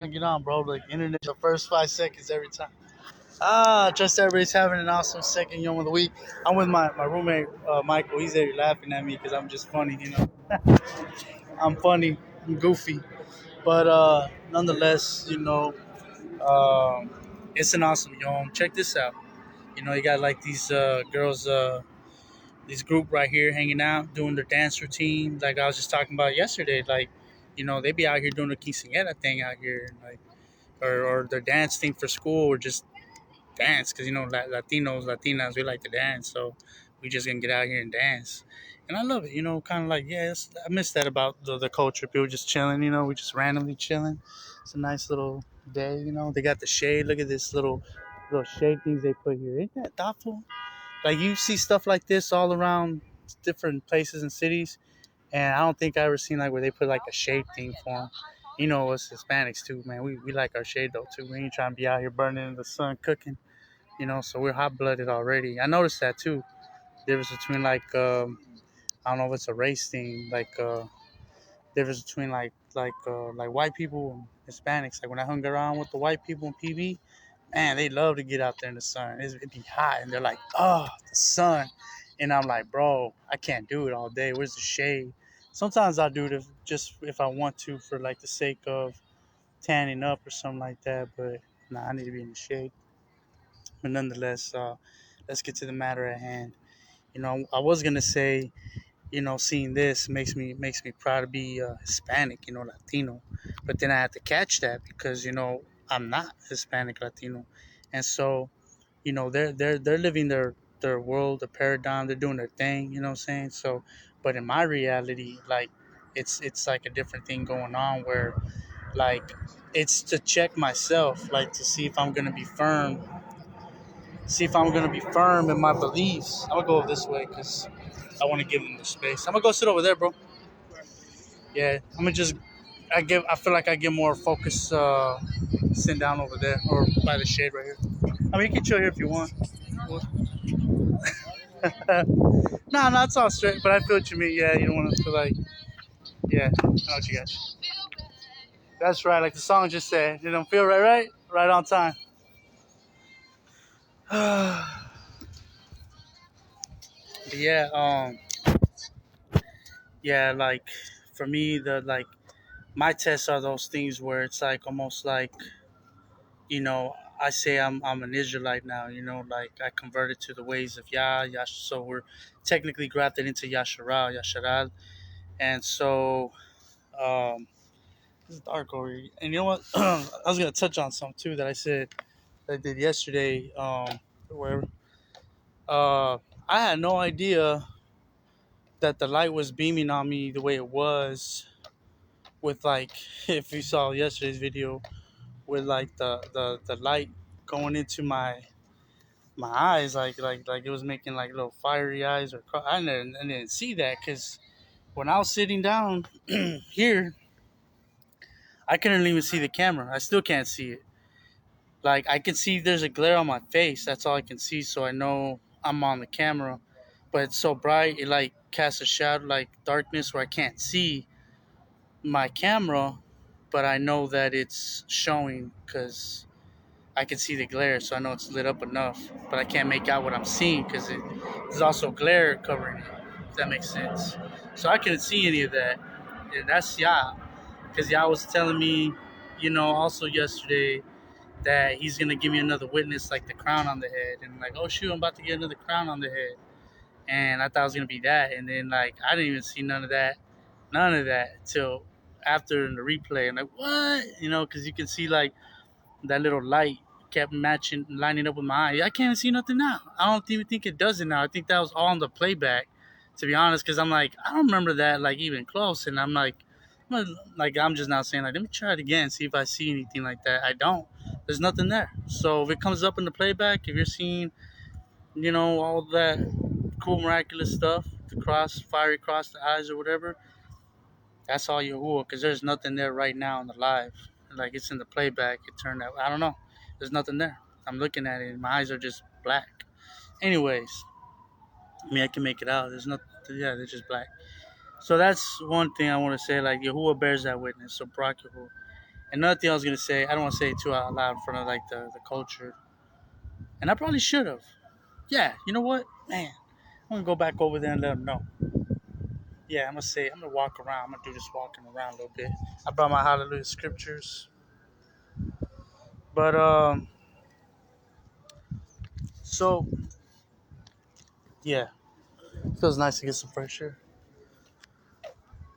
Get on, bro. Like internet, the first 5 seconds every time. Trust everybody's having an awesome second yom of the week. I'm with my roommate Michael. He's there laughing at me because I'm just funny. I'm funny, I'm goofy, but nonetheless, it's an awesome yom. Check this out. You got like these girls, this group right here hanging out, doing their dance routine. Like I was just talking about yesterday. Like, they be out here doing the quinceañera thing out here, like or their dance thing for school, or just dance because Latinos, Latinas, we like to dance, so we just gonna get out here and dance. And I love it, kind of like I miss that about the culture. People just chilling, we just randomly chilling. It's a nice little day, They got the shade. Look at this little shade things they put here. Ain't that thoughtful? Like you see stuff like this all around different places and cities, and I don't think I ever seen like where they put like a shade thing for them. Us Hispanics too, man. We like our shade though too. We ain't trying to be out here burning in the sun cooking. So we're hot blooded already. I noticed that too. Difference between like I don't know if it's a race thing, like difference between like white people and Hispanics. Like when I hung around with the white people in PB, man, they love to get out there in the sun. It'd be hot, and they're like, oh, the sun, and I'm like, bro, I can't do it all day. Where's the shade? Sometimes I do it just if I want to, for like the sake of tanning up or something like that. But nah, I need to be in the shade. But nonetheless, let's get to the matter at hand. I was gonna say, seeing this makes me proud to be Hispanic, Latino. But then I had to catch that because I'm not Hispanic Latino, and so they're living their world, their paradigm. They're doing their thing. You know what I'm saying? So, but in my reality, like it's like a different thing going on where like it's to check myself, like to see if I'm gonna be firm in my beliefs. I'm gonna go this way because I want to give them the space. I'm gonna go sit over there, bro. Yeah, I'm gonna just. I feel like I get more focus sitting down over there or by the shade right here. I mean, you can chill here if you want. No, it's all straight. But I feel what you mean. Yeah, you don't want to feel like. Yeah, I know what you got. That's right. Like the song just said, it don't feel right, right? Right on time. But yeah, yeah, like for me, the like my tests are those things where it's like almost like I say I'm an Israelite now. Like I converted to the ways of So we're technically grafted into Yasharal, and so it's dark over here. And you know what? I was gonna touch on something too that I said that I did yesterday. Where I had no idea that the light was beaming on me the way it was. With like, if you saw yesterday's video, with like the light going into my eyes, like it was making like little fiery eyes, or I didn't see that because when I was sitting down here, I couldn't even see the camera. I still can't see it. Like I can see there's a glare on my face. That's all I can see. So I know I'm on the camera, but it's so bright it like casts a shadow, like darkness, where I can't see my camera, but I know that it's showing because I can see the glare, so I know it's lit up enough. But I can't make out what I'm seeing because there's also glare covering it. If that makes sense. So I couldn't see any of that. And that's because was telling me, also yesterday that he's gonna give me another witness, like the crown on the head, and like, oh shoot, I'm about to get another crown on the head, and I thought it was gonna be that, and then like I didn't even see none of that till after in the replay. I'm like, what? Because you can see like that little light kept lining up with my eye. I can't see nothing now. I don't even think it does it now. I think that was all on the playback, to be honest, because I'm like, I don't remember that like even close, and I'm just now saying like, let me try it again, see if I see anything like that. I don't. There's nothing there. So if it comes up in the playback, if you're seeing, all that cool miraculous stuff, the fiery cross, the eyes or whatever, that's all Yahuwah, because there's nothing there right now in the live. Like it's in the playback, it turned out. I don't know. There's nothing there. I'm looking at it, and my eyes are just black. Anyways, I mean, I can make it out. There's nothing. Yeah, they're just black. So that's one thing I want to say. Like Yahuwah bears that witness. So Barak Yahuwah. Another thing I was gonna say, I don't want to say it too out loud in front of like the culture, and I probably should have. Yeah, you know what, man, I'm gonna go back over there and let them know. Yeah, I'm gonna say I'm gonna walk around. I'm gonna do this walking around a little bit. I brought my Hallelujah scriptures, but so yeah, feels nice to get some fresh air.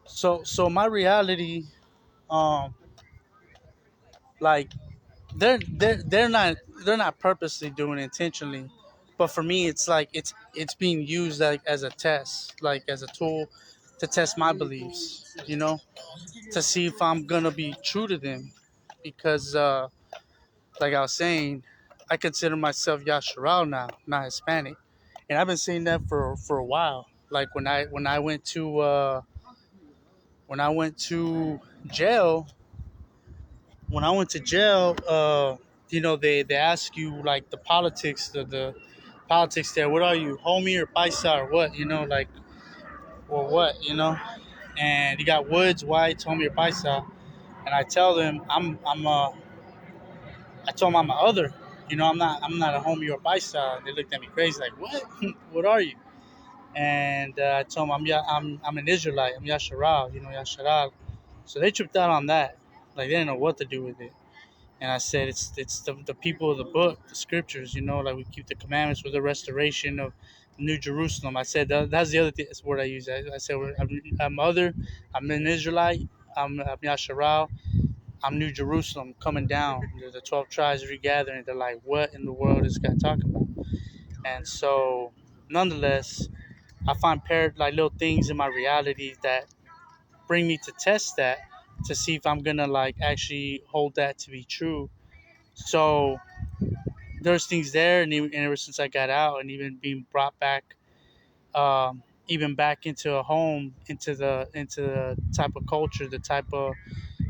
So my reality, um, like they're not purposely doing it intentionally, but for me it's like it's being used like as a test, like as a tool to test my beliefs, to see if I'm gonna be true to them, because like I was saying, I consider myself Yasharal now, not Hispanic, and I've been saying that for a while. Like when I went to jail, when I went to jail, they ask you like the politics there. What are you, homie or paisa or what? Like, or what? And you got Woods, White, homie or paisa, and I tell them I told them I'm a other. I'm not a homie or paisa. They looked at me crazy, like what? What are you? And I told them I'm an Israelite. I'm Yasharal. Yasharal. So they tripped out on that. Like they didn't know what to do with it. And I said it's the people of the book, the scriptures. Like we keep the commandments with the restoration of New Jerusalem. I said that's the other word I use. I said I'm other. I'm an Israelite. I'm Yasharal. I'm New Jerusalem coming down. The 12 tribes regathering. They're like, what in the world is this guy talking about? And so, nonetheless, I find paired like little things in my reality that bring me to test that, to see if I'm gonna like actually hold that to be true. So there's things there, and ever since I got out, and even being brought back, even back into a home, into the type of culture, the type of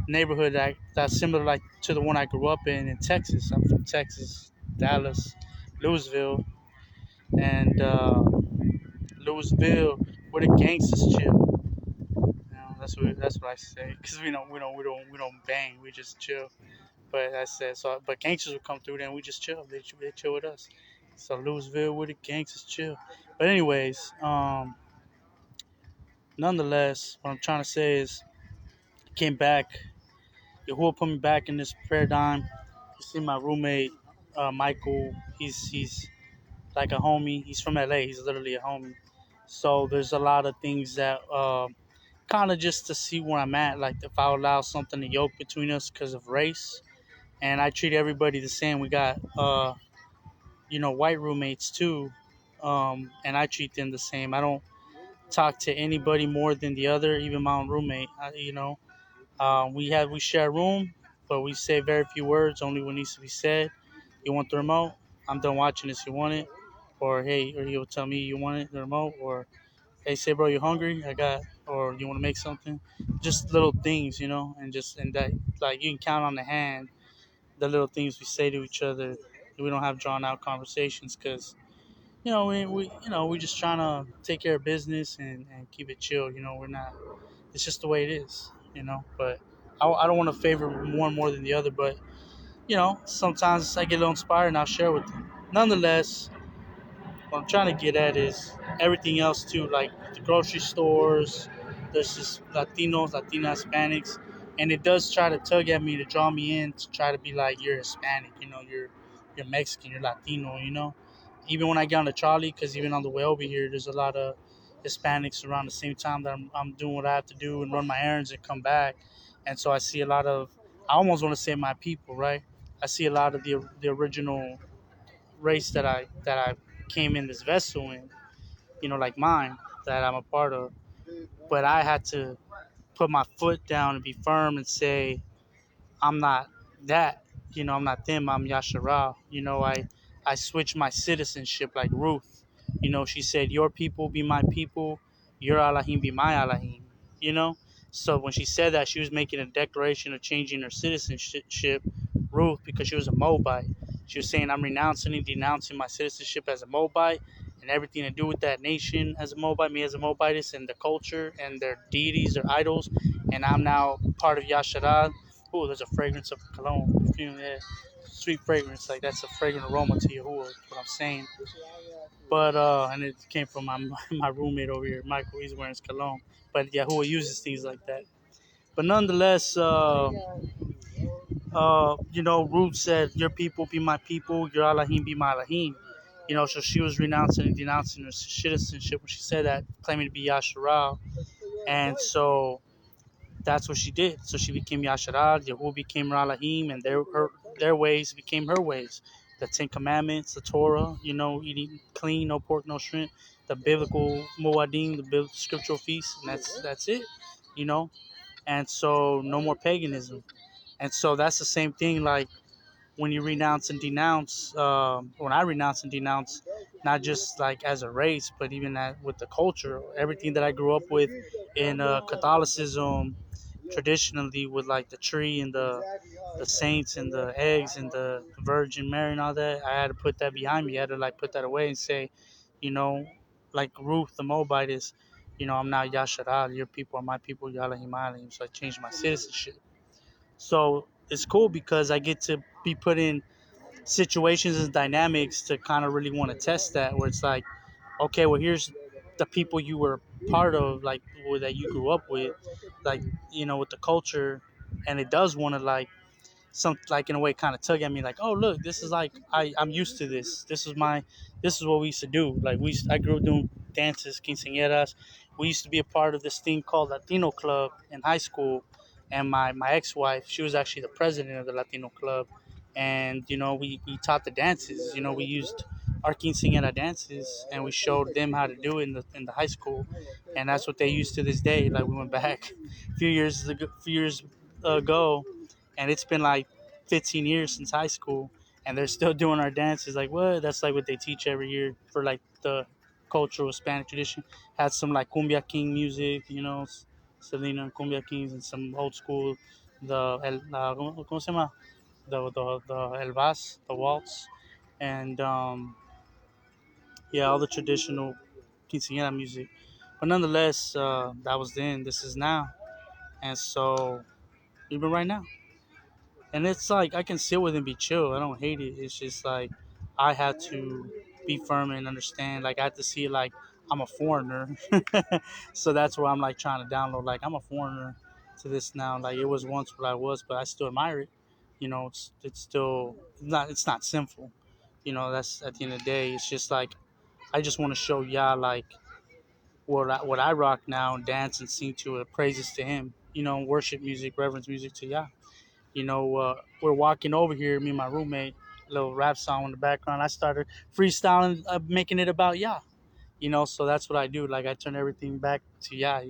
neighborhood that's similar like to the one I grew up in Texas. I'm from Texas, Dallas, Louisville, and Louisville, where the gangsters chill. That's what I say, because we don't bang, we just chill. But I said so. But gangsters would come through there, and we just chill. They chill with us. So Louisville, where the gangsters chill. But anyways, nonetheless, what I'm trying to say is, I came back. Yahuwah put me back in this paradigm. You see my roommate, Michael. He's like a homie. He's from LA. He's literally a homie. So there's a lot of things that kind of just to see where I'm at. Like if I allow something to yoke between us because of race, and I treat everybody the same. We got white roommates too, and I treat them the same. I don't talk to anybody more than the other, even my own roommate. We share a room, but we say very few words, only what needs to be said. You want the remote? I'm done watching this. You want it? Or hey, or he'll tell me you want it, the remote, or hey, say bro, you hungry? I got, or you want to make something? Just little things, and that like you can count on the hand the little things we say to each other. We don't have drawn out conversations because we just trying to take care of business and keep it chill. We're not. It's just the way it is. But I don't want to favor one more than the other. But sometimes I get a little inspired and I'll share with them. Nonetheless, what I'm trying to get at is everything else too, like the grocery stores. There's just Latinos, Latinas, Hispanics, and it does try to tug at me to draw me in to try to be like you're Hispanic, you're Mexican, you're Latino, Even when I get on the trolley, because even on the way over here, there's a lot of Hispanics around the same time that I'm doing what I have to do and run my errands and come back, and so I see a lot of. I almost want to say my people, right? I see a lot of the original race that I came in this vessel in, like mine, that I'm a part of. But I had to put my foot down and be firm and say, I'm not that. I'm not them. I'm Yasharal. I switched my citizenship like Ruth. She said, your people be my people, your Allahim be my Allahim. You know? So when she said that, she was making a declaration of changing her citizenship, Ruth, because she was a Moabite. She was saying, I'm renouncing and denouncing my citizenship as a Moabite and everything to do with that nation as a Moabite, me as a Moabitess, and the culture and their deities, their idols. And I'm now part of Yasharal, oh, there's a fragrance of cologne, perfume, yeah, sweet fragrance. Like that's a fragrant aroma to Yahuwah. Is what I'm saying. But and it came from my my roommate over here, Michael. He's wearing his cologne. But Yahuwah uses things like that. But nonetheless, Ruth said, "Your people be my people, your Elohim be my Elohim." So she was renouncing and denouncing her citizenship when she said that, claiming to be Yasharal. And so that's what she did. So she became Yasharal, Yahuwah became Elohim, and their ways became her ways. The Ten Commandments, the Torah, eating clean, no pork, no shrimp, the biblical Moadim, the biblical scriptural feast, and that's it, you know. And so no more paganism. And so that's the same thing. Like when you renounce and denounce, when I renounce and denounce, not just like as a race, but even with the culture, everything that I grew up with in Catholicism, traditionally with like the tree and the saints and the eggs and the Virgin Mary and all that, I had to put that behind me. I had to like put that away and say, you know, like Ruth the Moabite is, I'm now Yasharal. Your people are my people, Yalahim Alayim. So I changed my citizenship. So it's cool because I get to be put in situations and dynamics to kind of really want to test that, where it's like, okay, well, here's the people you were part of, like, that you grew up with, like, with the culture, and it does want to, like, some, like, in a way kind of tug at me, like, oh, look, this is like, I'm used to this. This is what we used to do. Like, I grew up doing dances, quinceañeras. We used to be a part of this thing called Latino Club in high school, and my ex-wife, she was actually the president of the Latino Club. And we taught the dances. We used our quinceañera dances, and we showed them how to do it in the high school, and that's what they use to this day. Like, we went back a few years ago, and it's been like 15 years since high school, and they're still doing our dances. Like, what? That's like what they teach every year for like the cultural Hispanic tradition. Had some like cumbia king music, Selena and cumbia kings, and some old school, ¿cómo se llama? The el vas, the waltz, and yeah, all the traditional quinceañera music. But nonetheless, that was then. This is now, and so even right now. And it's like I can sit with and be chill. I don't hate it. It's just like I had to be firm and understand. Like I had to see it like I'm a foreigner. So that's where I'm like trying to download. Like I'm a foreigner to this now. Like it was once what I was, but I still admire it. It's still it's not sinful. That's at the end of the day. It's just like I just want to show y'all like what I rock now and dance and sing to it, praises to Him. Worship music, reverence music to Yah. We're walking over here, me and my roommate, a little rap song in the background. I started freestyling, making it about Yah. So that's what I do. Like I turn everything back to Yah.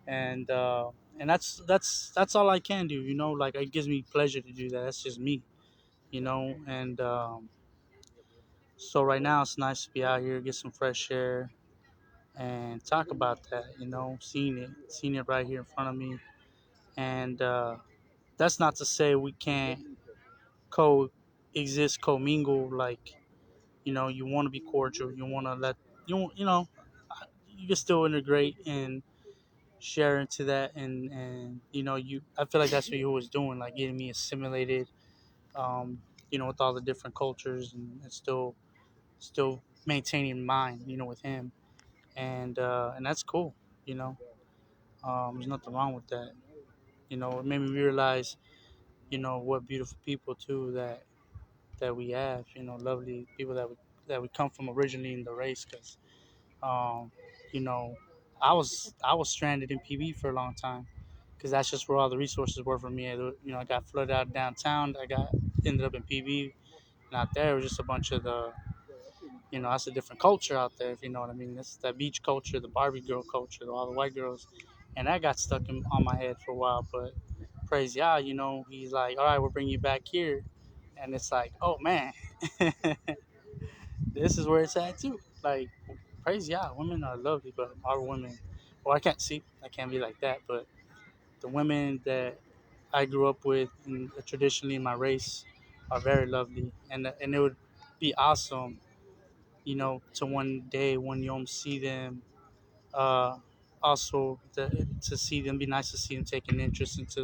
And that's all I can do. Like it gives me pleasure to do that. That's just me. And so right now it's nice to be out here, get some fresh air, and talk about that. Seeing it right here in front of me, and that's not to say we can't coexist, commingle. Like you want to be cordial, you want to let you can still integrate and share into that, and I feel like that's what you was doing, like getting me assimilated, with all the different cultures, and still maintaining mine, with him, and that's cool, you know. There's nothing wrong with that. It made me realize, what beautiful people too that we have. Lovely people that we come from originally in the race. Because, um, you know, I was stranded in PB for a long time because that's just where all the resources were for me. I got flooded out downtown. Ended up in PB, and out there it was just a bunch of that's a different culture out there. If you know what I mean, that's that beach culture, the Barbie girl culture, all the white girls, and that got stuck on my head for a while. But praise Yah, he's like, all right, we'll bring you back here, and it's like, oh man, this is where it's at too. Like, praise Yah, women are lovely, but our women, well, I can't be like that, but the women that I grew up with and traditionally in my race are very lovely, and it would be awesome, to one day when you see them. Also, to see them, be nice to see them taking interest into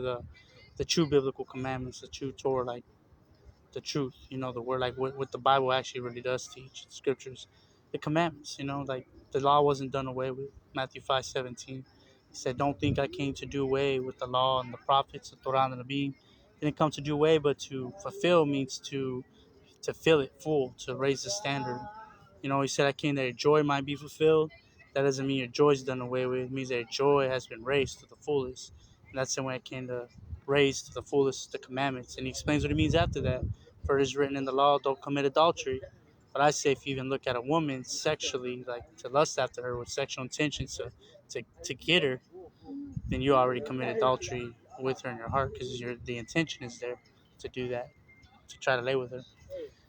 the true biblical commandments, the true Torah, like the truth, the word, like what the Bible actually really does teach, the scriptures, the commandments, like the law wasn't done away with. Matthew 5:17, he said, "Don't think I came to do away with the law and the prophets, the Torah and the Nabim. Didn't come to do away, but to fulfill means to fill it full, to raise the standard." He said, "I came that your joy might be fulfilled." That doesn't mean your joy is done away with. It means that your joy has been raised to the fullest. And that's the way I came to raise to the fullest the commandments. And he explains what it means after that. For it is written in the law, don't commit adultery. But I say, if you even look at a woman sexually, like to lust after her with sexual intentions to get her, then you already committed adultery with her in your heart, because the intention is there to do that, to try to lay with her.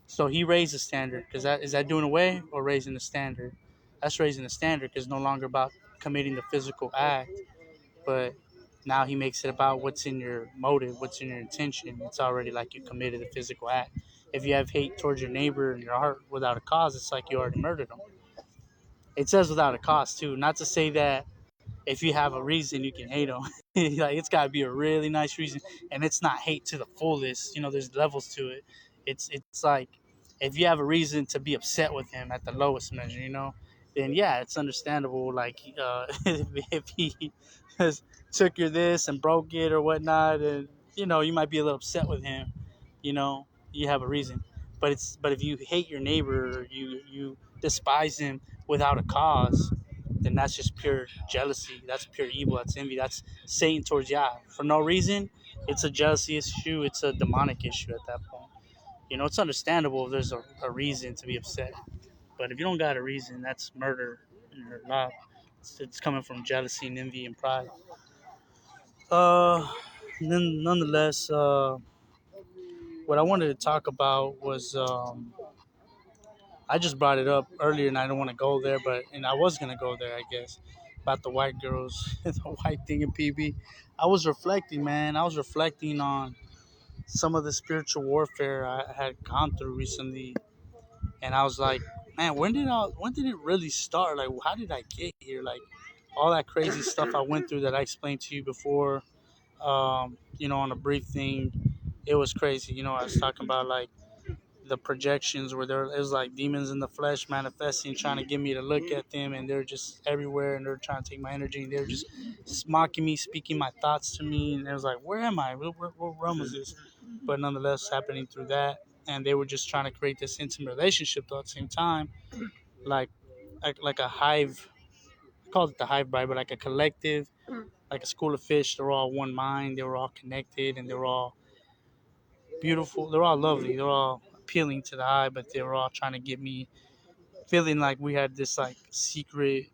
So he raised the standard, because is that doing away or raising the standard? That's raising the standard, because it's no longer about committing the physical act, but now he makes it about what's in your motive, what's in your intention. It's already like you committed a physical act. If you have hate towards your neighbor in your heart without a cause, it's like you already murdered them. It says without a cause too, not to say that if you have a reason, you can hate them. Like, it's got to be a really nice reason, and it's not hate to the fullest. There's levels to it. It's like, if you have a reason to be upset with him at the lowest measure, then yeah, it's understandable. Like, if he has took your this and broke it or whatnot, and you might be a little upset with him. You have a reason. But if you hate your neighbor, or you despise him without a cause, then that's just pure jealousy. That's pure evil. That's envy. That's Satan towards Yah. For no reason, it's a jealousy issue. It's a demonic issue at that point. It's understandable if there's a reason to be upset. But if you don't got a reason, that's murder or not. It's coming from jealousy and envy and pride. Uh, Nonetheless, what I wanted to talk about was I just brought it up earlier, and I don't want to go there, and I was gonna go there, I guess, about the white girls, the white thing in PB. I was reflecting, man. I was reflecting on some of the spiritual warfare I had gone through recently, and I was like, man, when did it really start? Like, how did I get here? Like, all that crazy stuff I went through that I explained to you before, on a brief thing, it was crazy. I was talking about, like, the projections where there it was like demons in the flesh manifesting, trying to get me to look at them, and they're just everywhere, and they're trying to take my energy, and they're just mocking me, speaking my thoughts to me, and it was like, where am I? What realm is this? But nonetheless, happening through that, and they were just trying to create this intimate relationship, though, at the same time, like like a hive. I called it the hive bride, but like a collective, like a school of fish. They're all one mind. They were all connected, and they were all beautiful. They're all lovely. They're all appealing to the eye, but they were all trying to get me feeling like we had this like secret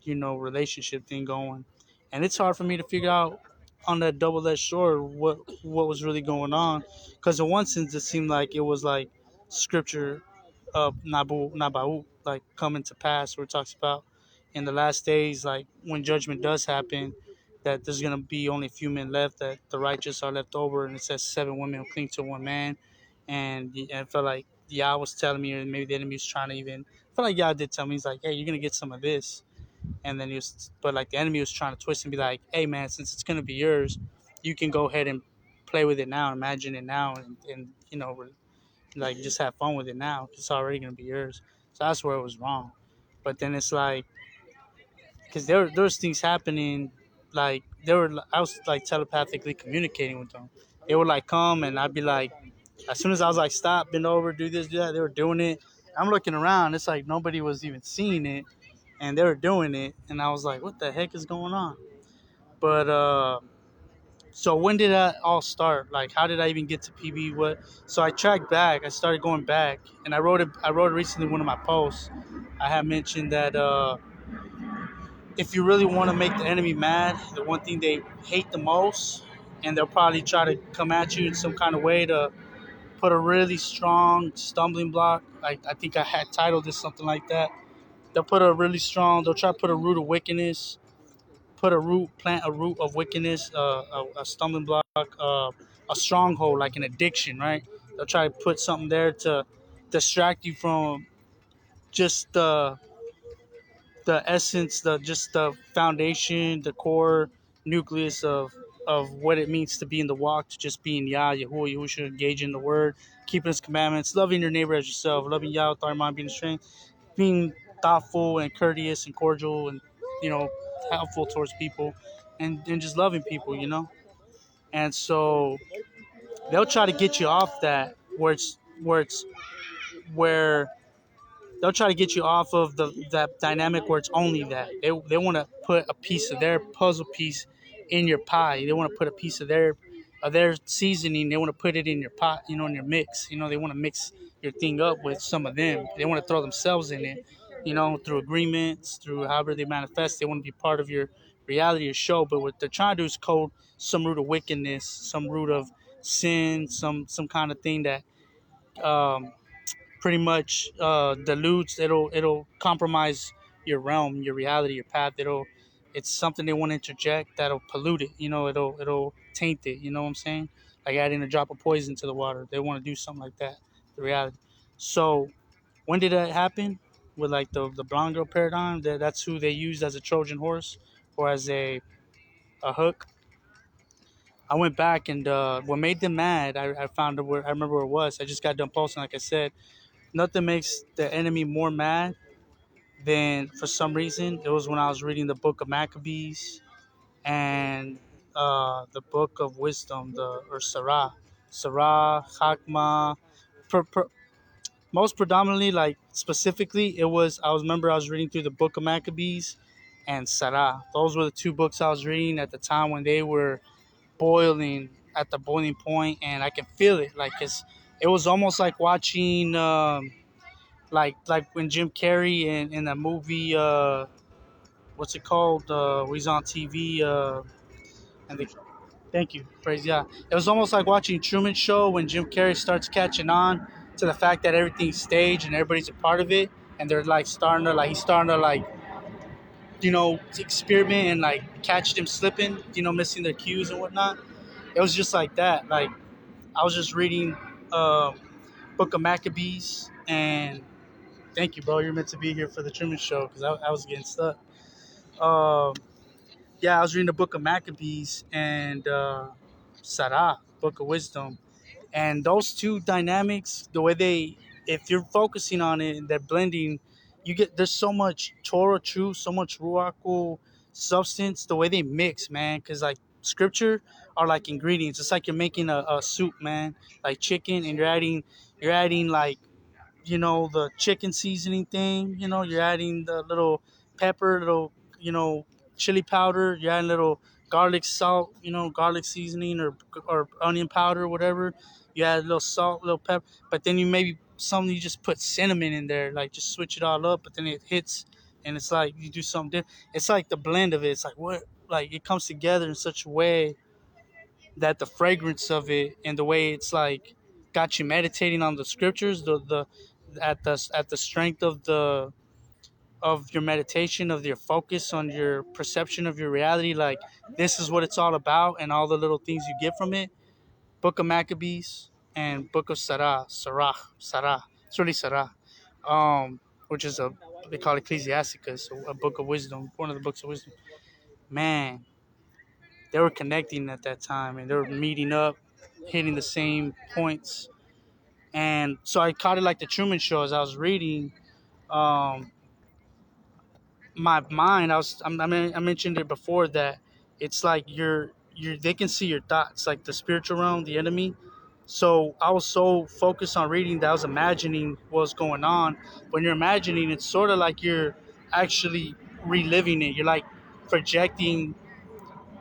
relationship thing going. And it's hard for me to figure out on that double-edged sword what was really going on, because in one sense it seemed like it was like scripture, nabu, like coming to pass, where it talks about in the last days, like when judgment does happen, that there's gonna be only a few men left, that the righteous are left over, and it says 7 women will cling to one man. And I felt like Yah was telling me, or maybe the enemy was trying to even. I felt like Yah did tell me, he's like, hey, you're gonna get some of this. And then but like the enemy was trying to twist and be like, hey man, since it's gonna be yours, you can go ahead and play with it now, imagine it now, and like just have fun with it now. It's already gonna be yours. So that's where it was wrong. But then it's like, because there was things happening, like I was like telepathically communicating with them. They would like come, and I'd be like, as soon as I was like, stop, bend over, do this, do that, they were doing it. I'm looking around, it's like nobody was even seeing it, and they were doing it, and I was like, what the heck is going on? But so when did that all start? Like, how did I even get to PB? What? So I tracked back. I started going back, and I wrote it. I wrote it recently in one of my posts. I had mentioned that if you really want to make the enemy mad, the one thing they hate the most, and they'll probably try to come at you in some kind of way to put a really strong stumbling block. Like, I think I had titled this something like that. They'll try to put a root of wickedness, plant a root of wickedness, a stumbling block, a stronghold, like an addiction, right? They'll try to put something there to distract you from just the essence, just the foundation, the core, nucleus of what it means to be in the walk, to just being Yah, Yahuwah, Yahusha, engaging in the word, keeping his commandments, loving your neighbor as yourself, loving Yah with all your mind, being strength, being thoughtful and courteous and cordial and, helpful towards people, and just loving people, And so they'll try to get you off that where they'll try to get you off of that dynamic where it's only that they want to put a piece of their puzzle piece in your pie. They want to put a piece of their seasoning. They want to put it in your pot, in your mix. They want to mix your thing up with some of them. They want to throw themselves in it, through agreements, through however they manifest. They want to be part of your reality or show. But what they're trying to do is code some root of wickedness, some root of sin, some kind of thing that um, pretty much deludes. It'll compromise your realm, your reality, your path. It's something they want to interject that'll pollute it. It'll taint it. You know what I'm saying? Like adding a drop of poison to the water. They want to do something like that. The reality. So when did that happen? With like the blonde girl paradigm, that's who they used as a Trojan horse or as a hook. I went back and what made them mad, I found it where I remember where it was. I just got done posting, like I said. Nothing makes the enemy more mad than, for some reason, it was when I was reading the book of Maccabees and the book of wisdom, or Sarah, Chakma. Per, per, Most predominantly, like specifically, I was reading through the book of Maccabees and Sarah. Those were the two books I was reading at the time when they were boiling at the boiling point, and I can feel it. It was almost like watching. Like when Jim Carrey in that movie, what's it called? Where he's on TV, and they thank you, praise yeah. It was almost like watching Truman Show when Jim Carrey starts catching on to the fact that everything's staged and everybody's a part of it, and they're like he's starting to like experiment and like catch them slipping, missing their cues and whatnot. It was just like that. Like I was just reading Book of Maccabees and thank you, bro. You're meant to be here for the Truman Show because I was getting stuck. Um, yeah, I was reading the Book of Maccabees and Sarah, Book of Wisdom, and those two dynamics, the way if you're focusing on it and they're blending, there's so much Torah truth, so much ruachal substance. The way they mix, man, because like scripture are like ingredients. It's like you're making a soup, man, like chicken, and you're adding like the chicken seasoning thing. You're adding the little pepper, little, chili powder. You're adding little garlic salt, garlic seasoning or onion powder, whatever. You add a little salt, little pepper, but then you just put cinnamon in there, like just switch it all up. But then it hits, and it's like you do something different. It's like the blend of it. It's like what, like it comes together in such a way that the fragrance of it and the way it's like got you meditating on the scriptures, the at the strength of your meditation, of your focus on your perception of your reality, like this is what it's all about and all the little things you get from it. Book of Maccabees and Book of Sarah. It's really Sarah. Which is they call it Ecclesiasticus, a book of wisdom, one of the books of wisdom. Man, they were connecting at that time and they were meeting up, hitting the same points. And so I caught it like the Truman Show as I was reading. Um, my mind, I mentioned it before that it's like they can see your thoughts, like the spiritual realm, the enemy. So I was so focused on reading that I was imagining what's going on. When you're imagining, it's sort of like you're actually reliving it. You're like projecting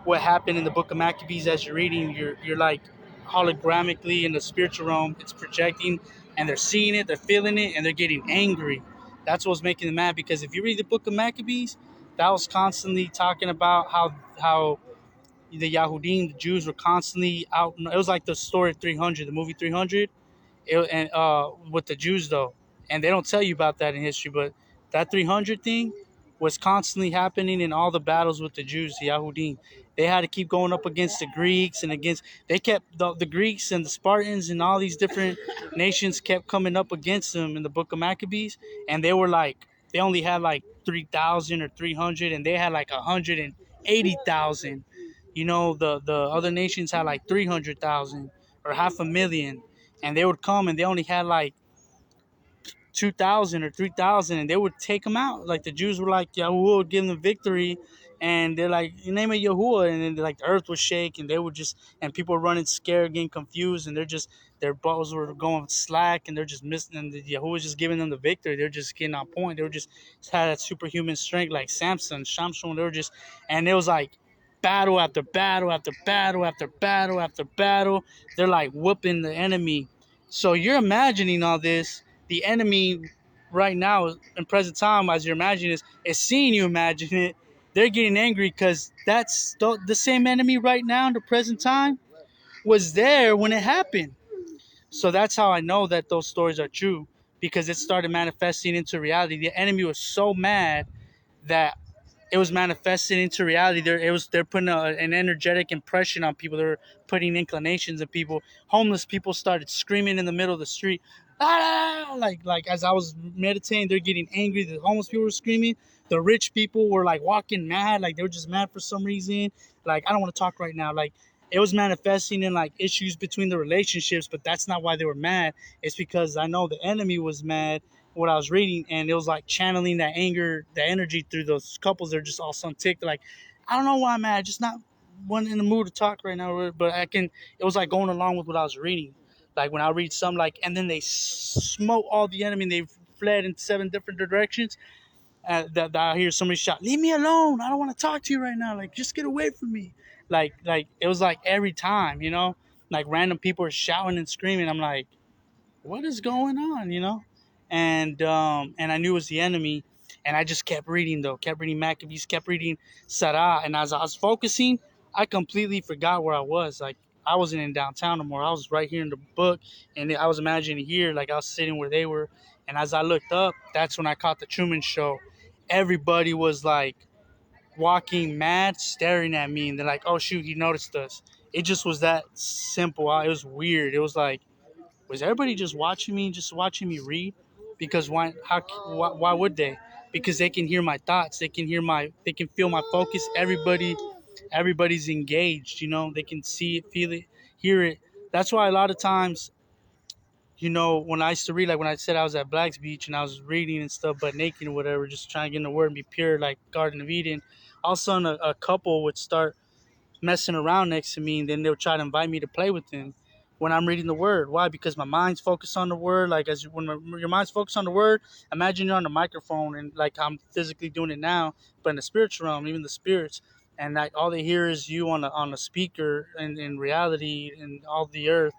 what happened in the book of Maccabees as you're reading. You're like holographically in the spiritual realm. It's projecting, and they're seeing it, they're feeling it, and they're getting angry. That's what's making them mad. Because if you read the book of Maccabees, that was constantly talking about how the Yahudim, the Jews, were constantly out. It was like the story of 300, the movie 300 and with the Jews though, and they don't tell you about that in history. But that 300 thing was constantly happening in all the battles with the Jews, the Yahudim. They had to keep going up against the Greeks and against. They kept the Greeks and the Spartans and all these different nations kept coming up against them in the Book of Maccabees, and they were like they only had like 3,000 or 300, and they had like 180,000. The other nations had like 300,000 or half a million, and they would come and they only had like 2,000 or 3,000, and they would take them out. Like the Jews were like, Yahuwah would give them victory, and they're like, "You name it Yahuwah," and then like the earth would shake, and they would just, and people were running scared, getting confused, and their bows were going slack, and they're just missing, and the Yahuwah was just giving them the victory. They're just getting on point. They were just had that superhuman strength, like Samson, Shamshon. They were just, and it was like battle after battle after battle after battle after battle. They're like whooping the enemy. So you're imagining all this, the enemy right now in present time, as you're imagining this, is seeing you imagine it. They're getting angry because that's the same enemy right now in the present time was there when it happened. So that's how I know that those stories are true, because it started manifesting into reality. The enemy was so mad that it was manifested into reality. They're putting an energetic impression on people. They're putting inclinations in people. Homeless people started screaming in the middle of the street, ah! Like as I was meditating, they're getting angry. The homeless people were screaming. The rich people were like walking mad, like they were just mad for some reason. Like, I don't want to talk right now. Like, it was manifesting in like issues between the relationships, but that's not why they were mad. It's because I know the enemy was mad what I was reading, and it was like channeling that anger, the energy through those couples. They're just all sun ticked. They're like, I don't know why I'm mad, just not one in the mood to talk right now. But I can. It was like going along with what I was reading. Like when I read some like, and then they smote all the enemy, and they fled in 7 different directions. That I hear somebody shout, "Leave me alone! I don't want to talk to you right now. Like, just get away from me!" Like it was like every time, like random people are shouting and screaming. I'm like, what is going on, and I knew it was the enemy, and I just kept reading, though, kept reading Maccabees, kept reading Sarah, and as I was focusing, I completely forgot where I was. Like, I wasn't in downtown no more. I was right here in the book, and I was imagining here, like I was sitting where they were, and as I looked up, that's when I caught the Truman Show. Everybody was like walking mad, staring at me, and they're like, "Oh shoot, he noticed us." It just was that simple. It was weird. It was like, was everybody just watching me read? Because why would they? Because they can hear my thoughts. They can feel my focus. Everybody's engaged. They can see it, feel it, hear it. That's why a lot of times, when I used to read, like when I said I was at Black's Beach and I was reading and stuff, but naked or whatever, just trying to get in the word and be pure, like Garden of Eden. All of a sudden, a couple would start messing around next to me, and then they'll try to invite me to play with them when I'm reading the word. Why? Because my mind's focused on the word. Like, your mind's focused on the word, imagine you're on the microphone, and like I'm physically doing it now, but in the spiritual realm, even the spirits, and like all they hear is you on a speaker, and in reality, and all the earth.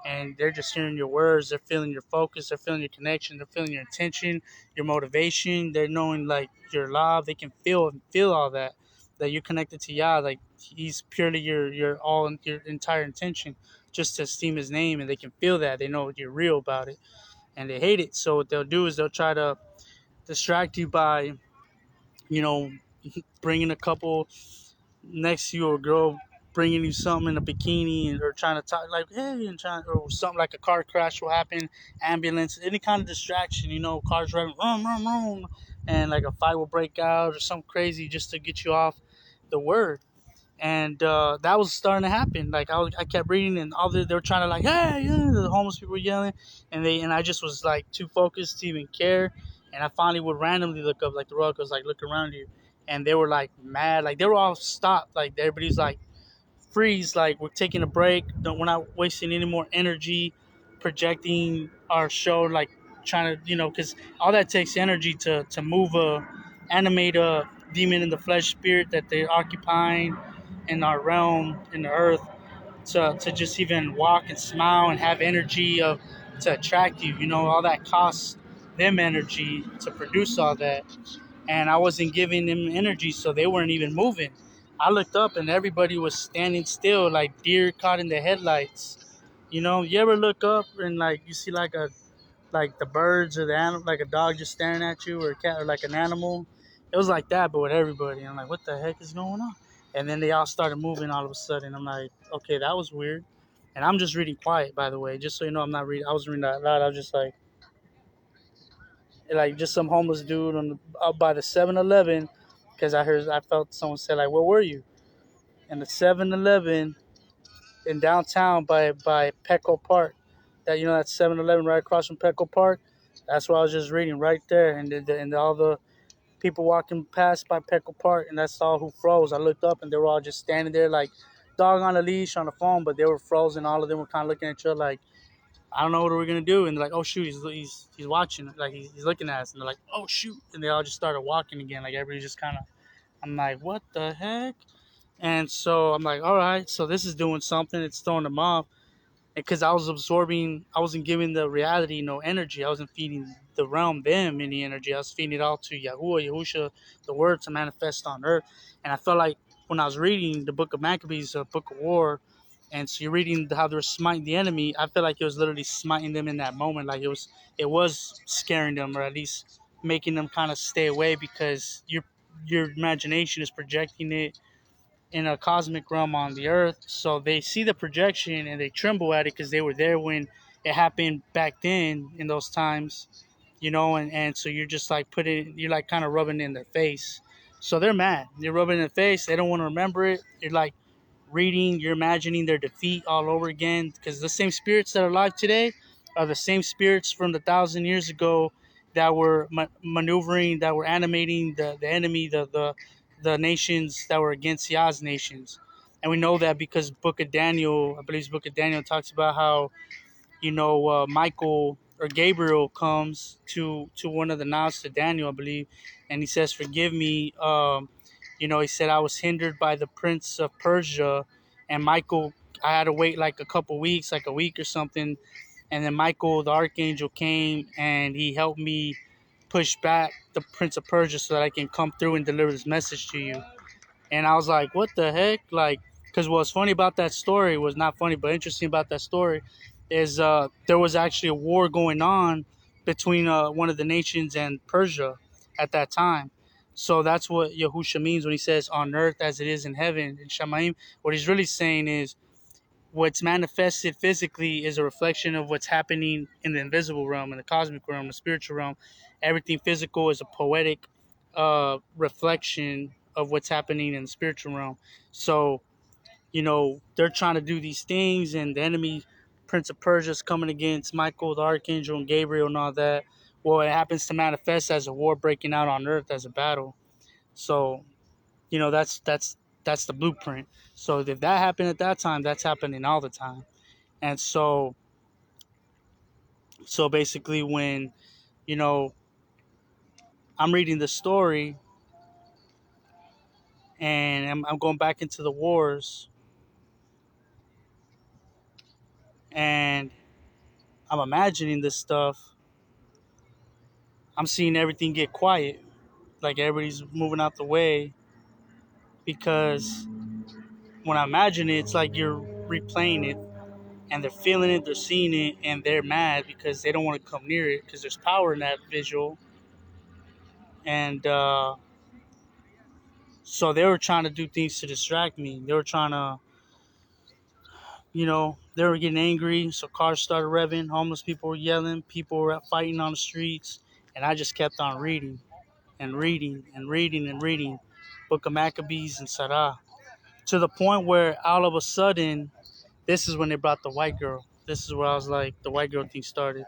And they're just hearing your words. They're feeling your focus. They're feeling your connection. They're feeling your intention, your motivation. They're knowing like your love. They can feel all that. That you're connected to Yah. Like, He's purely your entire intention, just to esteem His name, and they can feel that. They know you're real about it, and they hate it. So what they'll do is they'll try to distract you by, you know, bringing a couple next to you, or a girl bringing you something in a bikini, or trying to talk like, hey, and trying, or something like a car crash will happen, ambulance, any kind of distraction, cars driving, vroom, vroom, vroom, and like a fight will break out or something crazy just to get you off the word. And that was starting to happen. Like, I kept reading, and they were trying to like, hey, yeah, the homeless people were yelling, and I just was like too focused to even care. And I finally would randomly look up, like the rock was like, look around you, and they were like mad, like they were all stopped, like everybody's like, freeze, like we're taking a break, we're not wasting any more energy projecting our show, like trying to, because all that takes energy to move animate a demon in the flesh spirit that they're occupying in our realm, in the earth, to just even walk and smile and have energy of to attract you. All that costs them energy to produce all that, and I wasn't giving them energy, so they weren't even moving. I looked up and everybody was standing still, like deer caught in the headlights. You ever look up and like you see like the birds or the animal, like a dog just staring at you, or a cat, or like an animal? It was like that, but with everybody. I'm like, what the heck is going on? And then they all started moving all of a sudden. I'm like, okay, that was weird. And I'm just reading quiet, by the way, just so you know. I'm not reading. I was reading that loud. I was just like just some homeless dude up by the 7-Eleven, because I felt someone say like, "Where were you?" and the 7-Eleven in downtown by Petco Park. That that 7-Eleven right across from Petco Park. That's what I was just reading right there, and all the people walking past by Petco Park, and that's all who froze. I looked up, and they were all just standing there like dog on a leash on the phone, but they were frozen. All of them were kind of looking at each other like, I don't know what we're gonna do, and they're like, oh shoot, he's watching, like he's looking at us, and they're like, oh shoot, and they all just started walking again, like everybody just kind of. I'm like, what the heck? And so I'm like, all right, so this is doing something. It's throwing them off because I was absorbing, I wasn't giving the reality no energy. I wasn't feeding the realm them any energy. I was feeding it all to Yahuwah, Yahusha, the word to manifest on earth. And I felt like when I was reading the book of Maccabees, a book of war, and so you're reading how they're smiting the enemy, I felt like it was literally smiting them in that moment. Like it was scaring them, or at least making them kind of stay away because your imagination is projecting it in a cosmic realm on the earth. So they see the projection and they tremble at it because they were there when it happened back then in those times, and so you're just like you're like kind of rubbing it in their face. So they're mad. You're rubbing it in their face. They don't want to remember it. You're like reading, you're imagining their defeat all over again because the same spirits that are alive today are the same spirits from the 1,000 years ago that were maneuvering, that were animating the enemy, the nations that were against Yah's nations. And we know that because Book of Daniel, I believe it's Book of Daniel, talks about how Michael or Gabriel comes to one of the nods to Daniel, I believe, and he says, "Forgive me." He said I was hindered by the prince of Persia, and Michael. I had to wait like a couple weeks, like a week or something, and then Michael, the archangel, came and he helped me push back the prince of Persia so that I can come through and deliver this message to you. And I was like, what the heck? Like, because what's funny about that story was not funny, but interesting about that story is there was actually a war going on between one of the nations and Persia at that time. So that's what Yahusha means when he says on earth as it is in heaven, in Shamaim. What he's really saying is what's manifested physically is a reflection of what's happening in the invisible realm, in the cosmic realm, the spiritual realm. Everything physical is a poetic reflection of what's happening in the spiritual realm. So, they're trying to do these things, and the enemy, Prince of Persia, is coming against Michael, the Archangel, and Gabriel, and all that. Well, it happens to manifest as a war breaking out on earth as a battle. So, that's the blueprint. So if that happened at that time, that's happening all the time. And so basically when, you know, I'm reading the story and I'm going back into the wars and I'm imagining this stuff, I'm seeing everything get quiet. Like everybody's moving out the way because when I imagine it, it's like you're replaying it and they're feeling it, they're seeing it, and they're mad because they don't want to come near it because there's power in that visual. And so they were trying to do things to distract me. They were trying to, they were getting angry. So cars started revving. Homeless people were yelling. People were fighting on the streets. And I just kept on reading and reading and reading and reading Book of Maccabees and Sarah to the point where all of a sudden, this is when they brought the white girl. This is where I was like, the white girl thing started.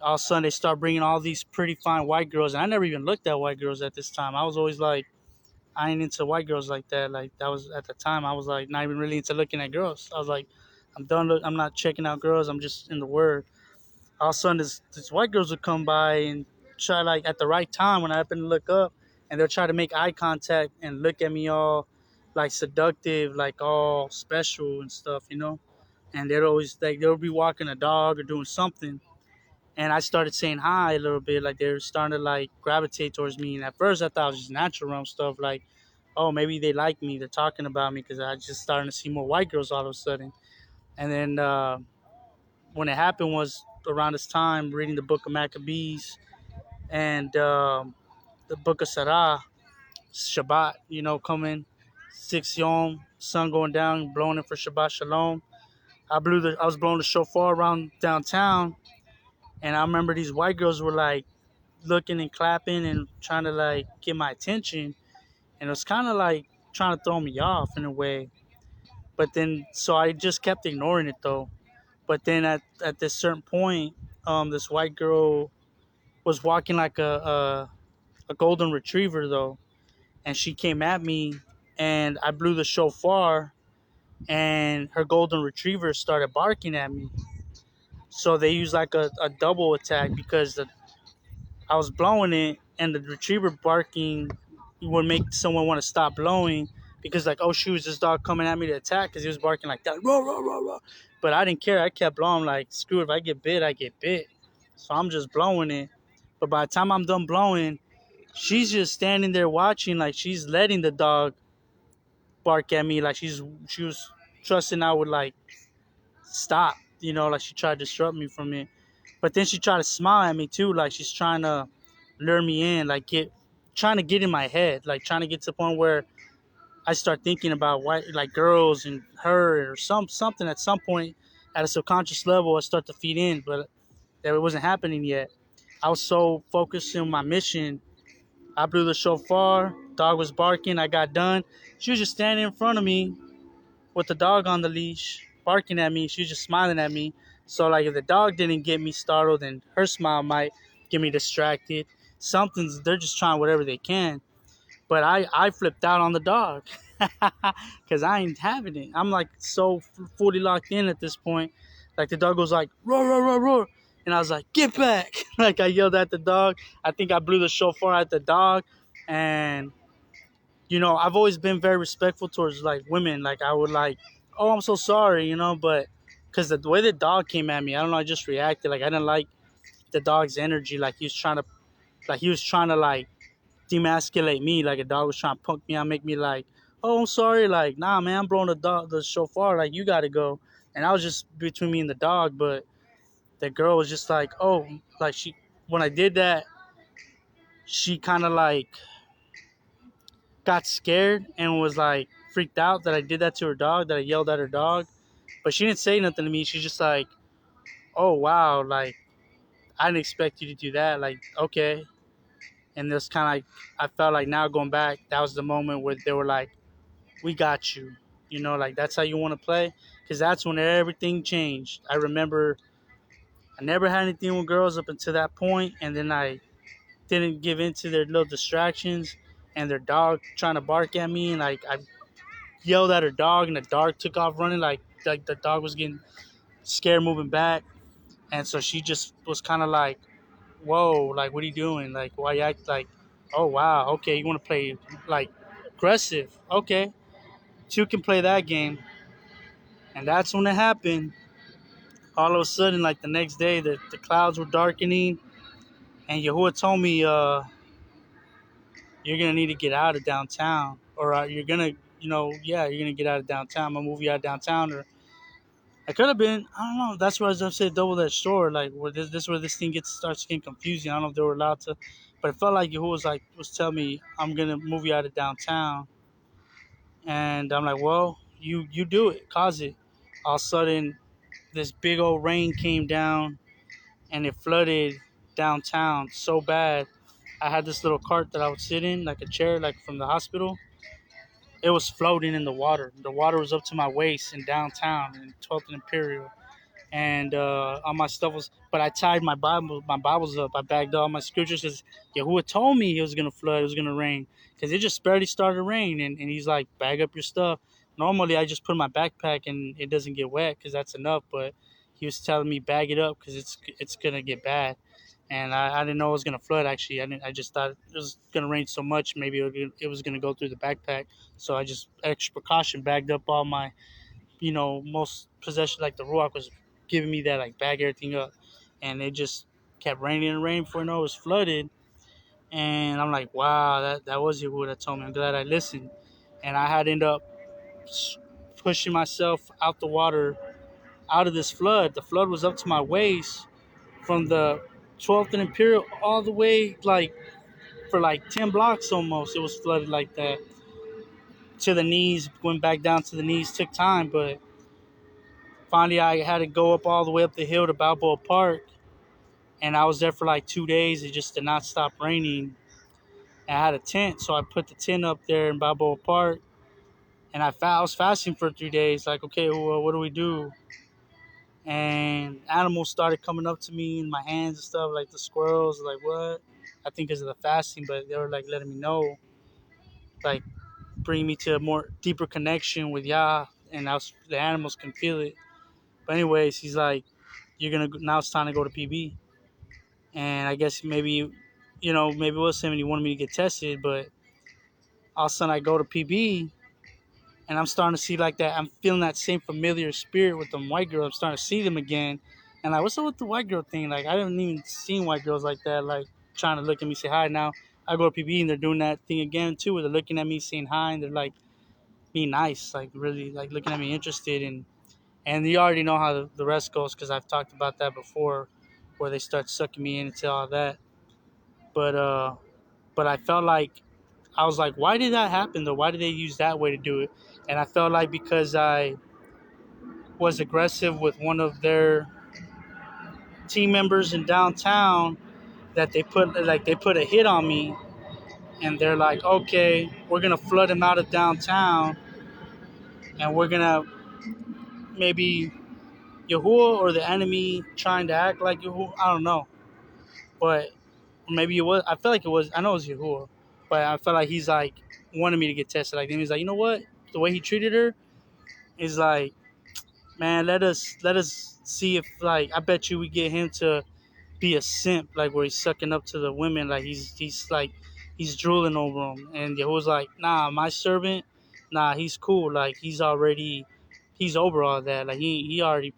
All of a sudden, they start bringing all these pretty fine white girls. And I never even looked at white girls at this time. I was always like, I ain't into white girls like that. Like that was at the time I was like not even really into looking at girls. I was like, I'm done. I'm not checking out girls. I'm just in the word. All of a sudden, this white girls would come by and try like at the right time when I happen to look up, and they'll try to make eye contact and look at me all like seductive, like all special and stuff. And they'd always like they'll be walking a dog or doing something, and I started saying hi a little bit, like they were starting to like gravitate towards me. And at first, I thought it was just natural realm stuff, like, oh, maybe they like me, they're talking about me, because I just starting to see more white girls all of a sudden. And then when it happened was around this time, reading the Book of Maccabees and the Book of Sarah, Shabbat, coming, 6 Yom, sun going down, blowing it for Shabbat Shalom. I was blowing the shofar around downtown, and I remember these white girls were like looking and clapping and trying to like get my attention, and it was kind of like trying to throw me off in a way. But then, so I just kept ignoring it though. But then at this certain point, this white girl was walking like a golden retriever though, and she came at me, and I blew the shofar, and her golden retriever started barking at me. So they used like a double attack because I was blowing it, and the retriever barking would make someone want to stop blowing because like, oh shoot, is this dog coming at me to attack? Because he was barking like that, roar, roar, roar, roar. But I didn't care. I kept blowing like, screw it. If I get bit, I get bit. So I'm just blowing it. But by the time I'm done blowing, she's just standing there watching, like she's letting the dog bark at me, like she was trusting I would like stop, like she tried to disrupt me from it. But then she tried to smile at me too, like she's trying to lure me in, like trying to get in my head, like trying to get to the point where I start thinking about why, like girls and her or something at some point at a subconscious level. I start to feed in, but that it wasn't happening yet. I was so focused on my mission. I blew the shofar. Dog was barking. I got done. She was just standing in front of me with the dog on the leash, barking at me. She was just smiling at me. So like, if the dog didn't get me startled, then her smile might get me distracted. They're just trying whatever they can. But I flipped out on the dog because I ain't having it. I'm like so fully locked in at this point. Like the dog goes like roar, roar, roar, roar, and I was like, get back. Like I yelled at the dog. I think I blew the shofar at the dog. And I've always been very respectful towards like women. Like I would like, oh, I'm so sorry, but because the way the dog came at me, I don't know, I just reacted. Like I didn't like the dog's energy. Like he was trying to like demasculate me. Like a dog was trying to punk me out, make me like, oh, I'm sorry. Like, nah, man, I'm blowing the shofar. Like you got to go. And I was just between me and the dog. But the girl was just like, oh, like when I did that, she kind of like got scared and was like freaked out that I did that to her dog, that I yelled at her dog. But she didn't say nothing to me. She's just like, oh, wow. Like, I didn't expect you to do that. Like, okay. And this kind of like, I felt like now going back, that was the moment where they were like, we got you. Like that's how you want to play. Because that's when everything changed. I remember I never had anything with girls up until that point. And then I didn't give in to their little distractions and their dog trying to bark at me. And like, I yelled at her dog, and the dog took off running. Like the dog was getting scared moving back. And so she just was kind of like, whoa, like, what are you doing? Like, why you act like, oh, wow, okay, you want to play, like, aggressive. Okay, two can play that game. And that's when it happened. All of a sudden, like, the next day, the clouds were darkening. And Yahuwah told me, you're going to need to get out of downtown. Or you're going to, yeah, you're going to get out of downtown. I'm going to move you out of downtown. Or I could have been, I don't know. That's where I said double-edged sword. Like, where this where this thing starts getting confusing. I don't know if they were allowed to. But it felt like Yahuwah was telling me, I'm going to move you out of downtown. And I'm like, well, you do it, cause it. All of a sudden, this big old rain came down, and it flooded downtown so bad. I had this little cart that I would sit in, like a chair, like from the hospital. It was floating in the water. The water was up to my waist in downtown in 12th and Imperial. And all my stuff was, but I tied my Bibles up. I bagged all my scriptures because Yahuwah told me it was gonna flood, it was gonna rain, because it just barely started to rain, and he's like, bag up your stuff. Normally I just put in my backpack and it doesn't get wet because that's enough, but he was telling me bag it up because it's gonna get bad, and I didn't know it was gonna flood. Actually, I just thought it was gonna rain so much, maybe it was gonna go through the backpack, so I just extra precaution bagged up all my most possession, like the Ruach was giving me that, like, bag everything up. And it just kept raining and raining before I know it was flooded. And I'm like, wow, that was Yahuwah that told me. I'm glad I listened. And I had ended up pushing myself out the water, out of this flood. The flood was up to my waist from the 12th and Imperial all the way, like, for like 10 blocks almost. It was flooded like that. To the knees, went back down to the knees, took time, but finally, I had to go up all the way up the hill to Balboa Park, and I was there for like 2 days. It just did not stop raining. And I had a tent, so I put the tent up there in Balboa Park, And I was fasting for 3 days. Like, okay, well, what do we do? And animals started coming up to me in my hands and stuff, like the squirrels. Like, what? I think because of the fasting, but they were like letting me know, like, bring me to a more deeper connection with Yah, and the animals can feel it. But anyways, he's like, you're gonna now it's time to go to PB, and I guess maybe, maybe it was him and he wanted me to get tested, but all of a sudden I go to PB and I'm starting to see like that. I'm feeling that same familiar spirit with them white girls. I'm starting to see them again, and like, what's up with the white girl thing? Like, I haven't even seen white girls like that, like trying to look at me, say hi. Now I go to PB and they're doing that thing again too, where they're looking at me, saying hi, and they're like being nice, like really like looking at me interested. And you already know how the rest goes because I've talked about that before, where they start sucking me in into all that. But but I felt like I was like, why did that happen though? Why did they use that way to do it? And I felt like because I was aggressive with one of their team members in downtown, that they put a hit on me, and they're like, okay, we're gonna flood him out of downtown, and we're gonna maybe Yahuwah or the enemy trying to act like Yahuwah. I don't know, but maybe it was. I feel like it was. I know it was Yahuwah, but I felt like he's like wanted me to get tested. Like, he's like, you know what? The way he treated her is like, man, let us see if, like, I bet you we get him to be a simp, like where he's sucking up to the women, like he's like he's drooling over them. And Yahuwah's like, nah, my servant, nah, he's cool. Like, he's over all that. Like, he's already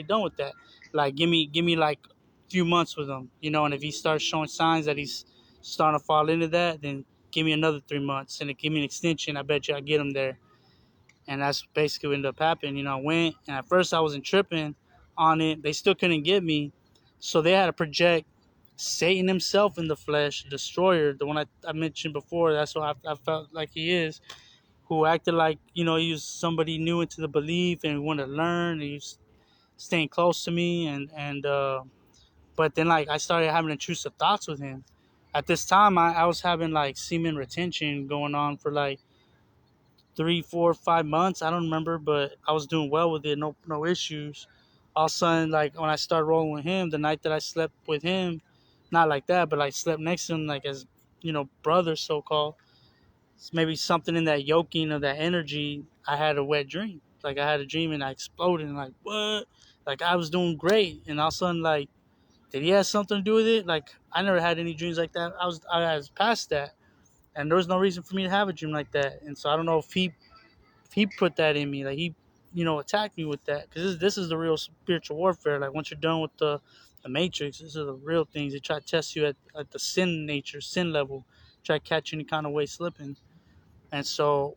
done with that. Like, give me like a few months with him, and if he starts showing signs that he's starting to fall into that, then give me another 3 months and give me an extension. I bet you I get him there. And that's basically what ended up happening. I went, and at first I wasn't tripping on it. They still couldn't get me, so they had to project Satan himself in the flesh, destroyer, the one I mentioned before. That's what I felt like he is, who acted like, he was somebody new into the belief and wanted to learn. And he was staying close to me, and but then, like, I started having intrusive thoughts with him. At this time, I was having like semen retention going on for like 3, 4, 5 months. I don't remember, but I was doing well with it. No issues. All of a sudden, like, when I started rolling with him, the night that I slept with him, not like that, but I slept next to him, like, as, brother, so called. Maybe something in that yoking of that energy. I had a wet dream. Like, I had a dream and I exploded and, like, what? Like, I was doing great, and all of a sudden, like, did he have something to do with it? Like, I never had any dreams like that. I was past that, and there was no reason for me to have a dream like that. And so I don't know if he put that in me, like, he, attacked me with that, because this is the real spiritual warfare. Like, once you're done with the matrix, these are the real things. They try to test you at the sin level, try to catch you any kind of way slipping. And so,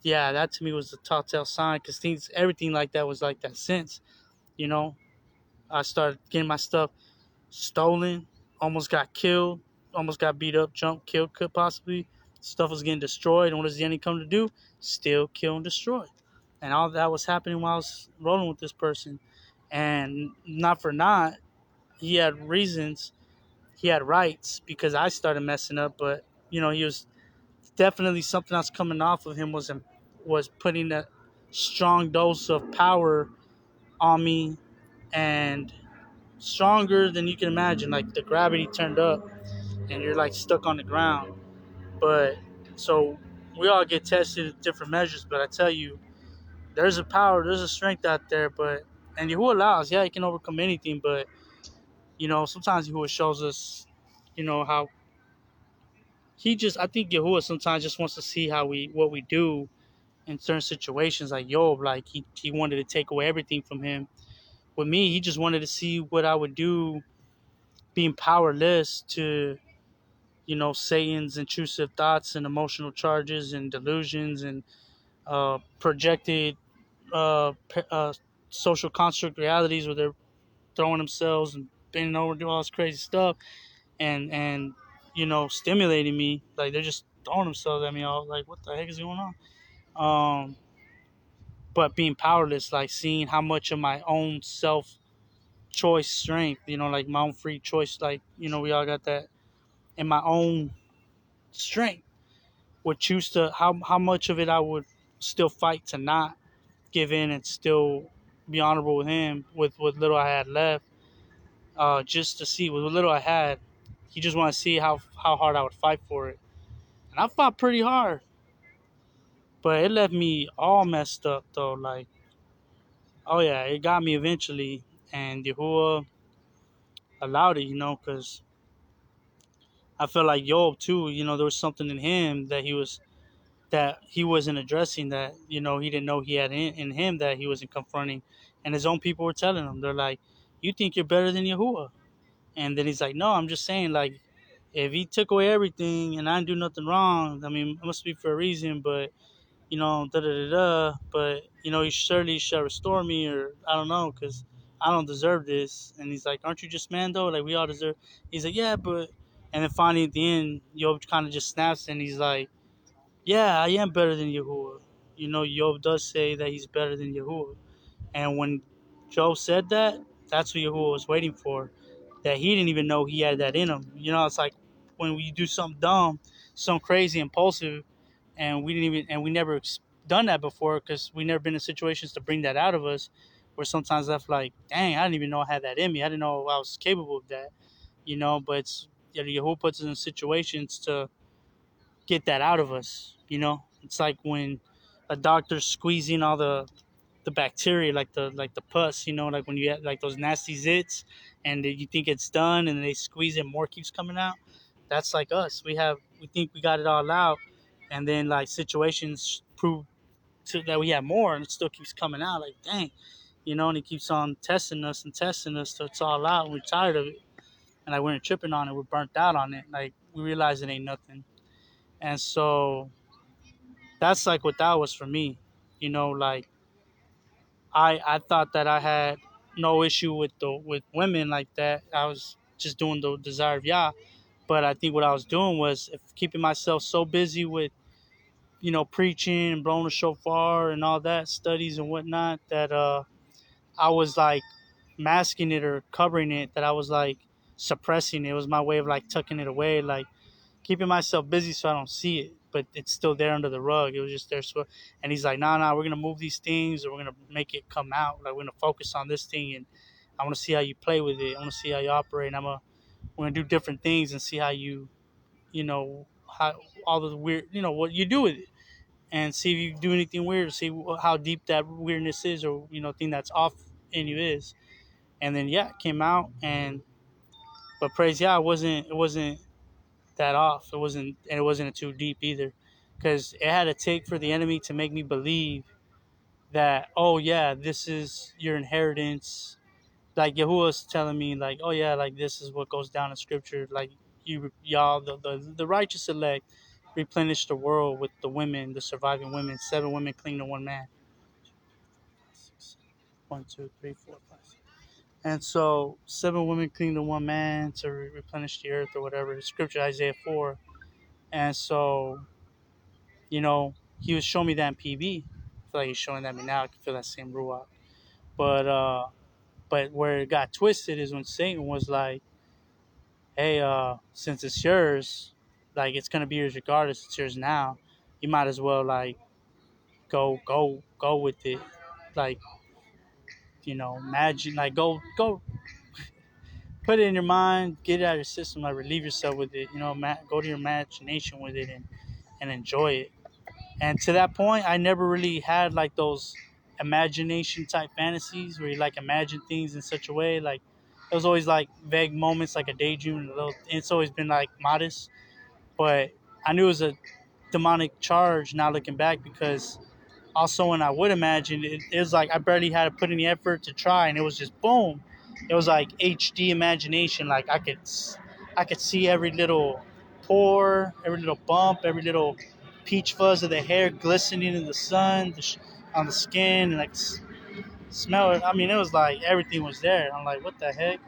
yeah, that to me was the telltale sign, because everything like that was like that since, you know, I started getting my stuff stolen, almost got killed, almost got beat up, jumped, killed, could possibly. Stuff was getting destroyed, and what does the enemy come to do? Still kill and destroy. And all that was happening while I was rolling with this person. And not for not, he had reasons, he had rights, because I started messing up. But, he was definitely something else coming off of him, was putting a strong dose of power on me, and stronger than you can imagine. Like, the gravity turned up, and you're like stuck on the ground. But so we all get tested at different measures. But I tell you, there's a power, there's a strength out there. But and Yahuwah allows, yeah, he can overcome anything. But sometimes Yahuwah shows us, how I think Yahuwah sometimes just wants to see what we do in certain situations. Like Job, like he wanted to take away everything from him. With me, he just wanted to see what I would do, being powerless to, Satan's intrusive thoughts and emotional charges and delusions and projected uh, social construct realities, where they're throwing themselves and bending over, doing all this crazy stuff, and stimulating me. Like, they're just throwing themselves at me. All like, what the heck is going on? But being powerless, like seeing how much of my own self choice strength, like my own free choice, like, we all got that, in my own strength, would choose to how much of it I would still fight to not give in and still be honorable with him with what little I had left, just to see with what little I had. He just wanted to see how hard I would fight for it, and I fought pretty hard, but it left me all messed up though. Like, oh yeah, it got me eventually, and Yahuwah allowed it, because I felt like Job too. There was something in him that he wasn't addressing, that he didn't know he had in him, that he wasn't confronting, and his own people were telling him, they're like, "You think you're better than Yahuwah?" And then he's like, "No, I'm just saying, like, if he took away everything and I didn't do nothing wrong, I mean, it must be for a reason, but da da da da. But he surely shall restore me, or I don't know, because I don't deserve this." And he's like, "Aren't you just man though? Like we all deserve." He's like, "Yeah, but," and then finally at the end, Job kind of just snaps and he's like, "Yeah, I am better than Yahuwah." Job does say that he's better than Yahuwah, and when Job said that, that's what Yahuwah was waiting for. That he didn't even know he had that in him. It's like when we do something dumb, something crazy, impulsive, and we never done that before because we never been in situations to bring that out of us. Where sometimes I feel like, dang, I didn't even know I had that in me. I didn't know I was capable of that. But it's, Yahuwah puts us in situations to get that out of us. It's like when a doctor's squeezing all the bacteria, like the pus, like when you have like those nasty zits, and you think it's done, and they squeeze it, more keeps coming out. That's like us. We think we got it all out, and then like situations prove that we have more, and it still keeps coming out. Like, dang, and it keeps on testing us and testing us till it's all out, and we're tired of it, and like we're tripping on it, we're burnt out on it. Like we realize it ain't nothing, and so that's like what that was for me. Like I thought that I had no issue with women like that. I was just doing the desire of Yah. But I think what I was doing was keeping myself so busy with preaching and blowing the shofar and all that studies and whatnot, that I was like masking it or covering it, that I was like suppressing it. It was my way of like tucking it away, like keeping myself busy so I don't see it, but it's still there under the rug. It was just there. So, and he's like, nah, we're gonna move these things, or we're gonna make it come out. Like we're gonna focus on this thing, and I want to see how you play with it. I want to see how you operate. We're gonna do different things and see how how all the weird, what you do with it, and see if you do anything weird. See how deep that weirdness is, or thing that's off in you is. And then yeah, it came out, and but praise yeah, it wasn't that off. It wasn't too deep either, because it had to take for the enemy to make me believe that, oh yeah, this is your inheritance. Like Yahuwah's telling me, like, oh yeah, like this is what goes down in scripture. Like y'all, the righteous elect, replenish the world with the women, the surviving women. 7 women cling to one man. 1, 2, 3, 4, 5, 6. And so 7 women cling to one man to replenish the earth or whatever. Scripture Isaiah 4. And so he was showing me that in PB. I feel like he's showing that to me now. I can feel that same ruach. But where it got twisted is when Satan was like, "Hey, since it's yours, like it's gonna be yours regardless. It's yours now. You might as well like go with it. Like imagine, like go put it in your mind, get it out of your system, like relieve yourself with it. Go to your imagination with it and enjoy it." And to that point, I never really had like those imagination type fantasies where you like imagine things in such a way. Like it was always like vague moments, like a daydream. It's always been like modest, but I knew it was a demonic charge now looking back, because also when I would imagine it was like I barely had to put any effort to try, and it was just boom. It was like HD imagination. Like I could see every little pore, every little bump, every little peach fuzz of the hair glistening in the sun, on the skin, and like smell it. I mean, it was like everything was there. I'm like, what the heck?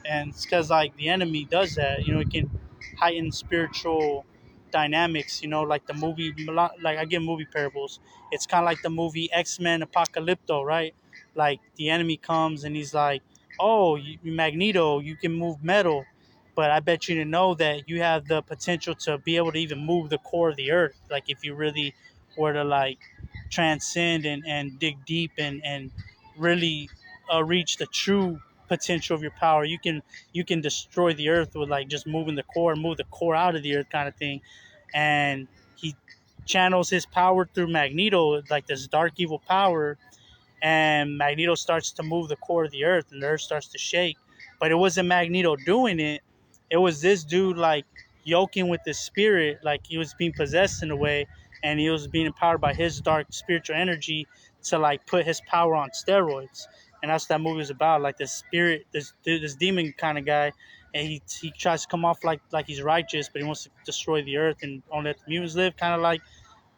And it's because like the enemy does that. It can heighten spiritual dynamics. Like the movie, like I give movie parables. It's kind of like the movie X-Men Apocalypto, right? Like the enemy comes and he's like, oh, Magneto, you can move metal. But I bet you to know that you have the potential to be able to even move the core of the earth. Like if you really were to like transcend and dig deep and really reach the true potential of your power. You can destroy the earth with like just moving the core, move the core out of the earth kind of thing. And he channels his power through Magneto, like this dark evil power, and Magneto starts to move the core of the earth, and the earth starts to shake. But it wasn't Magneto doing it; it was this dude like yoking with his spirit, like he was being possessed in a way, and he was being empowered by his dark spiritual energy to like put his power on steroids. And that's what that movie is about, like this spirit, this demon kind of guy, and he tries to come off like he's righteous, but he wants to destroy the earth and only let the mutants live, kind of like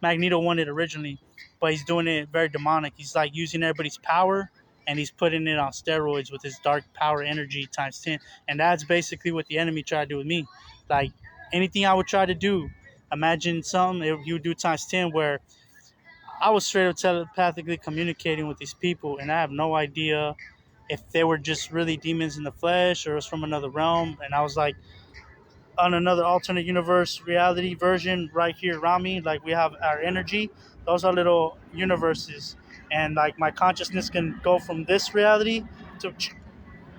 Magneto wanted originally, but he's doing it very demonic. He's like using everybody's power and he's putting it on steroids with his dark power energy times 10. And that's basically what the enemy tried to do with me. Like anything I would try to do, imagine something he would do times 10 where I was straight up telepathically communicating with these people and I have no idea if they were just really demons in the flesh or it was from another realm. And I was like, on another alternate universe reality version right here around me, like we have our energy, those are little universes, and like my consciousness can go from this reality to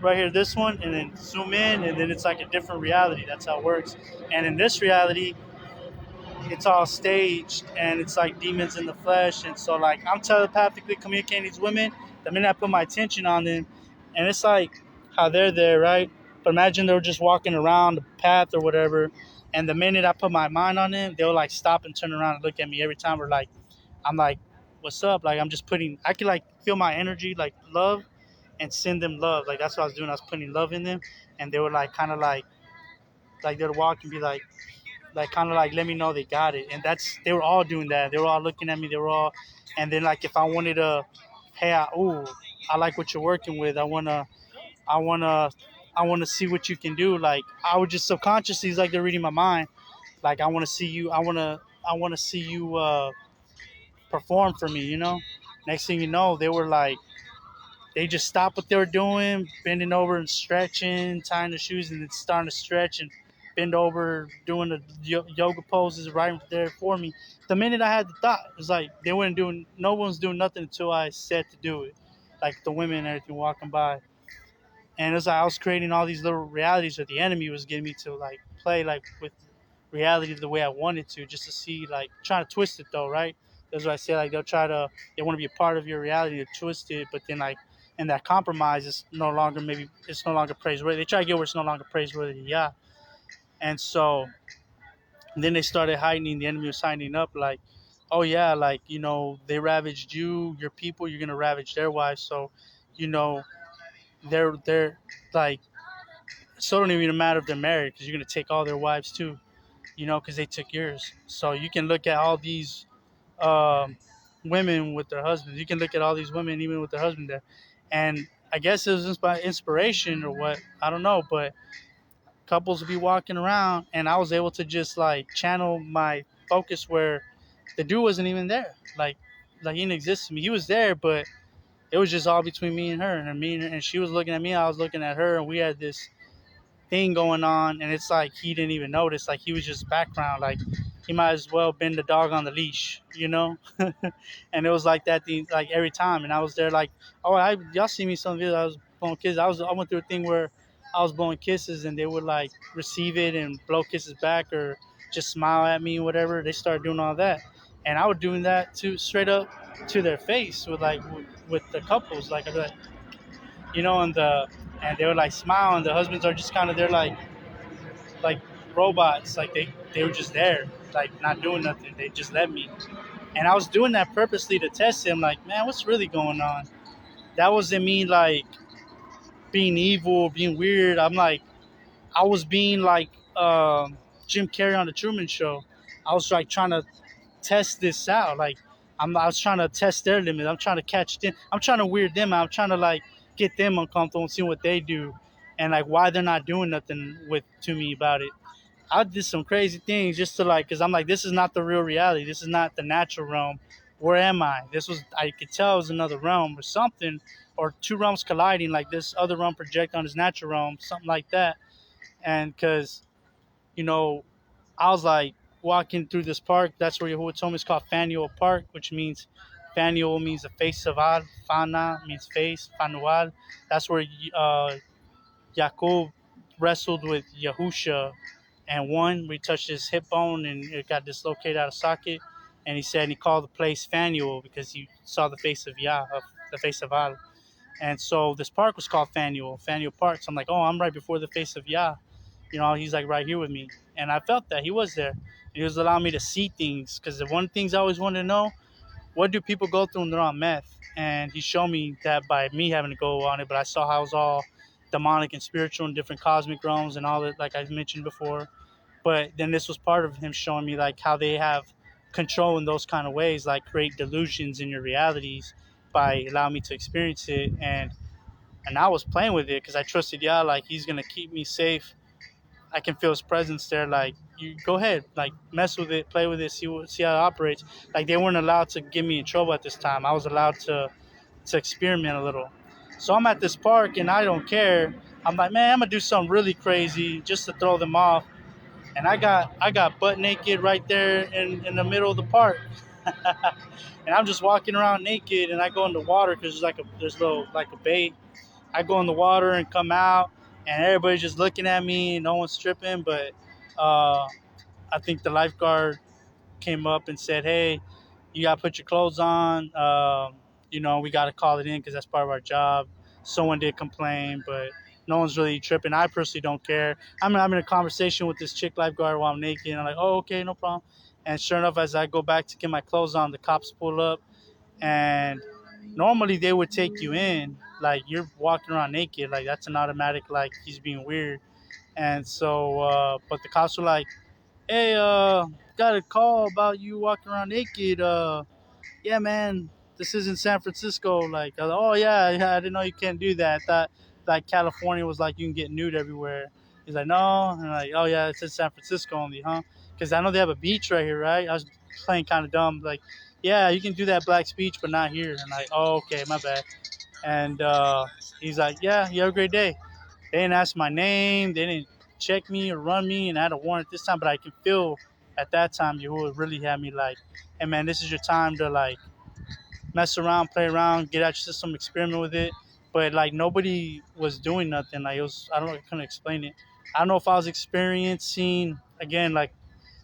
right here, this one, and then zoom in, and then it's like a different reality. That's how it works. And in this reality, it's all staged and it's like demons in the flesh. And so like I'm telepathically communicating with these women the minute I put my attention on them, and it's like how they're there, right? But imagine they were just walking around the path or whatever, and the minute I put my mind on them, they'll like stop and turn around and look at me every time. We're like, I'm like, what's up? Like I'm just putting, I can like feel my energy, like love, and send them love. Like that's what I was doing. I was putting love in them, and they were like kind of like they'd walk and be like kind of like let me know they got it. And that's, they were all doing that. They were all looking at me. They were all, and then like if I wanted to, hey, I like what you're working with. I wanna I wanna see what you can do. Like I would just subconsciously, it's like they're reading my mind. Like I wanna see you. I wanna see you perform for me. Next thing you know, they were like they just stopped what they were doing, bending over and stretching, tying the shoes, and then starting to stretch and bend over, doing the yoga poses right there for me. The minute I had the thought, it was like they weren't doing, no one's doing nothing until I said to do it. Like the women and everything walking by. And as I was creating all these little realities that the enemy was getting me to like play like with reality the way I wanted to, just to see, like trying to twist it though, right? That's what I say. Like they want to be a part of your reality to twist it, but then like, and that compromise is no longer, maybe it's no longer praiseworthy. They try to get where it's no longer praiseworthy, yeah. And so then they started heightening. The enemy was heightening up, like, oh yeah, like they ravaged you, your people. You're gonna ravage their wives. So, you know, they're like, so it don't even matter if they're married because you're gonna take all their wives too, because they took yours. So you can look at all these um, women with their husbands. You can look at all these women even with their husband there, and I guess it was just by inspiration or what, I don't know. But couples would be walking around, and I was able to just like channel my focus where the dude wasn't even there. Like he didn't exist to me. He was there, but it was just all between me and her, and she was looking at me. I was looking at her, and we had this thing going on, and it's like he didn't even notice. Like he was just background. Like he might as well been the dog on the leash. And it was like that thing, like every time. And I was there, like, oh, y'all see me some videos. I was blowing kisses. I went through a thing where I was blowing kisses, and they would like receive it and blow kisses back, or just smile at me, whatever. They started doing all that, and I was doing that to straight up to their face with like with the couples. Like I'd be like, and they would like smile, and the husbands are just kind of there like robots, like they were just there, like not doing nothing. They just let me, and I was doing that purposely to test him, like, man, what's really going on? That wasn't me like being evil, being weird. I'm like, I was being like Jim Carrey on the Truman Show. I was like trying to test this out. Like I was trying to test their limits. I'm trying to catch them. I'm trying to weird them out. I'm trying to like get them uncomfortable and see what they do, and like why they're not doing nothing with to me about it. I did some crazy things just to like, cause I'm like, this is not the real reality. This is not the natural realm. Where am I? This was, I could tell it was another realm or something, or two realms colliding, like this other realm project on his natural realm, something like that. And cause you know, I was like walking through this park. That's where Yahuwah told me it's called Faneuil Park, which means Fanuel means the face of God. Fana means face. Fanual. That's where Jacob wrestled with Yahusha and won. We touched his hip bone and it got dislocated out of socket. And he said he called the place Fanuel because he saw the face of Yah, of the face of Allah. And so this park was called Fanuel Park. So I'm like, oh, I'm right before the face of Yah. He's like right here with me. And I felt that he was there. He was allowing me to see things because the one things I always wanted to know, what do people go through when they're on meth? And he showed me that by me having to go on it, but I saw how it was all demonic and spiritual and different cosmic realms and all that, like I mentioned before. But then this was part of him showing me like how they have control in those kind of ways, like create delusions in your realities by allowing me to experience it. And I was playing with it because I trusted Yah, like he's gonna keep me safe. I can feel his presence there. Like you go ahead, like mess with it, play with it, see how it operates. Like they weren't allowed to get me in trouble at this time. I was allowed to experiment a little. So I'm at this park and I don't care. I'm like, man, I'm gonna do something really crazy just to throw them off. And I got butt naked right there in the middle of the park. And I'm just walking around naked and I go in the water because there's little like a bay. I go in the water and come out, and everybody's just looking at me. No one's tripping, but uh, I think the lifeguard came up and said, "Hey, you gotta put your clothes on. We gotta call it in because that's part of our job." Someone did complain, but no one's really tripping. I personally don't care. I'm having a conversation with this chick lifeguard while I'm naked, and I'm like, "Oh, okay, no problem." And sure enough, as I go back to get my clothes on, the cops pull up, and normally they would take you in, like you're walking around naked, like that's an automatic, like he's being weird. And so, but the cops were like, "Hey, got a call about you walking around naked. Yeah, man, this isn't San Francisco." Like, I was like, "Oh yeah, I didn't know you can't do that. I thought like California was like you can get nude everywhere." He's like, "No," and I'm like, "Oh yeah, it's in San Francisco only, huh?" Because I know they have a beach right here, right? I was playing kind of dumb, like, "Yeah, you can do that Black's Beach, but not here." And I'm like, "Oh, okay, my bad." And he's like, "Yeah, you have a great day." They didn't ask my name. They didn't check me or run me, and I had a warrant this time. But I can feel at that time you would really have me like, "Hey man, this is your time to like mess around, play around, get out your system, experiment with it." But like nobody was doing nothing. Like it was, I don't know, I couldn't explain it. I don't know if I was experiencing again like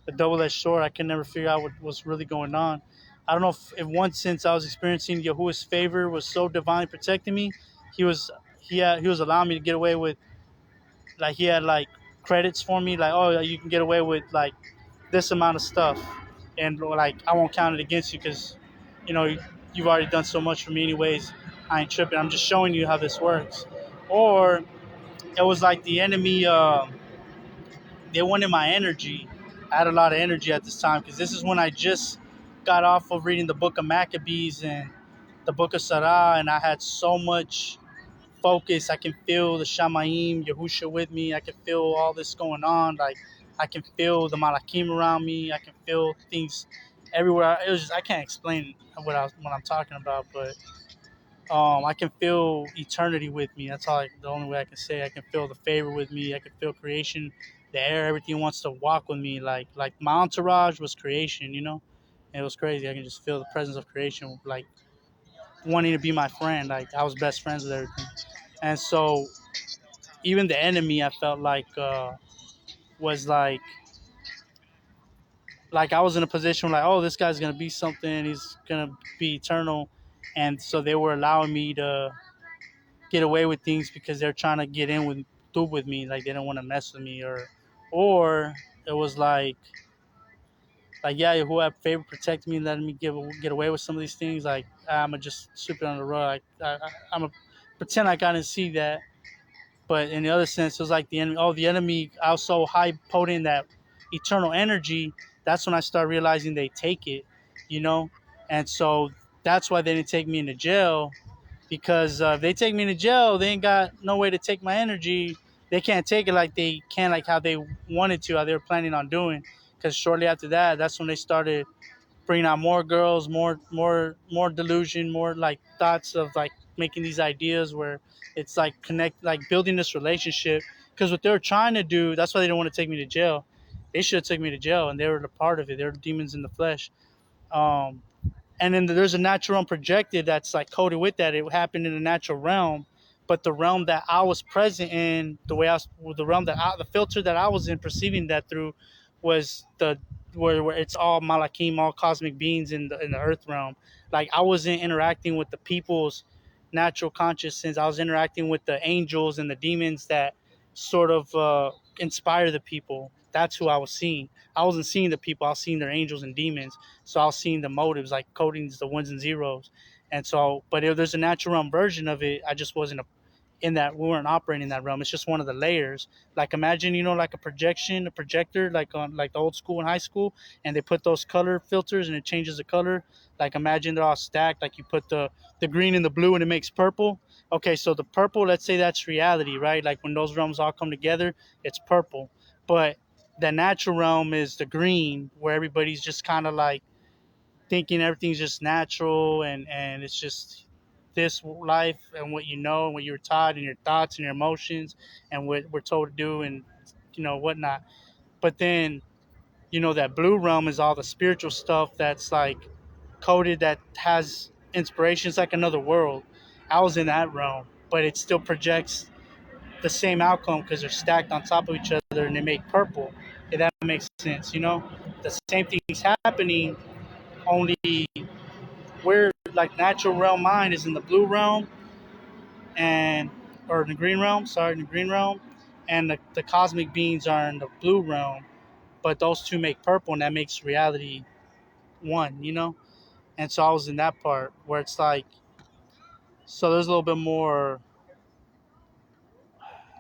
the double-edged sword. I can never figure out what was really going on. I don't know if one sense I was experiencing Yahuwah's favor was so divinely protecting me. He was he was allowing me to get away with, like he had like credits for me, like, oh, you can get away with like this amount of stuff, and like I won't count it against you because you know you've already done so much for me anyways. I ain't tripping. I'm just showing you how this works. Or it was like the enemy. They wanted my energy. I had a lot of energy at this time because this is when I just got off of reading the book of Maccabees and the book of Sarah, and I had so much focus. I can feel the Shamaim, Yahusha with me. I can feel all this going on. Like I can feel the Malakim around me. I can feel things everywhere. It was just, I can't explain what I'm talking about, but I can feel eternity with me. That's all. The only way I can say. I can feel the favor with me. I can feel creation, the air, everything wants to walk with me. Like my entourage was creation. It was crazy. I can just feel the presence of creation, like wanting to be my friend. Like I was best friends with everything. And so even the enemy, I felt was like I was in a position like, oh, this guy's gonna be something. He's gonna be eternal, and so they were allowing me to get away with things because they're trying to get in with me. Like they don't want to mess with me, or it was like yeah, who have favor protect me, letting me get away with some of these things. Like I'm gonna just sweep it on the rug. Like I'm gonna pretend like I didn't see that. But in the other sense, it was like the enemy. Oh, the enemy. I was so high potent that eternal energy. That's when I started realizing they take it, you know, and so that's why they didn't take me into jail. Because if they take me into jail, they ain't got no way to take my energy. They can't take it like they can, like how they wanted to, how they were planning on doing. Because shortly after that, that's when they started bringing out more girls, more delusion, more like thoughts of like making these ideas where it's like connect, like building this relationship. Because what they were trying to do, that's why they didn't want to take me to jail. They should have took me to jail, and they were a part of it. They were demons in the flesh. Um, and then there's a natural realm projected that's like coded with that. It happened in the natural realm, but the realm that I was present in, the realm the filter that I was in, perceiving that through, was the where it's all malakim, all cosmic beings in the earth realm. Like I wasn't interacting with the people's natural consciousness. I was interacting with the angels and the demons that sort of inspire the people. That's who I was seeing. I wasn't seeing the people. I was seeing their angels and demons. So I was seeing the motives, like codings, the ones and zeros. And so, but if there's a natural realm version of it, I just wasn't in that. We weren't operating in that realm. It's just one of the layers. Like imagine, like a projection, a projector, like on like the old school in high school, and they put those color filters and it changes the color. Like imagine they're all stacked. Like you put the green and the blue and it makes purple. Okay, so the purple, let's say that's reality, right? Like when those realms all come together, it's purple. But the natural realm is the green, where everybody's just kind of like thinking everything's just natural, and it's just this life and what and what you were taught and your thoughts and your emotions and what we're told to do and whatnot. But then that blue realm is all the spiritual stuff that's like coded, that has inspirations, like another world. I was in that realm, but it still projects the same outcome because they're stacked on top of each other and they make purple. If that makes sense, the same thing's happening, only where like natural realm mind is in the blue realm, and or in the green realm, sorry, in the green realm, and the cosmic beings are in the blue realm, but those two make purple, and that makes reality one. And so I was in that part where it's like, so there's a little bit more,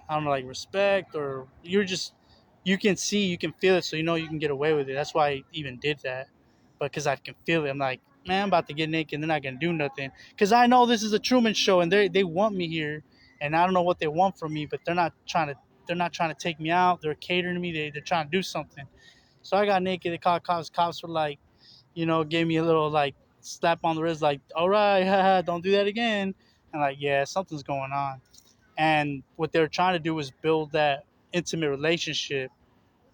I don't know, like respect, or you can see, you can feel it, so you can get away with it. That's why I even did that. But because I can feel it, I'm like, man, I'm about to get naked, and they're not gonna do nothing. Because I know this is a Truman Show, and they want me here, and I don't know what they want from me, but they're not trying to take me out. They're catering to me. They're trying to do something. So I got naked. They called cops. Cops were like, gave me a little like slap on the wrist, like, all right, haha, don't do that again. And like, yeah, something's going on. And what they're trying to do is build that intimate relationship.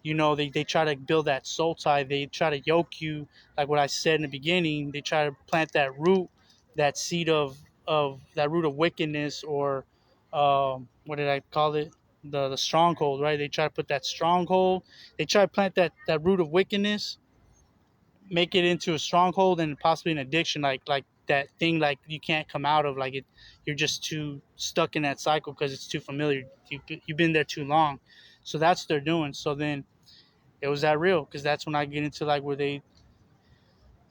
They try to build that soul tie. They try to yoke you, like what I said in the beginning. They try to plant that root, that seed of that root of wickedness, or what did I call it? The stronghold, right? They try to put that stronghold. They try to plant that root of wickedness, make it into a stronghold and possibly an addiction, like that thing, like you can't come out of, like you're just too stuck in that cycle because it's too familiar. You've been there too long. So that's what they're doing. So then it was that real, because that's when I get into like where the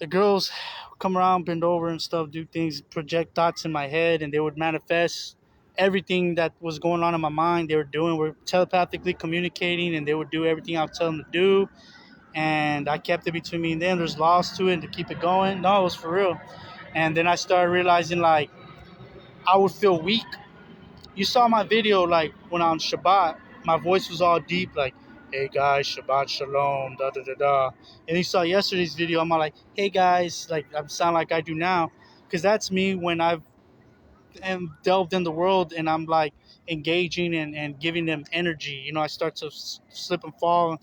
girls come around, bend over and stuff, do things, project thoughts in my head, and they would manifest everything that was going on in my mind. They were doing, we're telepathically communicating, and they would do everything I would tell them to do. And I kept it between me and them. There's laws to it to keep it going. No, it was for real. And then I started realizing, like, I would feel weak. You saw my video, like when on Shabbat, my voice was all deep, like, "Hey guys, Shabbat Shalom, da da da da." And you saw yesterday's video, I'm all like, "Hey guys," like I sound like I do now, because that's me when I've am delved in the world and I'm like engaging and giving them energy. I start to slip and fall,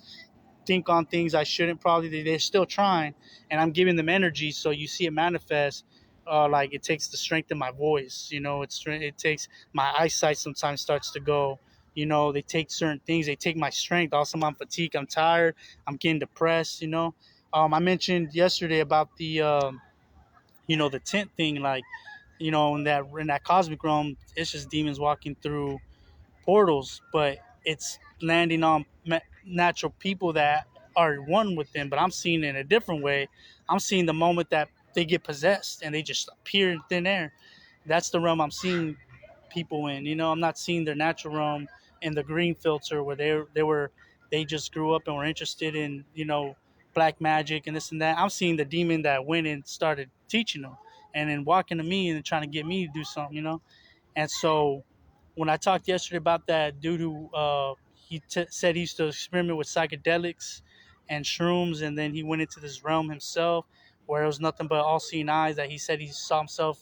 think on things I shouldn't. Probably they're still trying, and I'm giving them energy. So you see it manifest. Like it takes the strength in my voice. It takes my eyesight sometimes starts to go. They take certain things. They take my strength. Also, I'm fatigued. I'm tired. I'm getting depressed. I mentioned yesterday about the tent thing. Like, in that cosmic realm, it's just demons walking through portals, but it's landing on natural people that are one with them. But I'm seeing it in a different way. I'm seeing the moment that they get possessed and they just appear in thin air. That's the realm I'm seeing people in. I'm not seeing their natural realm in the green filter where they just grew up and were interested in black magic and this and that. I'm seeing the demon that went and started teaching them, and then walking to me and trying to get me to do something. And so when I talked yesterday about that dude who said he used to experiment with psychedelics and shrooms, and then he went into this realm himself where it was nothing but all-seeing eyes. That he said he saw himself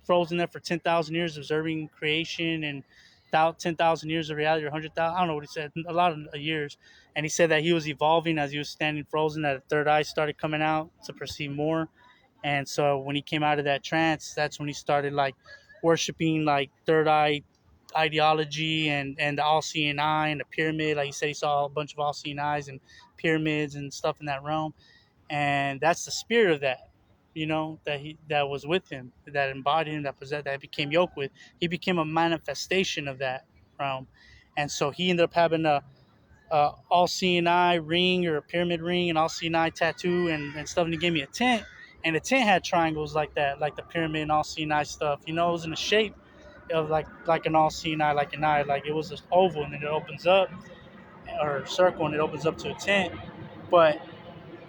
frozen there for 10,000 years, observing creation, and 10,000 years of reality, or 100,000. I don't know what he said, a lot of years. And he said that he was evolving as he was standing frozen. That a third eye started coming out to perceive more. And so when he came out of that trance, that's when he started like worshiping like third eye ideology and the all seeing eye and the pyramid. Like he said, he saw a bunch of all seeing eyes and pyramids and stuff in that realm. And that's the spirit of that, that was with him, that embodied him, that possessed, that became yoked with. He became a manifestation of that realm. And so he ended up having a all seeing eye ring or a pyramid ring and all seeing eye tattoo and stuff. And he gave me a tent, and the tent had triangles like that, like the pyramid and all seeing eye stuff. It was in the shape of like an all seeing eye, like an eye, like it was an oval, and then it opens up, or circle, and it opens up to a tent. But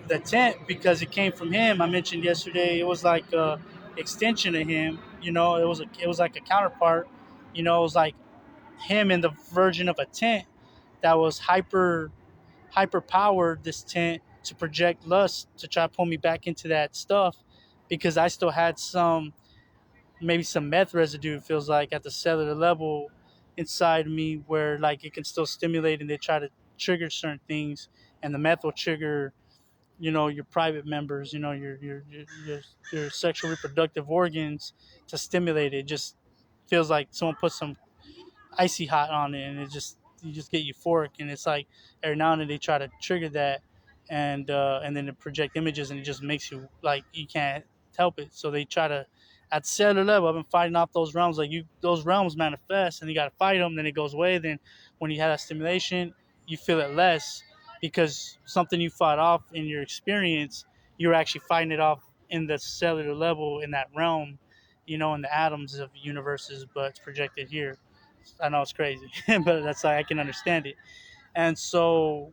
the tent, because it came from him, I mentioned yesterday, it was like a extension of him. It was like a counterpart. It was like him in the version of a tent that was hyper powered, this tent, to project lust, to try to pull me back into that stuff, because I still had maybe some meth residue, it feels like, at the cellular level inside me, where like it can still stimulate, and they try to trigger certain things, and the meth will trigger your private members, your sexual reproductive organs, to stimulate it. Just feels like someone put some icy hot on it, and you just get euphoric. And it's like every now and then they try to trigger that, and then they project images, and it just makes you like you can't help it. So they try to, at the cellular level, I've been fighting off those realms. Like those realms manifest, and you got to fight them. Then it goes away. Then when you have that stimulation, you feel it less, because something you fought off in your experience, you're actually fighting it off in the cellular level, in that realm, in the atoms of universes, but it's projected here. I know it's crazy, but that's like I can understand it. And so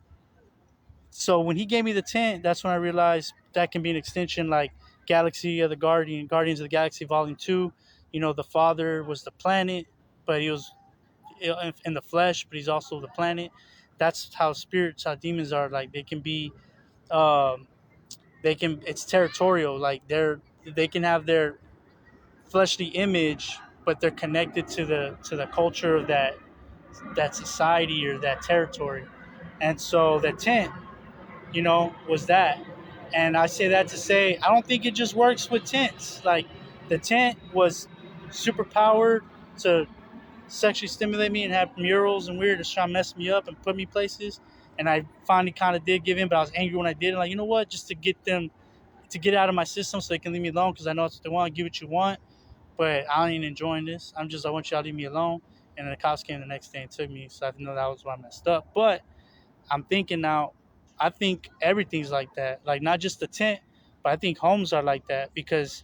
when he gave me the tent, that's when I realized that can be an extension, like Galaxy of the Guardians of the Galaxy Volume 2. The father was the planet, but he was in the flesh, but he's also the planet. That's how spirits, how demons are. Like they can be, um, it's territorial. Like they can have their fleshly image, but they're connected to the culture of that society or that territory. And so the tent, was that. And I say that to say, I don't think it just works with tents. Like the tent was super powered to sexually stimulate me and have murals and weird to try to mess me up and put me places. And I finally kind of did give in, but I was angry when I did. And like, you know what? Just to get them to get out of my system so they can leave me alone, because I know that's what they want. Give what you want, but I ain't enjoying this. I want y'all to leave me alone. And then the cops came the next day and took me, so I know that was why I messed up. But I'm thinking now, I think everything's like that. Like not just the tent, but I think homes are like that, because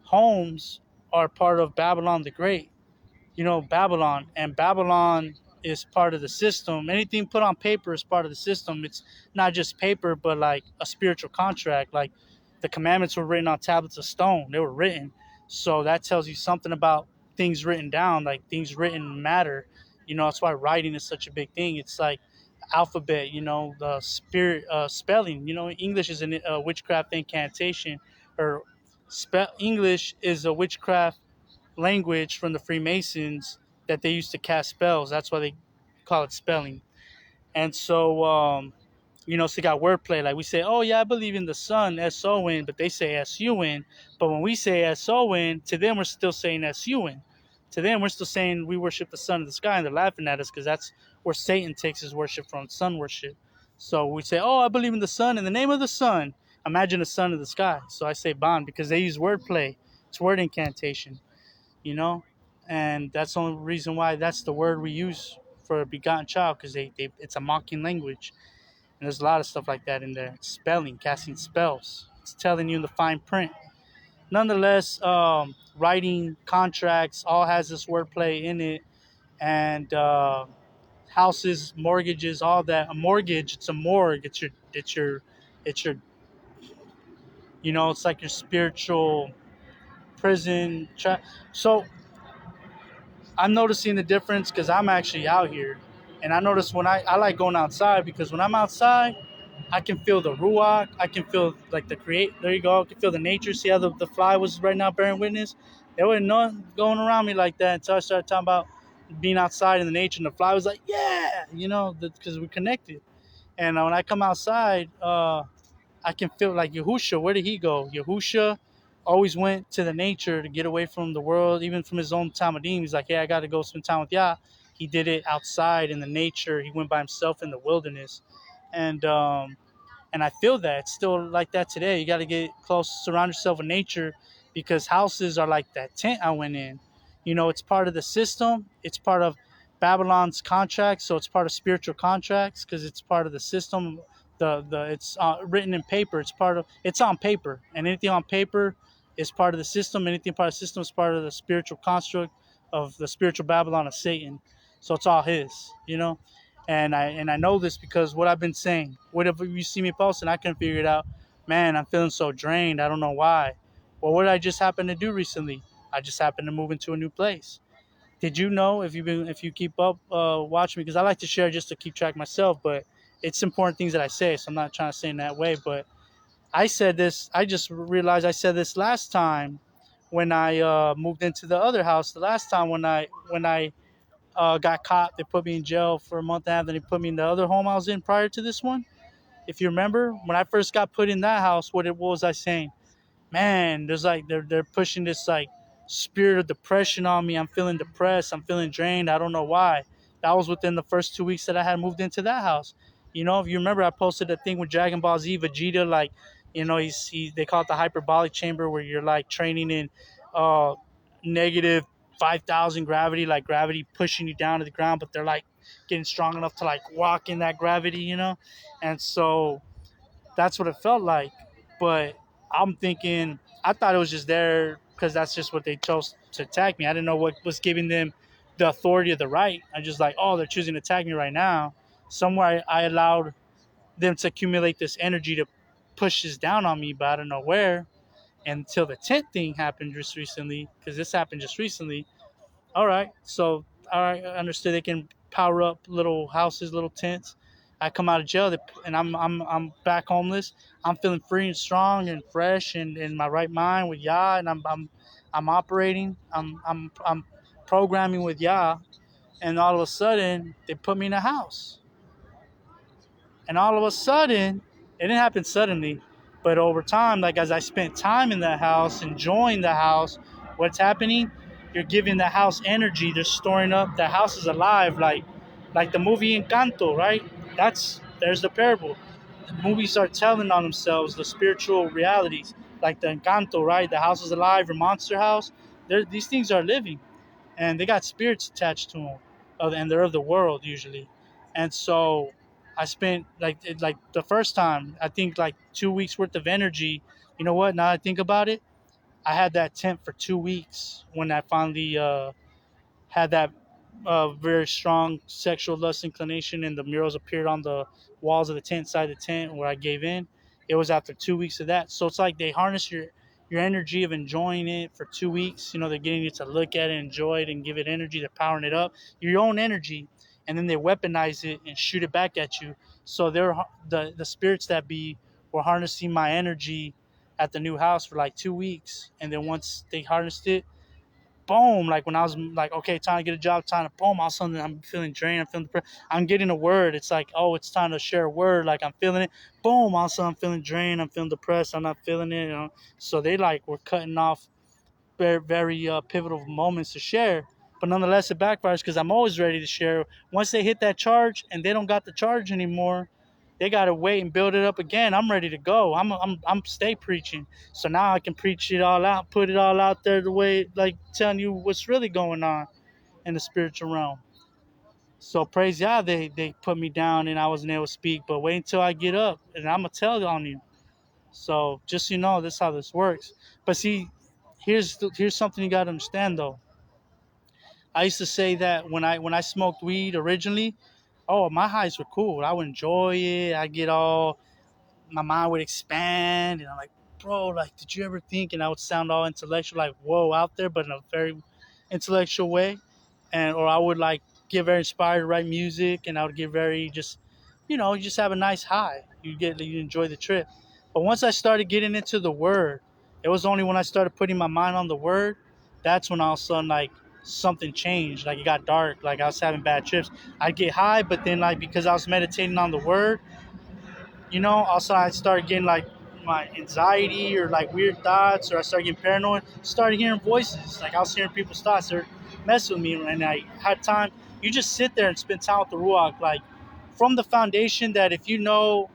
homes are part of Babylon the Great. Babylon, and Babylon is part of the system. Anything put on paper is part of the system. It's not just paper, but like a spiritual contract. Like the commandments were written on tablets of stone. They were written. So that tells you something about things written down. Like things written matter. That's why writing is such a big thing. It's like alphabet, the spirit, spelling. English is a witchcraft incantation, or English is a witchcraft language from the Freemasons that they used to cast spells. That's why they call it spelling. And so, so you got wordplay. Like we say, oh yeah, I believe in the sun, S-O-N, but they say S-U-N. But when we say S-O-N, to them we're still saying S-U-N. To them we're still saying we worship the sun of the sky, and they're laughing at us because that's where Satan takes his worship from, sun worship. So we say, oh, I believe in the sun, in the name of the sun. Imagine the sun of the sky. So I say bond, because they use wordplay. It's word incantation, you know and that's the only reason why that's the word we use for a begotten child, because it's a mocking language. And there's a lot of stuff like that in there. Spelling, casting spells, it's telling you in the fine print. Nonetheless, writing contracts all has this wordplay in it. And houses, mortgages, all that. A mortgage, it's a morgue. It's your it's like your spiritual prison. So I'm noticing the difference, because I'm actually out here, and I notice when I like going outside, because when I'm outside, I can feel the ruach. I can feel like the create. There you go. I can feel the nature. See how the fly was right now bearing witness. There wasn't none going around me like that until I started talking about being outside in the nature, and the fly was like, yeah, because we're connected. And when I come outside, I can feel like Yahusha. Where did he go? Yahusha always went to the nature to get away from the world, even from his own Talmudim. He's like, hey, I got to go spend time with Yah. He did it outside in the nature. He went by himself in the wilderness. And and I feel that it's still like that today. You got to get close, surround yourself with nature, because houses are like that tent I went in. You know, it's part of the system. It's part of Babylon's contract, so it's part of spiritual contracts because it's part of the system. The it's written in paper. It's on paper, and anything on paper is part of the system. Anything part of the system is part of the spiritual construct of the spiritual Babylon of Satan. So it's all his, you know. And I know this because what I've been saying. Whatever you see me posting, I can figure it out. Man, I'm feeling so drained. I don't know why. Well, what did I just happen to do recently? I just happened to move into a new place. Did you know, if you keep up watching me, because I like to share just to keep track myself, but it's important things that I say, so I'm not trying to say in that way. But I said this. I just realized I said this last time when I moved into the other house. The last time when I got caught. They put me in jail for a month and a half. Then they put me in the other home I was in prior to this one. If you remember, when I first got put in that house, what was I saying? Man, there's like they're pushing this like spirit of depression on me. I'm feeling depressed. I'm feeling drained. I don't know why. That was within the first 2 weeks that I had moved into that house. You know, if you remember, I posted a thing with Dragon Ball Z Vegeta, like, you know, they call it the hyperbolic chamber, where you're like training in uh negative 5,000 gravity, like gravity pushing you down to the ground, but they're like getting strong enough to like walk in that gravity, you know. And so that's what it felt like. But I'm thinking, I thought it was just there because that's just what they chose to attack me. I didn't know what was giving them the authority of the right. I just like, oh, they're choosing to attack me right now. Somewhere I allowed them to accumulate this energy to push this down on me, but I don't know where. Until the tent thing happened just recently, because this happened just recently. All right, so all right, I understood they can power up little houses, little tents. I come out of jail, and I'm back homeless. I'm feeling free and strong and fresh and in my right mind with Yah, and I'm operating. I'm programming with Yah, and all of a sudden they put me in a house. And all of a sudden, it didn't happen suddenly, but over time, like as I spent time in that house, enjoying the house, what's happening? You're giving the house energy. They're storing up. The house is alive, like the movie Encanto, right? There's the parable. The movies are telling on themselves the spiritual realities, like the Encanto, right? The house is alive, your monster house. These things are living, and they got spirits attached to them, and they're of the world usually. And so I spent like the first time, I think like 2 weeks worth of energy. You know what? Now I think about it, I had that tent for 2 weeks when I finally had that very strong sexual lust inclination, and the murals appeared on the walls of the tent, side of the tent where I gave in. It was after 2 weeks of that. So it's like they harness your energy of enjoying it for 2 weeks. You know, they're getting you to look at it, enjoy it, and give it energy. They're powering it up, your own energy, and then they weaponize it and shoot it back at you. So they're the spirits that be were harnessing my energy at the new house for like 2 weeks, and then once they harnessed it, boom, like when I was like, okay, time to get a job, time to boom, all of a sudden I'm feeling drained, I'm feeling depressed. I'm getting a word. It's like, oh, it's time to share a word. Like I'm feeling it. Boom, all of a sudden I'm feeling drained, I'm feeling depressed, I'm not feeling it. You know? So they like were cutting off very pivotal moments to share. But nonetheless, it backfires because I'm always ready to share. Once they hit that charge and they don't got the charge anymore, they gotta wait and build it up again. I'm ready to go. I'm stay preaching. So now I can preach it all out, put it all out there the way, like telling you what's really going on in the spiritual realm. So praise God, they put me down and I wasn't able to speak. But wait until I get up and I'm gonna tell on you. So just so you know, this is how this works. But see, here's something you gotta understand though. I used to say that when I smoked weed originally, oh, my highs were cool. I would enjoy it. I get all, my mind would expand, and I'm like, bro, like, did you ever think? And I would sound all intellectual, like, whoa, out there, but in a very intellectual way. And or I would like get very inspired to write music, and I would get very just, you just have a nice high. You enjoy the trip. But once I started getting into the word, it was only when I started putting my mind on the word, that's when all of a sudden like something changed. Like it got dark. Like I was having bad trips. I'd get high, but then like because I was meditating on the word, also I started getting like my anxiety or like weird thoughts, or I started getting paranoid, started hearing voices. Like I was hearing people's thoughts. They're messing with me, and I had time. You just sit there and spend time with the Ruach, like from the foundation that if you know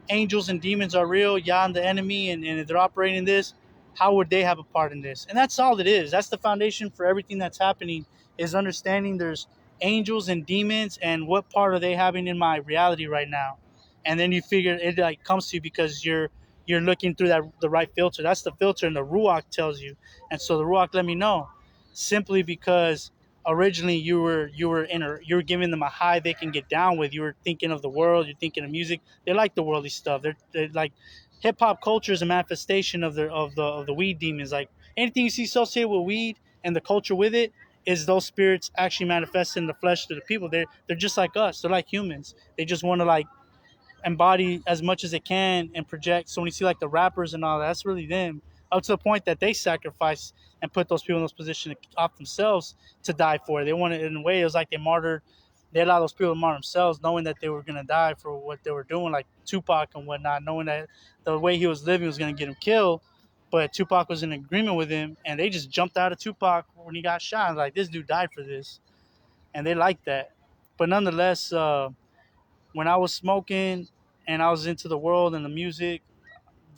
angels and demons are real, Yah and the enemy, and they're operating this, how would they have a part in this? And that's all it is. That's the foundation for everything that's happening, is understanding there's angels and demons and what part are they having in my reality right now. And then you figure it like comes to you because you're looking through that the right filter. That's the filter, and the Ruach tells you. And so the Ruach let me know, simply because originally you were giving them a high they can get down with. You were thinking of the world, you're thinking of music. They like the worldly stuff. They're like, hip hop culture is a manifestation of the weed demons. Like anything you see associated with weed and the culture with it is those spirits actually manifest in the flesh to the people. They're just like us. They're like humans. They just want to like embody as much as they can and project. So when you see like the rappers and all that, that's really them. Up to the point that they sacrifice and put those people in those positions off themselves to die for it. They wanted, in a way, it was like they allowed those people to martyr themselves, knowing that they were gonna die for what they were doing, like Tupac and whatnot, knowing that the way he was living was gonna get him killed. But Tupac was in agreement with him, and they just jumped out of Tupac when he got shot. Like, this dude died for this, and they liked that. But nonetheless, when I was smoking and I was into the world and the music,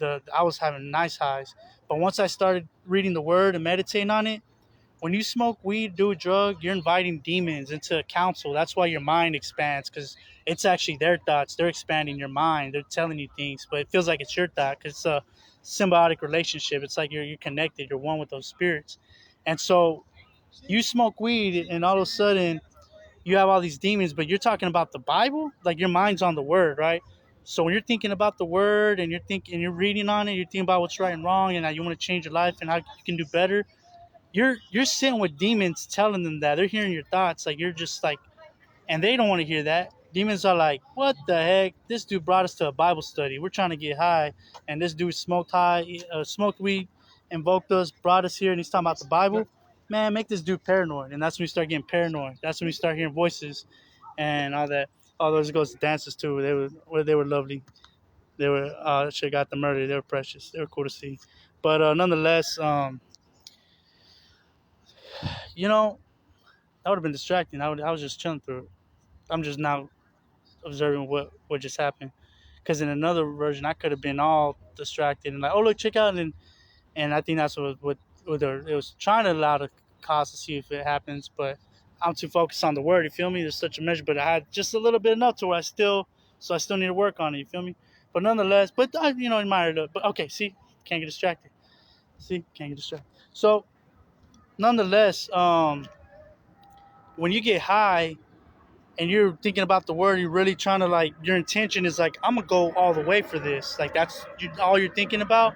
I was having nice highs. But once I started reading the word and meditating on it, when you smoke weed, do a drug, you're inviting demons into a council. That's why your mind expands, because it's actually their thoughts. They're expanding your mind. They're telling you things, but it feels like it's your thought because it's a symbiotic relationship. It's like you're connected. You're one with those spirits. And so you smoke weed, and all of a sudden you have all these demons, but you're talking about the Bible, like your mind's on the word, right? So when you're thinking about the word and you're reading on it, you're thinking about what's right and wrong and how you want to change your life and how you can do better. You're sitting with demons telling them that. They're hearing your thoughts, like you're just like, and they don't want to hear that. Demons are like, what the heck? This dude brought us to a Bible study. We're trying to get high, and this dude smoked weed, invoked us, brought us here, and he's talking about the Bible. Man, make this dude paranoid, and that's when we start getting paranoid. That's when we start hearing voices, and all that. All those goes to dances too. They were lovely. They were should have got the murder. They were precious. They were cool to see, but nonetheless, you know, that would have been distracting. I was just chilling through it. I'm just now observing what just happened. Because in another version, I could have been all distracted and like, oh look, check out, and I think that's what it was trying to allow the cause to see if it happens. But I'm too focused on the word. You feel me? There's such a measure, but I had just a little bit enough to where I still need to work on it. You feel me? But nonetheless, but I admire it. But okay, see, can't get distracted. See, can't get distracted. So nonetheless, when you get high and you're thinking about the word, you're really trying to like, your intention is like, I'm gonna go all the way for this. Like that's all you're thinking about.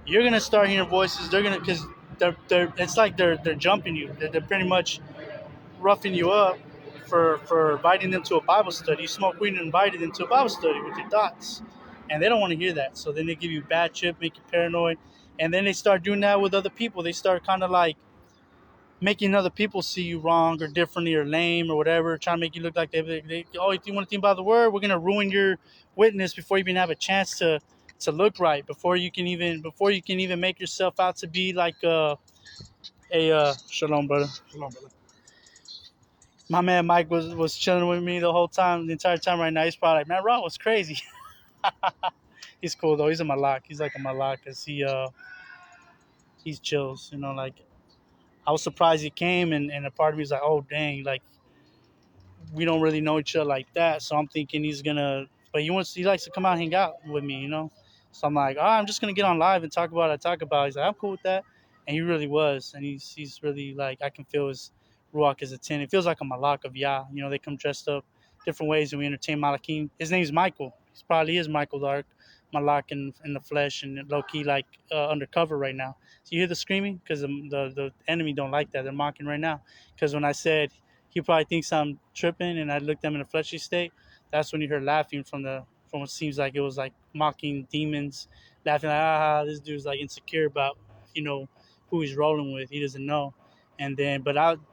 You're gonna start hearing voices. They're gonna, because they're it's like they're jumping you. They're pretty much roughing you up for inviting them to a Bible study. You smoke weed and invited them to a Bible study with your thoughts, and they don't want to hear that. So then they give you bad trip, make you paranoid, and then they start doing that with other people. They start kind of like making other people see you wrong or differently or lame or whatever, trying to make you look like oh, if you want to think about the word, we're gonna ruin your witness before you even have a chance to look right, before you can even make yourself out to be like shalom, brother. Shalom, brother. My man Mike was chilling with me the entire time right now. He's probably like, man, Rob was crazy. He's cool though. He's a malak. He's like a malak because he's chills. Like I was surprised he came, and a part of me was like, oh dang, like we don't really know each other like that. So I'm thinking he's gonna, but he likes to come out and hang out with me. So I'm like, I'm just gonna get on live and talk about what I talk about. He's like, I'm cool with that, and he really was, and he's really like, I can feel his ruach is a 10. It feels like a malak of Yah. They come dressed up different ways, and we entertain malakim. His name's Michael. He probably is Michael the Ark Malak in the flesh and low key like undercover right now. So you hear the screaming because the enemy don't like that. They're mocking right now because when I said he probably thinks I'm tripping, and I looked at him in a fleshy state. That's when you heard laughing from what seems like it was like mocking demons, laughing like, this dude's like insecure about who he's rolling with. He doesn't know, and then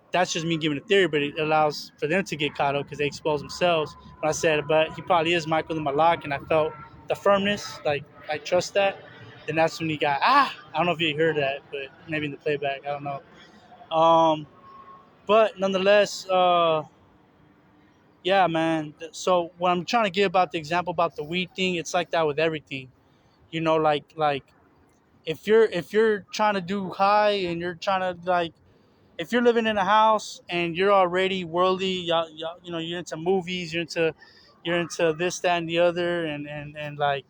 that's just me giving a theory, but it allows for them to get caught up because they expose themselves. But I said, but he probably is Michael the Malak, and I felt the firmness, like I trust that, then that's when he got I don't know if you heard that, but maybe in the playback, I don't know. But nonetheless, yeah, man. So what I'm trying to give about the example about the weed thing, it's like that with everything. Like if you're trying to do high and you're trying to like if you're living in a house and you're already worldly, you're into movies, you're into this, that, and the other, and like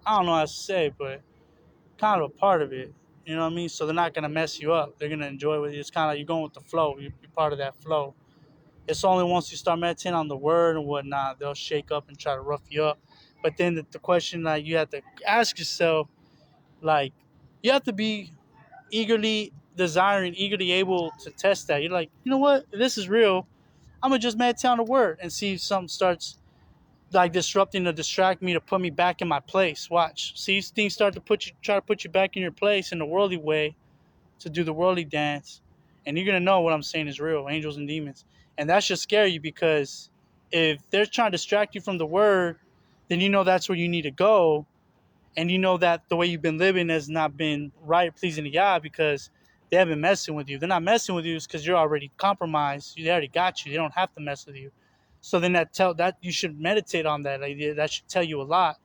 I don't know how to say, but kind of a part of it. You know what I mean? So they're not gonna mess you up. They're gonna enjoy with you. It's kind of like you're going with the flow. You're part of that flow. It's only once you start meditating on the word and whatnot, they'll shake up and try to rough you up. But then the question like you have to ask yourself, like, you have to be eagerly desiring, eagerly able to test that. You're like, you know what? If this is real, I'm gonna just meditate on the word and see if something starts like disrupting to distract me to put me back in my place. Watch. See things start to try to put you back in your place in the worldly way to do the worldly dance. And you're gonna know what I'm saying is real, angels and demons. And that should scare you because if they're trying to distract you from the word, then you know that's where you need to go, and you know that the way you've been living has not been right, pleasing to God, because they haven't messing with you. They're not messing with you because you're already compromised. They already got you. They don't have to mess with you. So then that you should meditate on that idea. That should tell you a lot.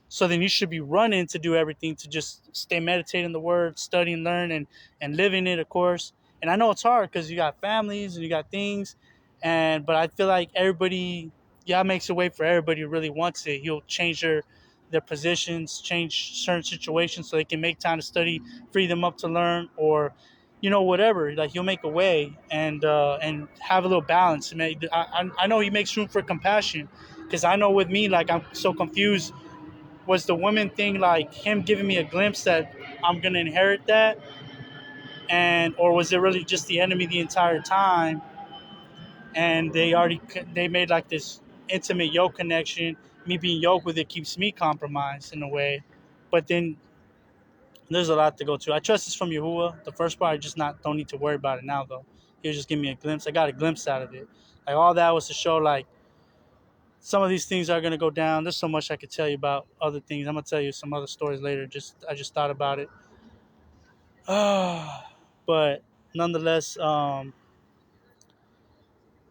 So then you should be running to do everything to just stay meditating the word, study and learn, and living it, of course. And I know it's hard because you got families and you got things, but I feel like everybody, yeah, makes a way for everybody who really wants it. He'll change their positions, change certain situations so they can make time to study, free them up to learn, or whatever. Like he'll make a way and have a little balance. I know he makes room for compassion, because I know with me, like I'm so confused. Was the women thing like him giving me a glimpse that I'm gonna inherit that, and or was it really just the enemy the entire time? And they made like this intimate yoke connection. Me being yoked with it keeps me compromised in a way, but then there's a lot to go to. I trust this from Yahuwah. The first part, I just not don't need to worry about it now though. He'll just give me a glimpse. I got a glimpse out of it. Like all that was to show like some of these things are gonna go down. There's so much I could tell you about other things. I'm gonna tell you some other stories later. I just thought about it. But nonetheless,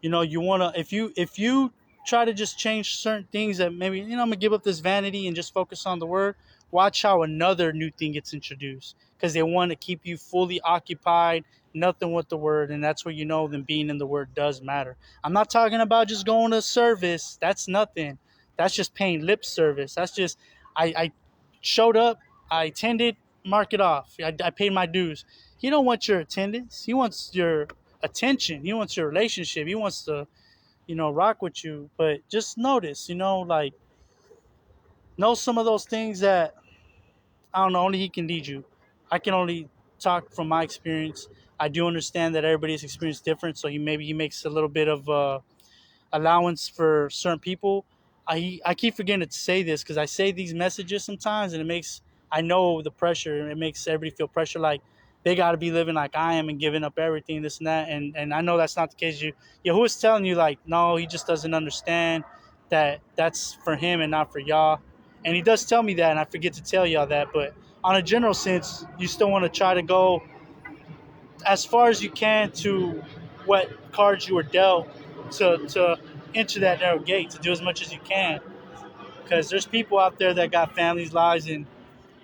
you wanna if you try to just change certain things that maybe I'm gonna give up this vanity and just focus on the word. Watch how another new thing gets introduced because they want to keep you fully occupied, nothing with the word, and that's where then being in the word does matter. I'm not talking about just going to service. That's nothing. That's just paying lip service. That's just I showed up, I attended, mark it off. I paid my dues. He don't want your attendance. He wants your attention. He wants your relationship. He wants to, rock with you. But just notice, like know some of those things that I don't know. Only he can lead you. I can only talk from my experience. I do understand that everybody's experience is different, so he makes a little bit of allowance for certain people. I keep forgetting to say this because I say these messages sometimes, and I know the pressure, and it makes everybody feel pressure like they got to be living like I am and giving up everything, this and that. And I know that's not the case. Who is telling you like no, he just doesn't understand that that's for him and not for y'all. And he does tell me that, and I forget to tell y'all that. But on a general sense, you still want to try to go as far as you can to what cards you were dealt to enter that narrow gate, to do as much as you can, because there's people out there that got families, lives, and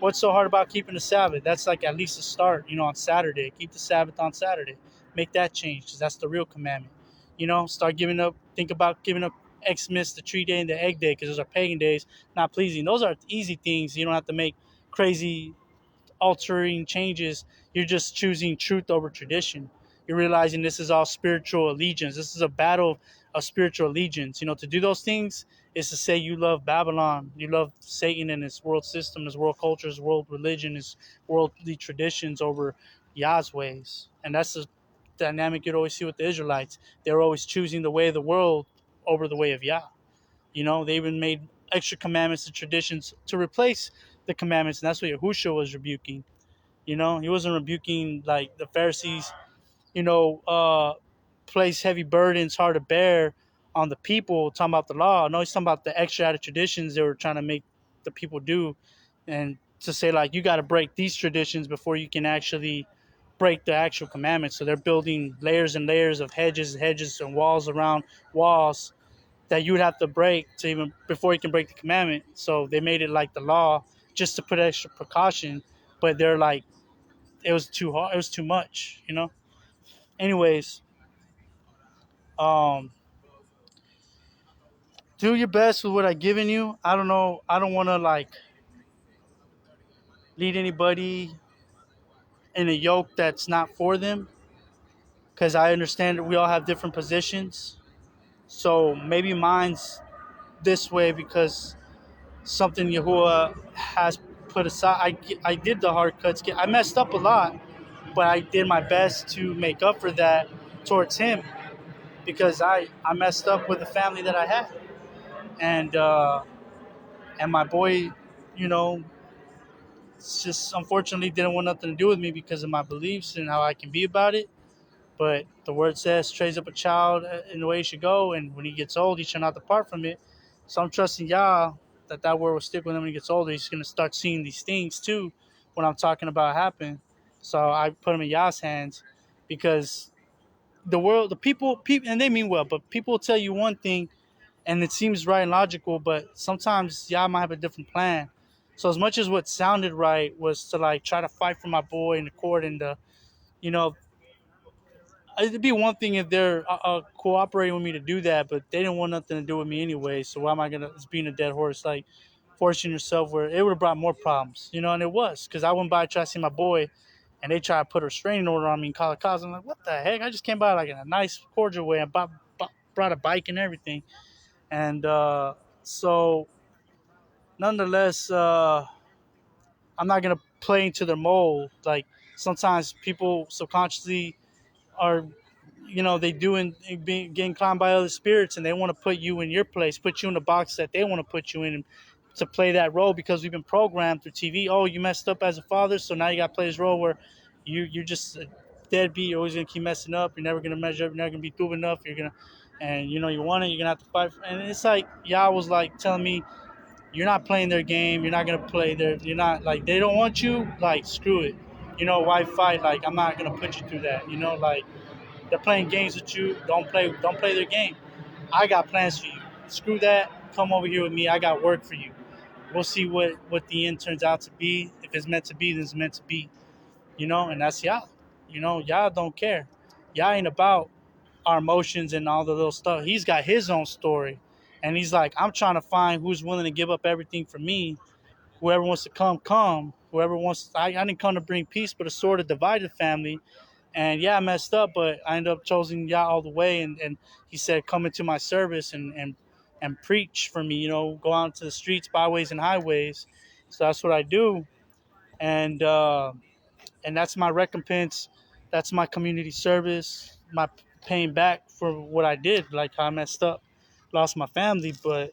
what's so hard about keeping the Sabbath? That's like at least a start. On Saturday, keep the Sabbath on Saturday. Make that change because that's the real commandment. Start giving up. Think about giving up Xmas, the tree day, and the egg day, because those are pagan days, not pleasing. Those are easy things. You don't have to make crazy altering changes. You're just choosing truth over tradition. You're realizing this is all spiritual allegiance. This is a battle of spiritual allegiance. To do those things is to say you love Babylon, you love Satan and his world system, his world culture, his world religion, his worldly traditions over Yah's ways. And that's the dynamic you'd always see with the Israelites. They're always choosing the way of the world over the way of Yah. They even made extra commandments and traditions to replace the commandments, and that's what Yahushua was rebuking. He wasn't rebuking like the Pharisees, you know, uh, place heavy burdens hard to bear on the people, talking about the law. No, he's talking about the extra added traditions they were trying to make the people do, and to say like you got to break these traditions before you can actually break the actual commandments. So they're building layers and layers of hedges and walls around walls that you would have to break to even before you can break the commandment. So they made it like the law just to put extra precaution, but they're like it was too hard, it was too much, you know. Anyways, um, do your best with what I've given you. I don't know. I don't want to like lead anybody in a yoke that's not for them because I understand that we all have different positions. So maybe mine's this way because something Yahuwah has put aside. I did the hard cuts. I messed up a lot, but I did my best to make up for that towards him because I messed up with the family that I had. And my boy, you know, just unfortunately didn't want nothing to do with me because of my beliefs and how I can be about it. But the word says, trains up a child in the way he should go, and when he gets old, he shall not depart from it. So I'm trusting Yah that that word will stick with him when he gets older. He's going to start seeing these things too when I'm talking about happen. So I put him in Yah's hands because the world, the people, and they mean well, but people will tell you one thing and it seems right and logical, but sometimes Yah might have a different plan. So as much as what sounded right was to like try to fight for my boy in the court and you know, it'd be one thing if they're cooperating with me to do that, but they didn't want nothing to do with me anyway. So why am I gonna? It's being a dead horse, like forcing yourself where it would have brought more problems, you know. And it was because I went by to try to see my boy, and they tried to put a restraining order on me and call the cops. I'm like, what the heck? I just came by like in a nice, cordial way and brought a bike and everything, and so nonetheless, I'm not gonna play into their mold. Like sometimes people subconsciously are, you know, they do getting climbed by other spirits and they want to put you in your place, put you in the box that they want to put you in to play that role because we've been programmed through TV. Oh, you messed up as a father, so now you got to play this role where you're just a deadbeat. You're always gonna keep messing up. You're never gonna measure up. You're never gonna be good enough. You're gonna, and you know you want it. You're gonna have to fight. And it's like y'all was like telling me you're not playing their game. You're not gonna play their. You're not like they don't want you. Like screw it. You know why fight? Like I'm not gonna put you through that. You know like they're playing games with you. Don't play their game. I got plans for you. Screw that. Come over here with me. I got work for you. We'll see what the end turns out to be. If it's meant to be, then it's meant to be. You know, and that's y'all. You know, y'all don't care. Y'all ain't about our emotions and all the little stuff. He's got his own story. And he's like, I'm trying to find who's willing to give up everything for me. Whoever wants to come, come. Whoever wants, I didn't come to bring peace, but a sword to divide the family. And yeah, I messed up, but I ended up choosing Yah all the way. And he said, come into my service and preach for me, you know, go out to the streets, byways, and highways. So that's what I do. And, uh, and that's my recompense. That's my community service, my paying back for what I did, like how I messed up, lost my family. But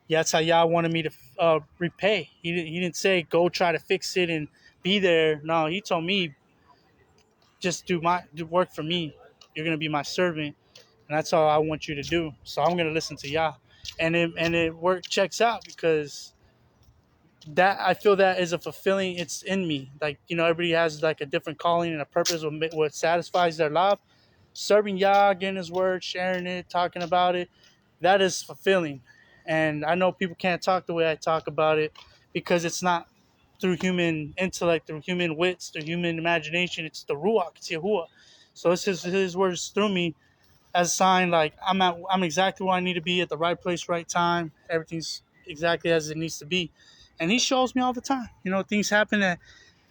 yeah, that's how Yah wanted me to repay. He didn't say, go try to fix it and be there. No, he told me, just do work for me. You're gonna be my servant, and that's all I want you to do. So I'm gonna listen to Yah, and it work checks out because that I feel that is a fulfilling. It's in me. Like you know, everybody has like a different calling and a purpose. What satisfies their life. Serving Yah, getting His word, sharing it, talking about it, that is fulfilling. And I know people can't talk the way I talk about it because it's not through human intellect, through human wits, through human imagination. It's the Ruach, it's Yahuwah. So it's his words through me as a sign like I'm exactly where I need to be at the right place, right time. Everything's exactly as it needs to be. And he shows me all the time. You know, things happen that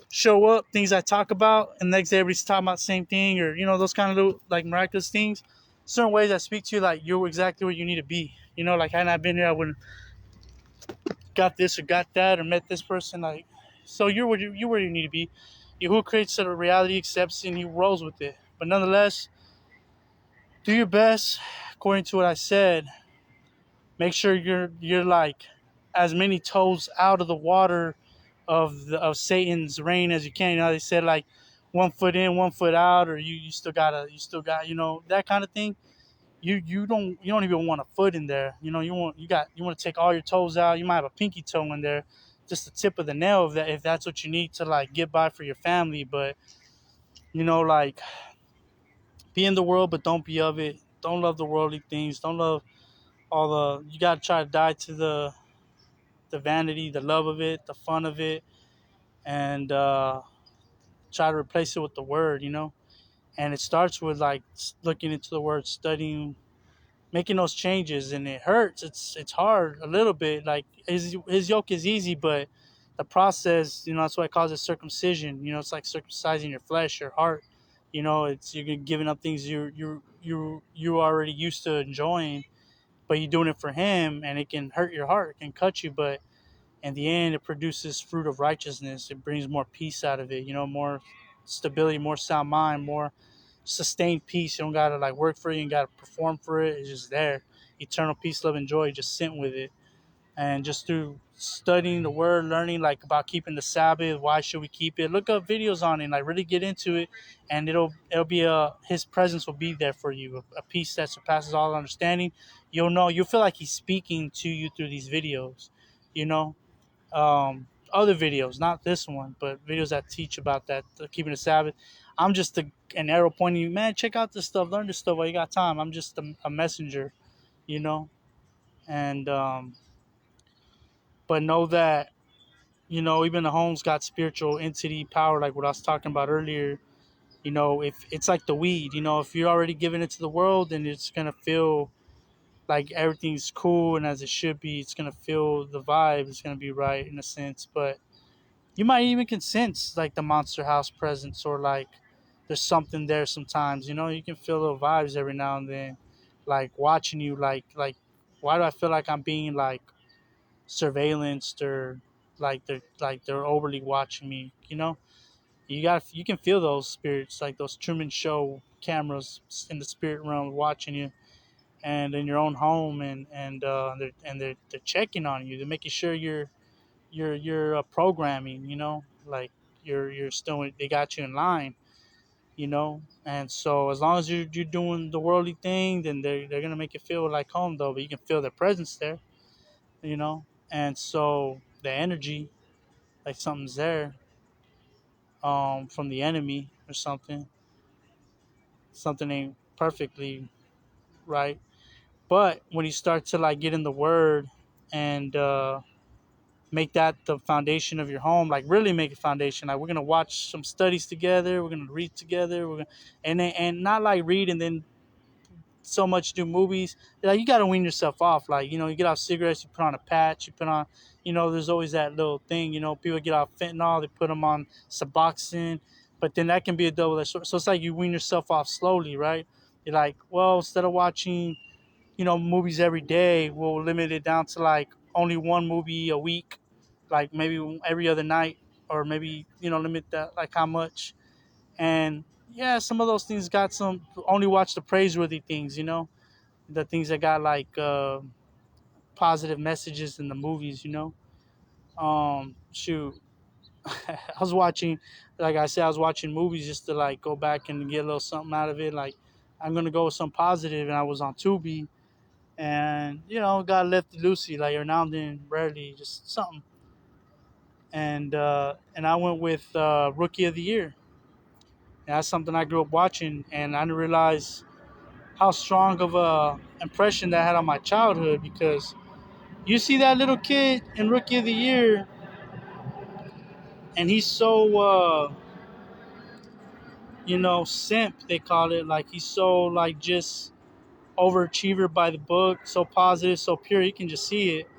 show up, things I talk about, and the next day everybody's talking about the same thing, or you know, those kind of little like miraculous things. Certain ways I speak to you like you're exactly where you need to be. You know, like had I been here, I wouldn't got this or got that or met this person. Like, so you're where you need to be. Who creates a reality, accepts it, and he rolls with it. But nonetheless, do your best according to what I said. Make sure you're like as many toes out of the water of Satan's reign as you can. You know, they said like 1 foot in, 1 foot out, or you still got you know that kind of thing. you don't even want a foot in there. You want to take all your toes out. You might have a pinky toe in there, just the tip of the nail if that's what you need to like get by for your family. But like be in the world, but don't be of it. Don't love the worldly things. Don't love all the. You gotta try to die to the vanity, the love of it, the fun of it, and try to replace it with the word. And it starts with like looking into the word, studying, making those changes, and it hurts. It's hard a little bit. Like his yoke is easy, but the process, that's why it calls it circumcision. It's like circumcising your flesh, your heart. It's you're giving up things you already used to enjoying, but you're doing it for him, and it can hurt your heart, it can cut you, but in the end, it produces fruit of righteousness. It brings more peace out of it. More stability, more sound mind, more sustained peace. You don't gotta like work for it. You ain't gotta perform for it. It's just there. Eternal peace, love, and joy. Just sit with it, and just through studying the word, learning like about keeping the Sabbath. Why should we keep it? Look up videos on it. Like really get into it, and it'll be his presence will be there for you. A peace that surpasses all understanding. You'll feel like he's speaking to you through these videos. You know, other videos, not this one, but videos that teach about that, keeping the Sabbath. I'm just an arrow pointing you, man. Check out this stuff, learn this stuff while you got time. I'm just a messenger, you know. And but know that even the home's got spiritual entity power, like what I was talking about earlier. If it's like the weed, if you're already giving it to the world, then it's gonna feel like everything's cool and as it should be. It's gonna feel the vibe. It's gonna be right in a sense, but you might even can sense like the monster house presence, or like there's something there sometimes. You can feel little vibes every now and then, like watching you, like why do I feel like I'm being like surveillanced, or like they're overly watching me. You can feel those spirits, like those Truman Show cameras in the spirit realm watching you, and in your own home, and they're checking on you. They're making sure you're programming, like you're still, they got you in line, and so as long as you're doing the worldly thing, then they're gonna make you feel like home, though. But you can feel their presence there, you know, and so the energy, like something's there, from the enemy or something ain't perfectly right. But when you start to like get in the word, and make that the foundation of your home, like really make a foundation. Like we're gonna watch some studies together, we're gonna read together, we're gonna and not like read and then so much do movies. Like you gotta wean yourself off. Like, you get off cigarettes, you put on a patch, you put on, there's always that little thing, people get off fentanyl, they put them on Suboxone, but then that can be a double-edged sword. So it's like you wean yourself off slowly, right? You're like, well, instead of watching movies every day, we'll limit it down to like only one movie a week, like maybe every other night, or maybe limit that like how much. And yeah, some of those things got some. Only watch the praiseworthy things, the things that got like positive messages in the movies, Shoot, I was watching, like I said, I was watching movies just to like go back and get a little something out of it. Like I'm gonna go with some positive, and I was on Tubi, and got lefty loosey like every now and then, rarely, just something. And I went with Rookie of the Year. And that's something I grew up watching, and I didn't realize how strong of a impression that had on my childhood, because you see that little kid in Rookie of the Year, and he's so simp, they call it, like he's so like just overachiever by the book, so positive, so pure, you can just see it.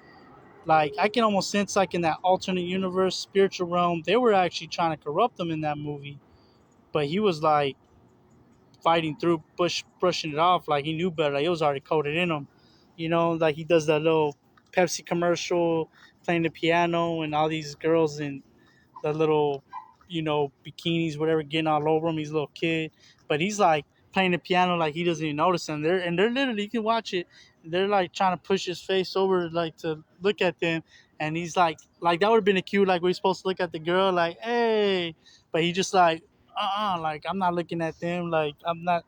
Like I can almost sense like in that alternate universe, spiritual realm, they were actually trying to corrupt him in that movie, but he was like fighting through, brushing it off, like he knew better. Like it was already coded in him, like he does that little Pepsi commercial, playing the piano, and all these girls in the little, bikinis, whatever, getting all over him. He's a little kid, but he's like playing the piano like he doesn't even notice them. They're literally, you can watch it. They're like trying to push his face over, like to look at them, and he's like that would have been a cue, like we're supposed to look at the girl, like hey, but he just like like I'm not looking at them, like I'm not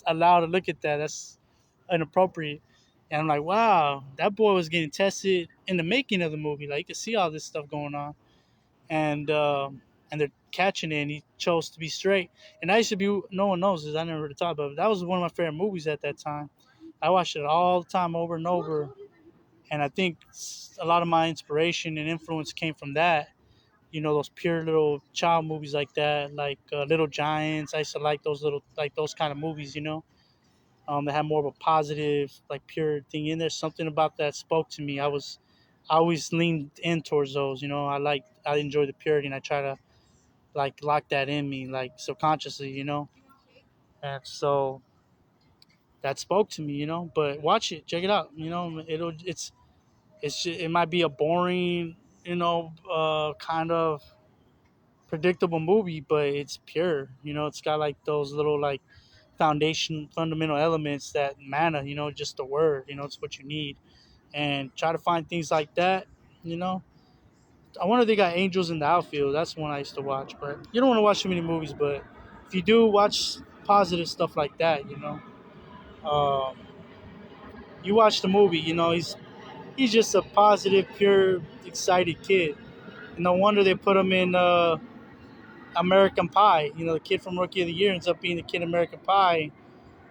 allowed to look at that. inappropriate. And I'm like, wow, that boy was getting tested in the making of the movie. Like you could see all this stuff going on, and they're catching it. And he chose to be straight. And I used to be, no one knows this. I never really talked about it. That was one of my favorite movies at that time. I watched it all the time, over and over. And I think a lot of my inspiration and influence came from that. You know, those pure little child movies like that, like Little Giants. I used to like those little, like those kind of movies. That had more of a positive, like pure thing in there. Something about that spoke to me. I always leaned in towards those. I enjoy the purity, and I try to like lock that in me, like subconsciously. And so that spoke to me. But watch it, check it out. It might be a boring, kind of predictable movie, but it's pure. It's got like those little like fundamental elements that mana. Just the word. It's what you need, and try to find things like that. You know, I wonder if they got Angels in the Outfield. That's one I used to watch, but you don't want to watch too many movies. But if you do watch positive stuff like that, um, you watch the movie. He's just a positive, pure, excited kid. No wonder they put him in American Pie. The kid from Rookie of the Year ends up being the kid in American Pie,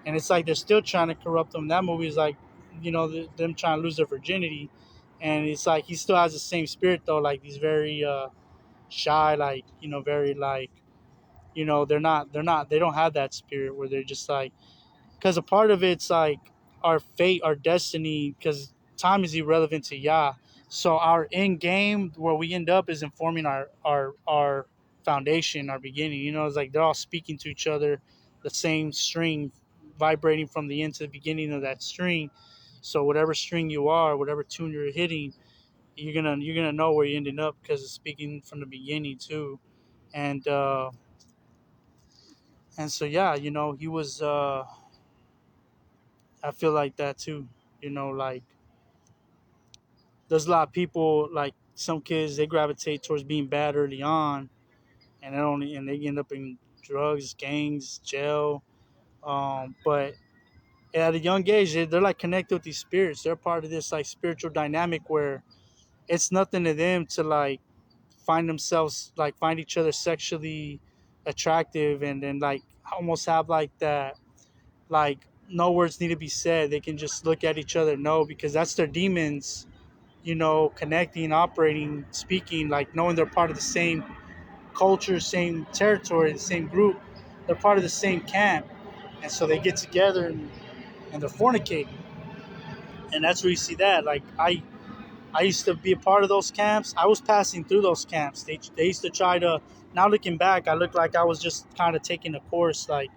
and it's like they're still trying to corrupt him. That movie is like, them trying to lose their virginity, and it's like he still has the same spirit though. Like he's very shy, like very like they don't have that spirit where they're just like, because a part of it's like our fate, our destiny, because time is irrelevant to Yah. So our end game, where we end up, is informing our foundation, our beginning. It's like they're all speaking to each other, the same string vibrating from the end to the beginning of that string. So whatever string you are, whatever tune you're hitting, you're gonna know where you're ending up because it's speaking from the beginning too. And so yeah, he was. I feel like that too. Like there's a lot of people, like some kids, they gravitate towards being bad early on, and they end up in drugs, gangs, jail. But at a young age, they're like connected with these spirits. They're part of this like spiritual dynamic where it's nothing to them to like find each other sexually attractive, and then like almost have like that, like no words need to be said. They can just look at each other, know, because that's their demons, connecting, operating, speaking, like knowing they're part of the same culture, same territory, the same group. They're part of the same camp. And so they get together, and they're fornicating. And that's where you see that. Like, I used to be a part of those camps. I was passing through those camps. They used to try to. Now looking back, I looked like I was just kind of taking a course, it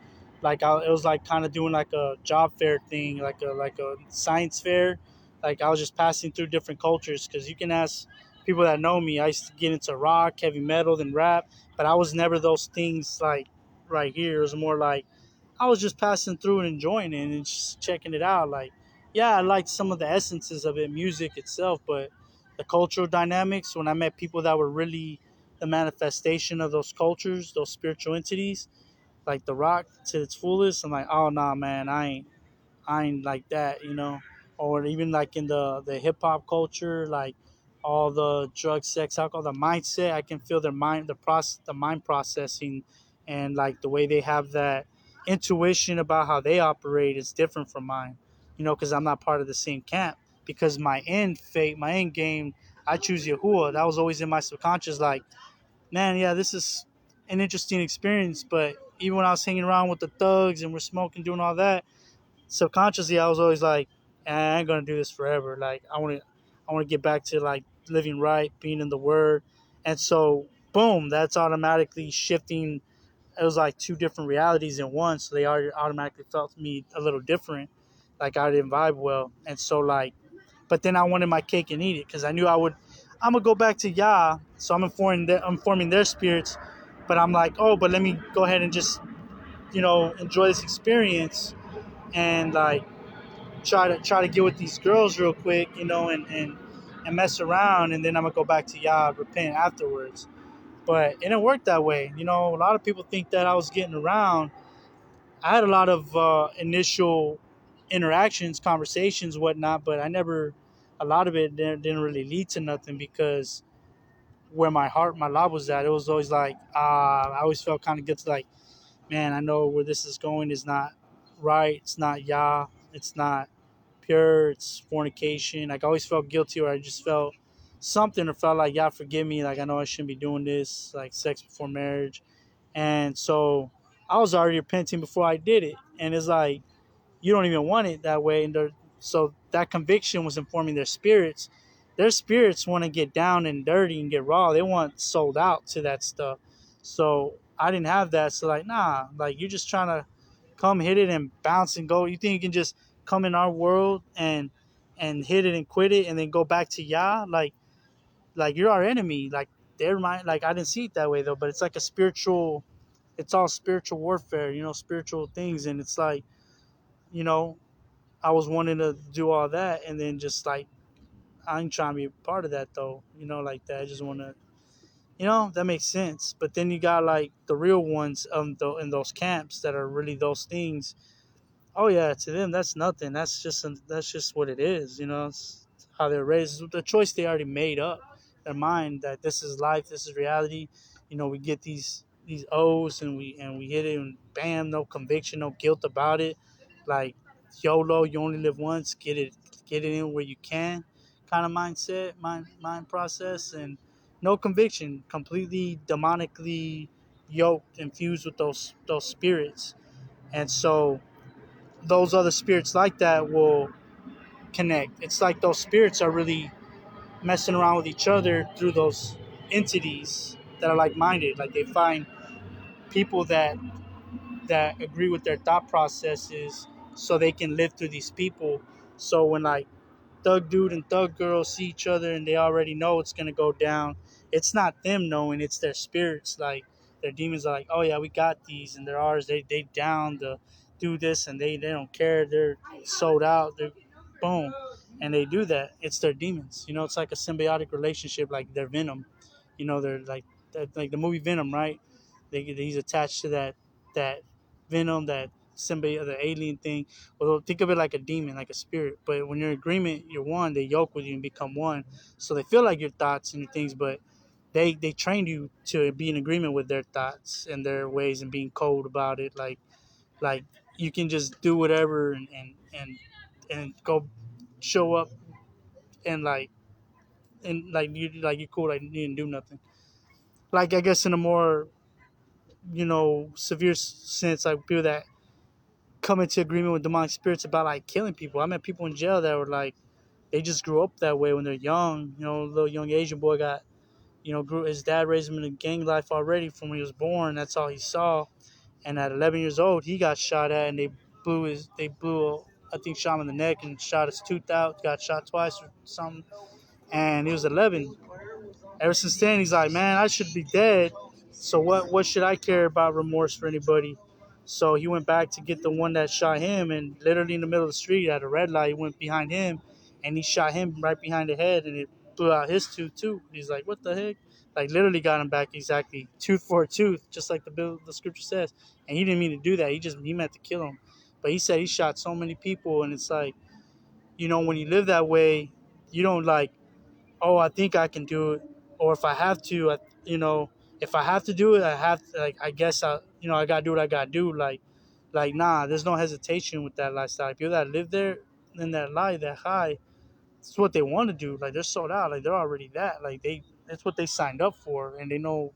was like kind of doing like a job fair thing, like a science fair. Like I was just passing through different cultures, because you can ask people that know me. I used to get into rock, heavy metal, then rap, but I was never those things like right here. It was more like I was just passing through and enjoying it and just checking it out. Like, yeah, I liked some of the essences of it, music itself, but the cultural dynamics, when I met people that were really the manifestation of those cultures, those spiritual entities, like the rock to its fullest, I'm like, oh nah, man, I ain't like that, or even like in the hip hop culture, like all the drug, sex, alcohol, the mindset. I can feel their mind, the mind processing, and like the way they have that intuition about how they operate is different from mine, because I'm not part of the same camp. Because my end fate, my end game, I choose Yahuwah. That was always in my subconscious, like, man, yeah, this is an interesting experience. But even when I was hanging around with the thugs and we're smoking, doing all that, subconsciously I was always like, I ain't gonna do this forever. Like I want to get back to like living right, being in the Word, and so boom, that's automatically shifting. It was like two different realities in one, so they automatically felt me a little different. Like I didn't vibe well, and so like, but then I wanted my cake and eat it because I knew I would. I'm gonna go back to Yah, so I'm forming their spirits, but I'm like, oh, but let me go ahead and just enjoy this experience and like try to get with these girls real quick, and mess around, and then I'm gonna go back to Yah, repent afterwards. But it didn't work that way. A lot of people think that I was getting around. I had a lot of initial interactions, conversations, whatnot. But I never, a lot of it didn't really lead to nothing because where my heart, my love was at, it was always like, I always felt kind of good to like, man, I know where this is going is not right. It's not Yah. It's not pure. It's fornication. Like I always felt guilty, or I just felt something, or felt like Yah forgive me. Like I know I shouldn't be doing this, like sex before marriage. And so I was already repenting before I did it. And it's like you don't even want it that way. And so that conviction was informing their spirits. Their spirits want to get down and dirty and get raw. They want sold out to that stuff. So I didn't have that. So like, nah, like you're just trying to come hit it and bounce and go. You think you can just come in our world and hit it and quit it and then go back to Yah? Like you're our enemy. Like they're my, like I didn't see it that way though, but it's like a spiritual, it's all spiritual warfare, spiritual things. And it's like, you know, I was wanting to do all that, and then just like I ain't trying to be a part of that though. Like that. I just want to, that makes sense. But then you got like the real ones in those camps that are really those things. Oh yeah, to them that's nothing. That's just what it is. It's how they're raised. It's the choice they already made up their mind that this is life, this is reality. We get these O's and we hit it and bam, no conviction, no guilt about it. Like YOLO, you only live once. Get it in where you can, kind of mindset, mind process, and no conviction. Completely demonically yoked, infused with those spirits, and so those other spirits like that will connect. It's like those spirits are really messing around with each other through those entities that are like minded. Like they find people that agree with their thought processes so they can live through these people. So when like thug dude and thug girl see each other and they already know it's gonna go down, it's not them knowing, it's their spirits. Like their demons are like, oh yeah, we got these and they're ours. They down to do this and they don't care. They're sold out. They're boom, and they do that. It's their demons. It's like a symbiotic relationship. Like they're Venom. They're like like the movie Venom, right? He's attached to that Venom, that symbiote, the alien thing. Well, think of it like a demon, like a spirit. But when you're in agreement, you're one. They yoke with you and become one. So they feel like your thoughts and your things, but they train you to be in agreement with their thoughts and their ways and being cold about it. Like you can just do whatever and go show up and like you're cool, like you didn't do nothing. Like I guess in a more severe sense, like people that come into agreement with demonic spirits about like killing people. I met people in jail that were like they just grew up that way when they're young. A little young Asian boy got grew, his dad raised him in a gang life already from when he was born. That's all he saw. And at 11 years old, he got shot at, and they blew I think shot him in the neck and shot his tooth out. Got shot twice or something, and he was 11. Ever since then, he's like, man, I should be dead. So what should I care about remorse for anybody? So he went back to get the one that shot him, and literally in the middle of the street at a red light, he went behind him, and he shot him right behind the head, and it blew out his tooth too. He's like, what the heck? Like literally got him back exactly tooth for a tooth, just like the scripture says. And he didn't mean to do that. He meant to kill him, but he said he shot so many people, and it's like, when you live that way, you don't like, oh, I think I can do it, or if I have to, if I have to do it, I have to, like, I guess I gotta do what I gotta do. Like, nah, there's no hesitation with that lifestyle. People that live there in that life, that high, it's what they want to do. Like, they're sold out. Like, they're already that. Like, that's what they signed up for, and they know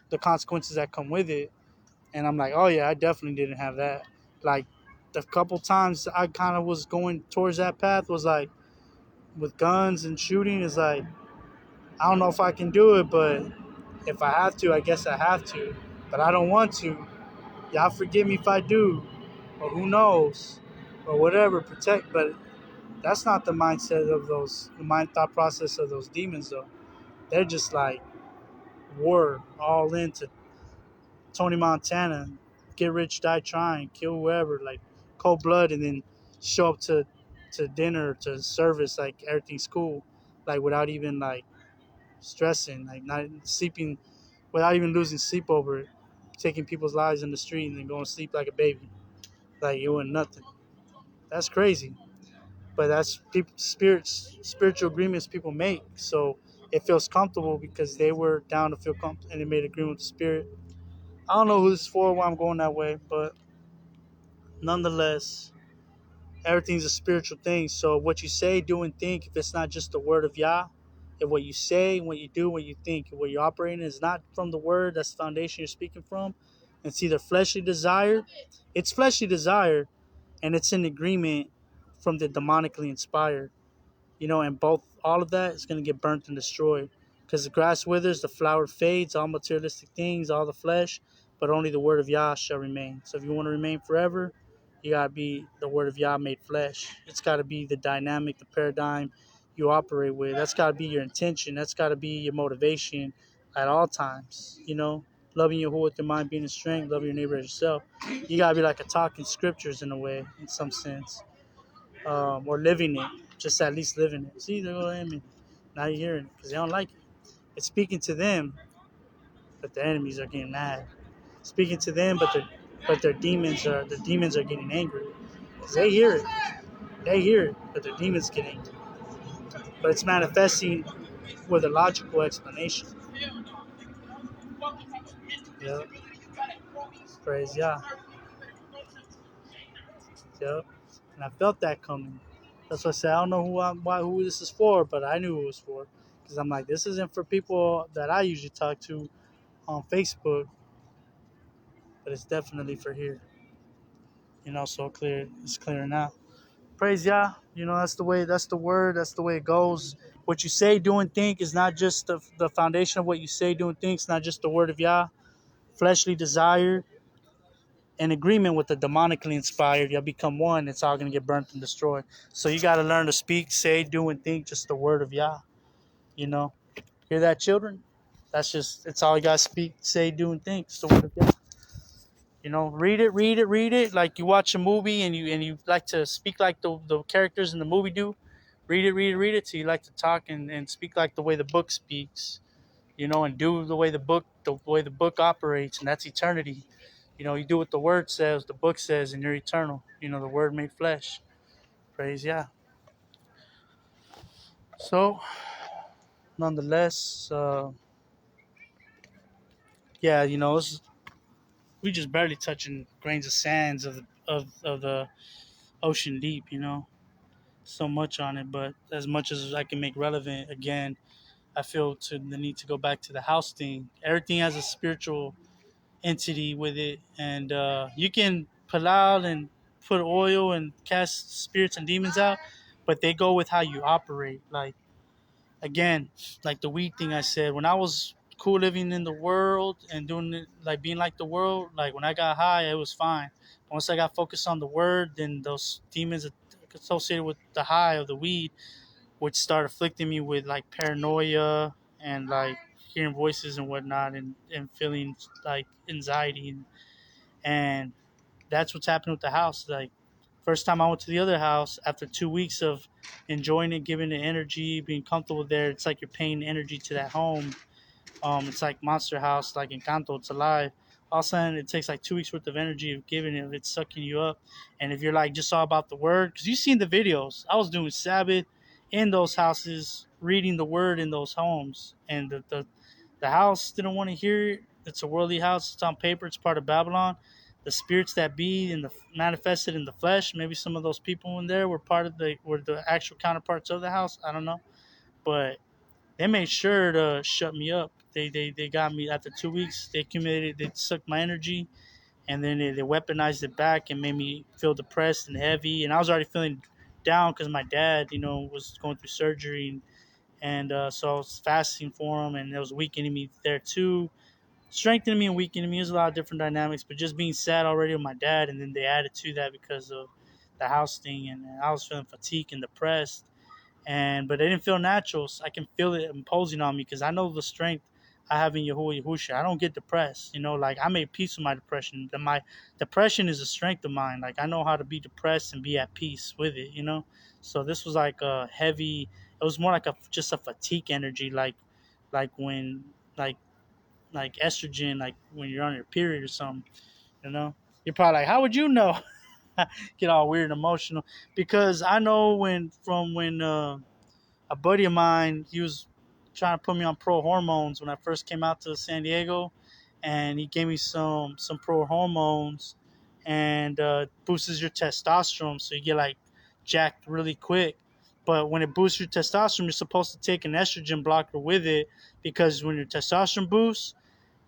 the consequences that come with it. And I'm like, oh yeah, I definitely didn't have that. Like, the couple times I kind of was going towards that path was like with guns and shooting. Is like, I don't know if I can do it, but if I have to, I guess I have to. But I don't want to. Y'all forgive me if I do, or who knows, or whatever. Protect, but that's not the mindset of the mind thought process of those demons, though. They're just like war, all into Tony Montana, get rich, die trying, kill whoever, like cold blood, and then show up to dinner, to service, like everything's cool, like without even like stressing, like not sleeping, without even losing sleep over it, taking people's lives in the street and then going to sleep like a baby, like it wasn't nothing. That's crazy. But that's people, spiritual agreements people make. So it feels comfortable because they were down to feel comfortable and they made agreement with the spirit. I don't know who this is for, why I'm going that way, but nonetheless, everything's a spiritual thing. So what you say, do, and think, if it's not just the word of Yah, if what you say, what you do, what you think, what you're operating is not from the word, that's the foundation you're speaking from, it's either fleshly desire, it's fleshly desire, and it's in agreement from the demonically inspired. And both all of that is going to get burnt and destroyed because the grass withers, the flower fades, all materialistic things, all the flesh, but only the word of Yah shall remain. So if you want to remain forever, you got to be the word of Yah made flesh. It's got to be the dynamic, the paradigm you operate with. That's got to be your intention. That's got to be your motivation at all times. Loving your whole with your mind, being in strength, loving your neighbor as yourself. You got to be like a talking scriptures in a way, in some sense, or living it, just at least living it. See, they're going to now you're hearing it because they don't like it. It's speaking to them, but the enemies are getting mad. Speaking to them, but their demons are getting angry because they hear it. They hear it, but their demons get angry. But it's manifesting with a logical explanation. Yeah, praise Yah. Yep. And I felt that coming. That's why I said I don't know who this is for, but I knew who it was for because I'm like, this isn't for people that I usually talk to on Facebook, but it's definitely for here. So clear. It's clear now. Praise Yah. That's the way. That's the word. That's the way it goes. What you say, do, and think is not just the foundation of what you say, do, and think. It's not just the word of Yah. Fleshly desire in agreement with the demonically inspired, you'll become one. It's all going to get burnt and destroyed. So you got to learn to speak, say, do, and think just the word of Yah. You know, hear that, children? It's all you got to speak, say, do, and think. It's the word of Yah. Read it, read it, read it. Like you watch a movie and you like to speak like the characters in the movie do. Read it, read it, read it. So you like to talk and speak like the way the book speaks. And do the way the book operates, and that's eternity. You do what the word says, the book says, and you're eternal. The word made flesh. Praise yeah. So, nonetheless, yeah, we just barely touching grains of sands of the ocean deep. So much on it, but as much as I can make relevant, again, I feel to the need to go back to the house thing. Everything has a spiritual entity with it, and you can pull out and put oil and cast spirits and demons out, but they go with how you operate. Like again, like the weed thing I said, when I was cool living in the world and doing it like being like the world, like when I got high, it was fine. But once I got focused on the word, then those demons associated with the high of the weed would start afflicting me with like paranoia and like hearing voices and whatnot, and feeling like anxiety, and that's what's happened with the house. Like first time I went to the other house after 2 weeks of enjoying it, giving it energy, being comfortable there, it's like you're paying energy to that home. It's like Monster House, like Encanto, it's alive. All of a sudden, it takes like 2 weeks worth of energy of giving it. It's sucking you up. And if you're like just all about the word, because you've seen the videos, I was doing Sabbath in those houses, reading the word in those homes, and the house didn't want to hear it. It's a worldly house. It's on paper. It's part of Babylon. The spirits that be in the manifested in the flesh. Maybe some of those people in there were the actual counterparts of the house. I don't know, but they made sure to shut me up. They got me after 2 weeks. They accumulated. They sucked my energy, and then they weaponized it back and made me feel depressed and heavy. And I was already feeling down because my dad, was going through surgery, and so I was fasting for him, and it was weakening me there too, strengthening me and weakening me. There's a lot of different dynamics, but just being sad already with my dad, and then they added to that because of the house thing, and I was feeling fatigued and depressed, but it didn't feel natural. So I can feel it imposing on me because I know the strength I have in Yahuwah Yahusha. I don't get depressed, like I made peace with my depression. My depression is a strength of mine. Like I know how to be depressed and be at peace with it. So this was like a heavy. It was more like just a fatigue energy, like when like estrogen, like when you're on your period or something. You're probably like, how would you know? get all weird and emotional because I know when a buddy of mine, he was trying to put me on pro hormones when I first came out to San Diego, and he gave me some pro hormones, and boosts your testosterone, so you get like jacked really quick. But when it boosts your testosterone, you're supposed to take an estrogen blocker with it because when your testosterone boosts,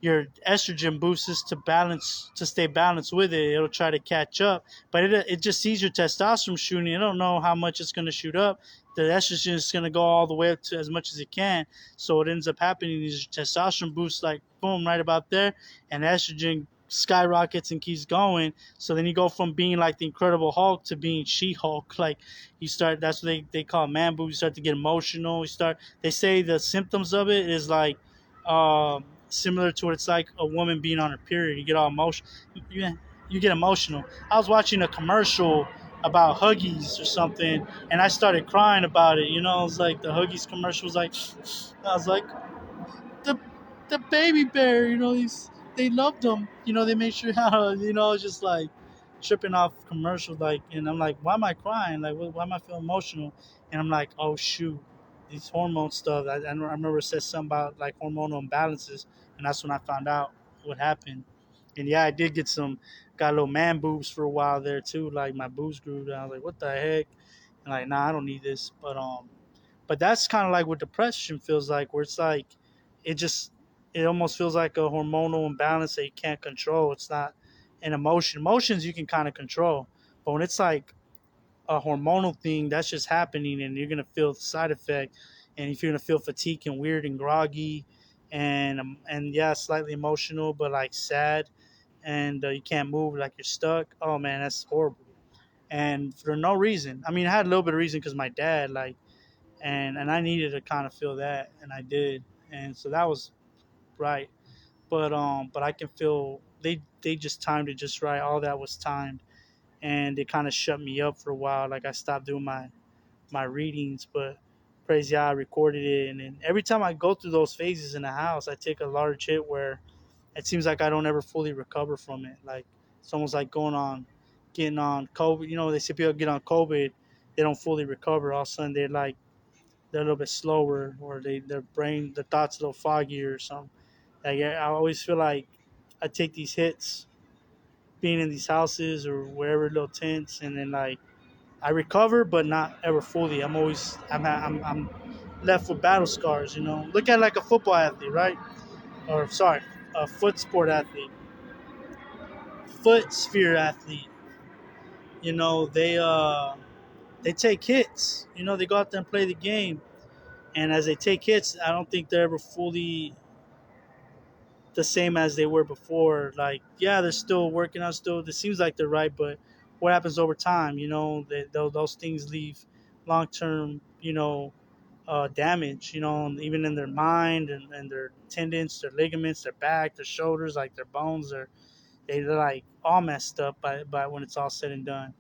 your estrogen boosts to stay balanced with it. It'll try to catch up, but it just sees your testosterone shooting. It don't know how much it's going to shoot up. The estrogen is going to go all the way up to as much as it can. So what ends up happening is your testosterone boosts like boom right about there, and estrogen skyrockets and keeps going. So then you go from being like the Incredible Hulk to being She-Hulk. Like you start. That's what they call man boobs. You start to get emotional. You start. They say the symptoms of it is like. Similar to what it's like a woman being on her period. You get all emotional. You, you get emotional. I was watching a commercial about Huggies or something, and I started crying about it. You know, it was like the Huggies commercial was like, I was like, the the baby bear. You know, they loved them. You know, they made sure how you know just like tripping off commercials. Like, and I'm like, why am I crying? Like, why am I feeling emotional? And I'm like, oh shoot, these hormone stuff. I remember it said something about like hormonal imbalances, and that's when I found out what happened. And yeah, I did got little man boobs for a while there too. Like my boobs grew. And I was like, what the heck? And like, nah, I don't need this. But that's kind of like what depression feels like, where it's like it just it almost feels like a hormonal imbalance that you can't control. It's not an emotion. Emotions you can kind of control, but when it's like a hormonal thing that's just happening, and you're gonna feel the side effect, and if you're gonna feel fatigue and weird and groggy, and yeah, slightly emotional, but like sad, and you can't move, like you're stuck. Oh man, that's horrible. And for no reason. I mean, I had a little bit of reason because my dad like and I needed to kind of feel that, and I did, and so that was right. But I can feel they just timed it just right. All that was timed, and it kind of shut me up for a while. Like I stopped doing my readings, but crazy how I recorded it, and then every time I go through those phases in the house, I take a large hit where it seems like I don't ever fully recover from it. Like it's almost like getting on COVID. You know, they say people get on COVID, they don't fully recover. All of a sudden, they're a little bit slower, or their brain, the thoughts a little foggier or something. Like I always feel like I take these hits being in these houses or wherever, little tents, and then like I recover, but not ever fully. I'm left with battle scars. You know, look at like a football athlete, right? Or sorry, a foot sport athlete, foot sphere athlete. You know, they take hits. You know, they go out there and play the game, and as they take hits, I don't think they're ever fully the same as they were before. Like, yeah, they're still working on still. It seems like they're right, but what happens over time? You know, those things leave long term. Damage. You know, even in their mind and their tendons, their ligaments, their back, their shoulders, like their bones, they're like all messed up by when it's all said and done.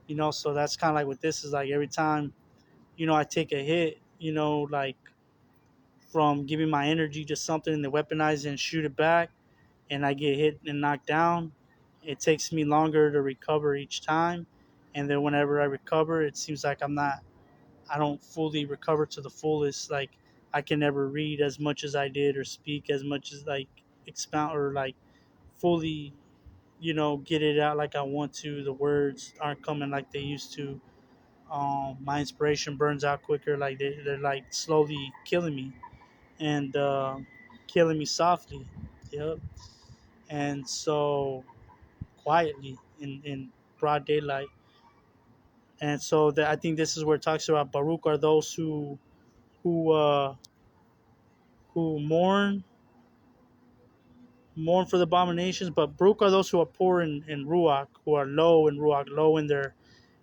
You know, so that's kind of like what this is like. Every time I take a hit, like from giving my energy to something and they weaponize it and shoot it back, and I get hit and knocked down, it takes me longer to recover each time. And then whenever I recover, it seems like I don't fully recover to the fullest. Like I can never read as much as I did or speak as much as like expound or like fully, get it out like I want to. The words aren't coming like they used to. My inspiration burns out quicker. Like they're like slowly killing me and killing me softly. Yep. And so quietly in broad daylight. And so I think this is where it talks about Baruch are those who uh, who mourn for the abominations, but Baruch are those who are poor in Ruach, who are low in Ruach, low in their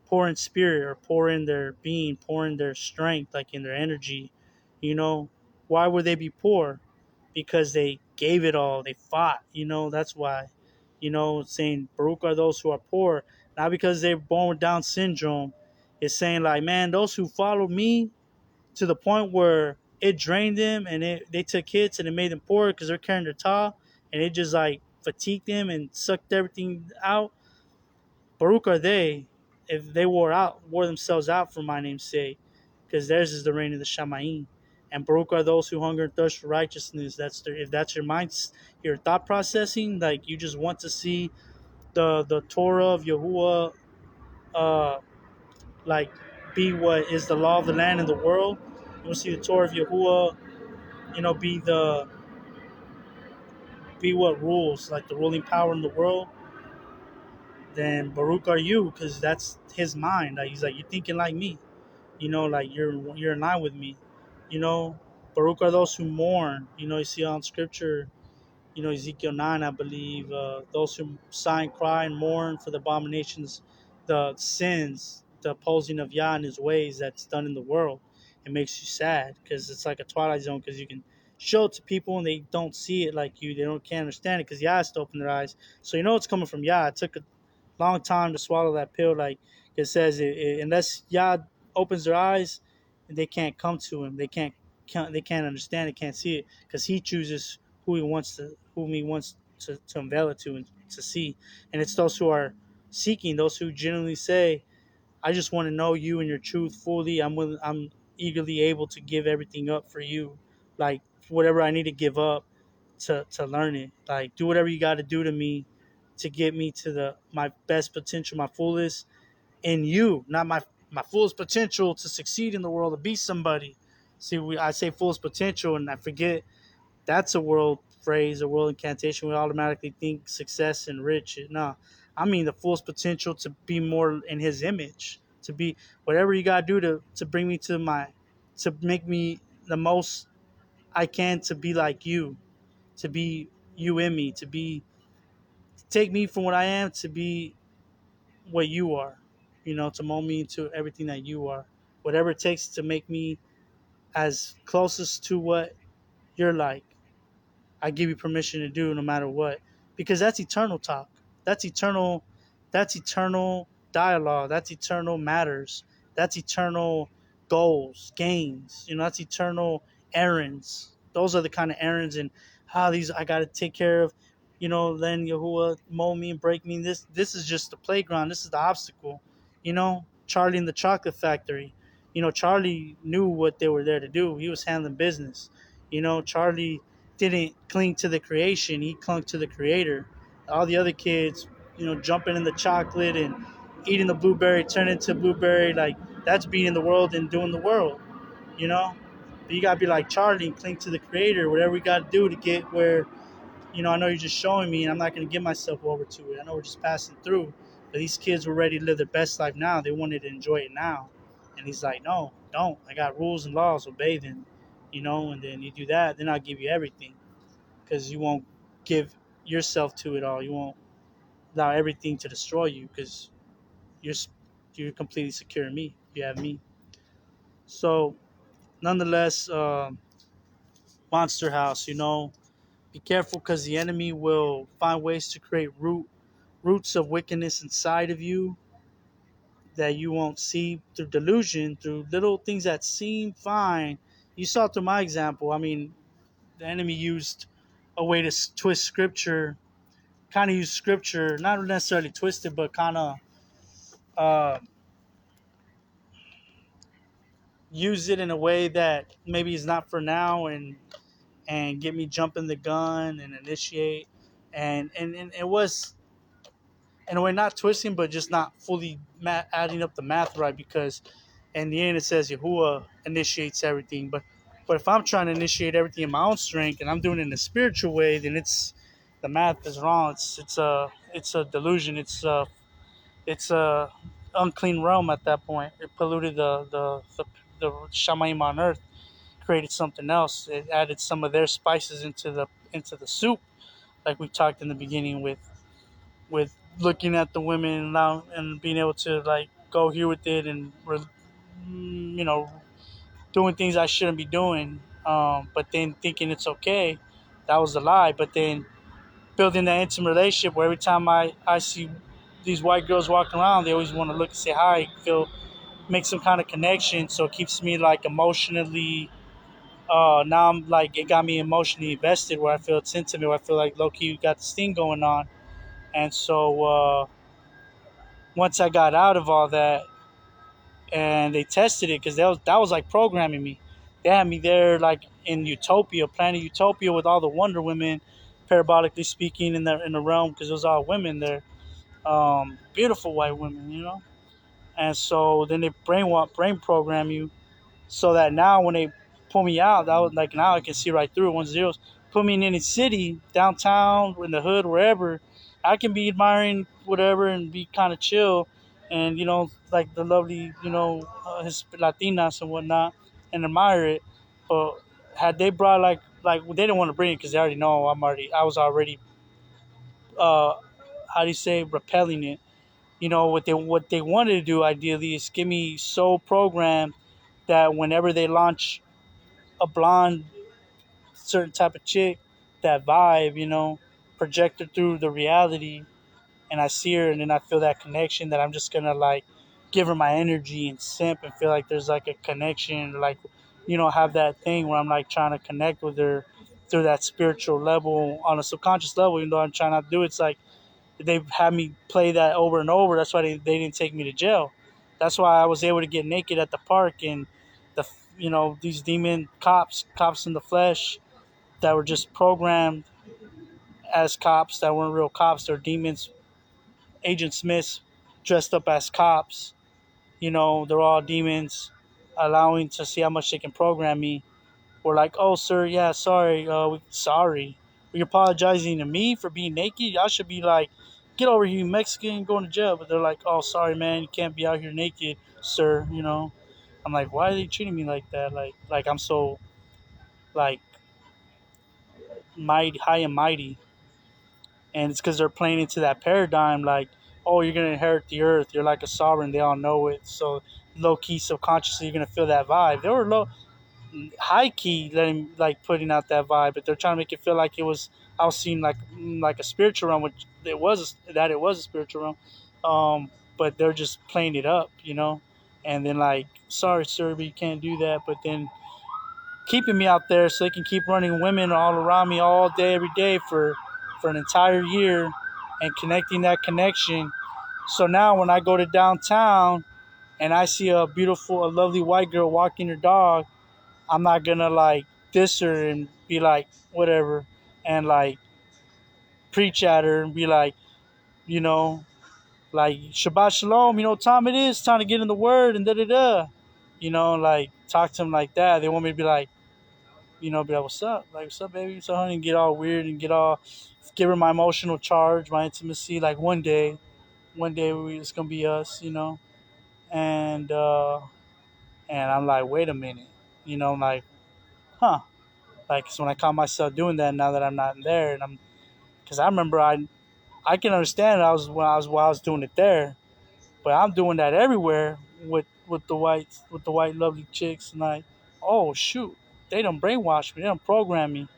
poor in spirit, or poor in their being, poor in their strength, like in their energy. You know, why would they be poor? Because they gave it all. They fought. That's why. Saying Baruch are those who are poor, not because they're born with Down syndrome. It's saying like, man, those who followed me to the point where it drained them and they took hits and it made them poor because they're carrying their towel and it just like fatigued them and sucked everything out. Baruch are they if they wore themselves out for my name's sake, because theirs is the reign of the Shamayim. And Baruch are those who hunger and thirst for righteousness. If that's your mind, your thought processing, like you just want to see the Torah of Yahuwah, uh, like be what is the law of the land and the world. You want to see the Torah of Yahuwah, be what rules, like the ruling power in the world. Then Baruch are you, because that's his mind. Like he's like, you're thinking like me, like you're in line with me, you know. Baruch are those who mourn. You see on scripture, Ezekiel 9, I believe, those who sigh and cry and mourn for the abominations, the sins, the opposing of Yah and his ways that's done in the world. It makes you sad because it's like a twilight zone, because you can show it to people and they don't see it like you. They can't understand it because Yah has to open their eyes. So it's coming from Yah. It took a long time to swallow that pill. Like it says, unless Yah opens their eyes, they can't come to him. They can't understand it, can't see it, because he chooses whom he wants to unveil it to and to see. And it's those who are seeking, those who genuinely say, I just want to know you and your truth fully. I'm eagerly able to give everything up for you. Like whatever I need to give up to learn it. Like do whatever you got to do to me to get me to my best potential, my fullest in you, not my fullest potential to succeed in the world, to be somebody. See, I say fullest potential, and I forget that's a world phrase, a world incantation. We automatically think success and rich. No, I mean the fullest potential to be more in His image, to be whatever you gotta do to bring me to make me the most I can to be like you, to be you in me, to take me from what I am to be what you are, to mold me into everything that you are. Whatever it takes to make me as closest to what you're like, I give you permission to do no matter what. Because that's eternal talk. That's eternal that's eternal dialogue. That's eternal matters. That's eternal goals, gains. That's eternal errands. Those are the kind of errands and how these I gotta take care of. Then Yahuwah mold me and break me. This is just the playground. This is the obstacle. Charlie in the chocolate factory. Charlie knew what they were there to do. He was handling business. Charlie didn't cling to the creation, he clung to the creator. All the other kids, jumping in the chocolate and eating the blueberry, turning into blueberry, like that's being in the world and doing the world, you know? But you gotta be like Charlie and cling to the creator, whatever we gotta do to get where, I know you're just showing me and I'm not gonna give myself over to it. I know we're just passing through. But these kids were ready to live their best life now. They wanted to enjoy it now. And he's like, no, don't. I got rules and laws, obey them. And then you do that, then I'll give you everything, because you won't give yourself to it all. You won't allow everything to destroy you, because you're you're completely secure in me. You have me. So, nonetheless, Monster House. Be careful, because the enemy will find ways to create roots of wickedness inside of you that you won't see through delusion, through little things that seem fine. You saw through my example. I mean, the enemy used a way to twist scripture, kind of use scripture, not necessarily twisted, but kind of uh, use it in a way that maybe is not for now, and get me jumping the gun and initiate, and it was in a way not twisting, but just not fully adding up the math right, because in the end it says Yahuwah initiates everything, but if I'm trying to initiate everything in my own strength and I'm doing it in a spiritual way, then it's the math is wrong. It's a delusion. It's a unclean realm at that point. It polluted the shamayim on earth, created something else. It added some of their spices into the soup, like we talked in the beginning with looking at the women now and being able to like go here with it and you know doing things I shouldn't be doing, but then thinking it's okay. That was a lie. But then building that intimate relationship where every time I see these white girls walking around, they always want to look and say hi, make some kind of connection. So it keeps me like emotionally. Now I'm like it got me emotionally invested, where I feel it's intimate, where I feel like low key got this thing going on, and so once I got out of all that and they tested it, because that was like programming me. They had me there like in Utopia, Planet Utopia, with all the Wonder Women, parabolically speaking, in the realm, because it was all women there, beautiful white women, And so then they brain program you, so that now when they pull me out, that was like, now I can see right through it. 1 zeros. Put me in any city, downtown, in the hood, wherever, I can be admiring whatever and be kind of chill, and like the lovely, his Latinas and whatnot, and admire it. But had they brought like they didn't want to bring it because they already know I was already uh how do you say, repelling it. What they wanted to do ideally is get me so programmed that whenever they launch a blonde certain type of chick, that vibe, projected through the reality, and I see her and then I feel that connection, that I'm just gonna like give her my energy and simp and feel like there's like a connection, like have that thing where I'm like trying to connect with her through that spiritual level on a subconscious level, even though I'm trying not to do it. It's like they've had me play that over and over. That's why they didn't take me to jail. That's why I was able to get naked at the park, and these demon cops in the flesh, that were just programmed as cops, that weren't real cops. They're demons, Agent Smiths dressed up as cops. They're all demons, allowing to see how much they can program me. We're like, oh, sir, yeah, sorry, sorry. You're apologizing to me for being naked? Y'all should be like, get over here, you Mexican, going to jail. But they're like, oh, sorry, man, you can't be out here naked, sir. I'm like, why are they treating me like that? Like I'm so like mighty, high and mighty, and it's because they're playing into that paradigm, like, oh, you're gonna inherit the earth, you're like a sovereign, they all know it. So low key, subconsciously, you're gonna feel that vibe. They were high key letting, like, putting out that vibe, but they're trying to make it feel like it was, I was seeing like a spiritual realm, which it was a spiritual realm. But they're just playing it up, and then like, sorry, sir, but you can't do that. But then keeping me out there so they can keep running women all around me all day, every day, for an entire year, and connecting that connection. So now when I go to downtown and I see a lovely white girl walking her dog, I'm not gonna like diss her and be like whatever, and like preach at her and be like, you know, like Shabbat Shalom, what time it is, time to get in the word and da da da. Like talk to them like that. They want me to be like, be like, what's up? Like, what's up, baby? What's up, honey? And get all weird and give her my emotional charge, my intimacy. Like one day it's gonna be us, And and I'm like, wait a minute, like, huh? Like, so when I caught myself doing that, now that I'm not there, because I remember I can understand I was doing it there, but I'm doing that everywhere with the white lovely chicks, and like, oh shoot, they don't brainwash me, they don't program me.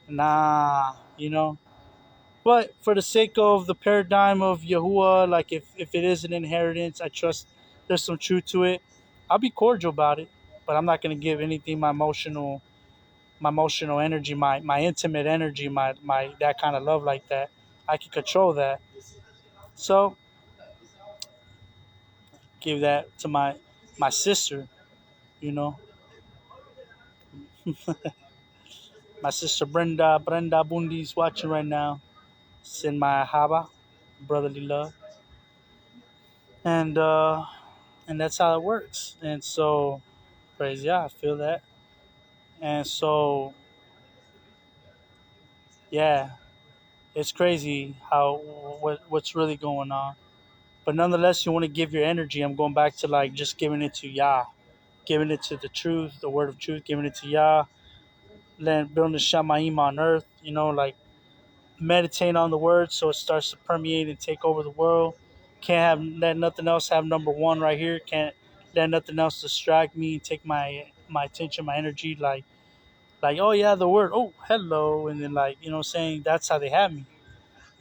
Nah, But for the sake of the paradigm of Yahuwah, like if it is an inheritance, I trust there's some truth to it. I'll be cordial about it, but I'm not gonna give anything my emotional energy, my intimate energy, my that kind of love like that. I can control that. So give that to my sister, you know, my sister Brenda Bundy's watching right now. Send my haba, brotherly love, and uh, and that's how it works. And so, praise yeah, I feel that. And so, yeah, it's crazy how what's really going on. But nonetheless, you want to give your energy. I'm going back to like just giving it to Yah, giving it to the truth, the word of truth, giving it to Yah, building the Shamaim on earth. Like meditate on the word so it starts to permeate and take over the world. Can't let nothing else have number one right here. Can't let nothing else distract me and take my attention, my energy. Like, oh yeah, the word, oh hello, and then like, saying that's how they have me.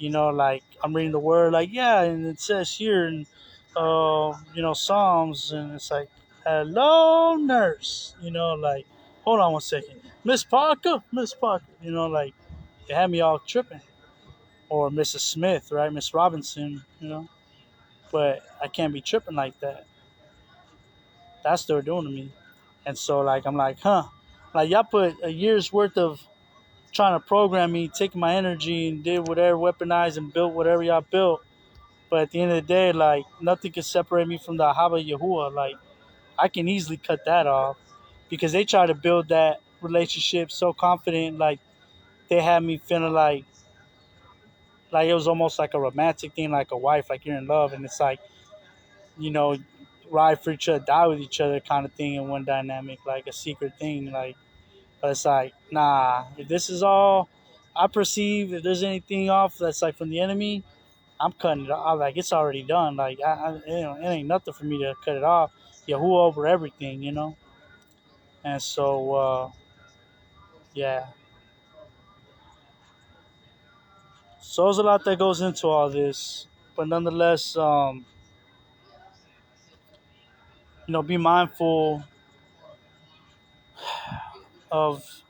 Like I'm reading the word, like, yeah, and it says here in Psalms, and it's like, hello nurse, like, hold on one second, Miss Parker, like they had me all tripping. Or Mrs. Smith, right? Miss Robinson, but I can't be tripping like that. That's what they're doing to me. And so like I'm like, huh. Like y'all put a year's worth of trying to program me, taking my energy and did whatever, weaponized and built whatever y'all built. But at the end of the day, like nothing can separate me from the Haba Yahuwah. Like I can easily cut that off because they try to build that relationship so confident, like they had me feeling like it was almost like a romantic thing, like a wife, like you're in love, and it's like you know, ride for each other, die with each other, kind of thing in one dynamic, like a secret thing, like. But it's like, nah. If this is all I perceive, if there's anything off that's like from the enemy, I'm cutting it off. Like it's already done. Like it ain't nothing for me to cut it off. Yahuwah over everything, you know. And so, yeah. So there's a lot that goes into all this, but nonetheless, be mindful of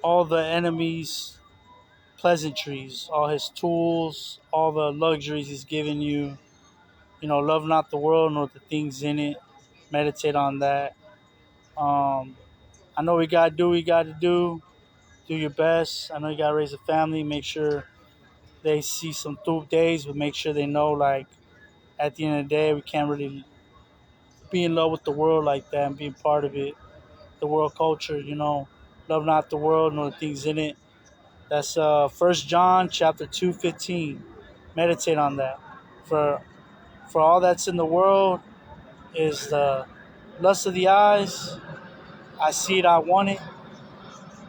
all the enemy's pleasantries, all his tools, all the luxuries he's given you. Love not the world nor the things in it. Meditate on that. Um, I know we gotta do what we gotta do. Do your best. I know you gotta raise a family. Make sure they see some through days, but make sure they know, like, at the end of the day, we can't really be in love with the world like that and being part of it. The world culture, love not the world nor the things in it. That's 1 John chapter 2:15. Meditate on that. For for all that's in the world is the lust of the eyes. I see it, I want it.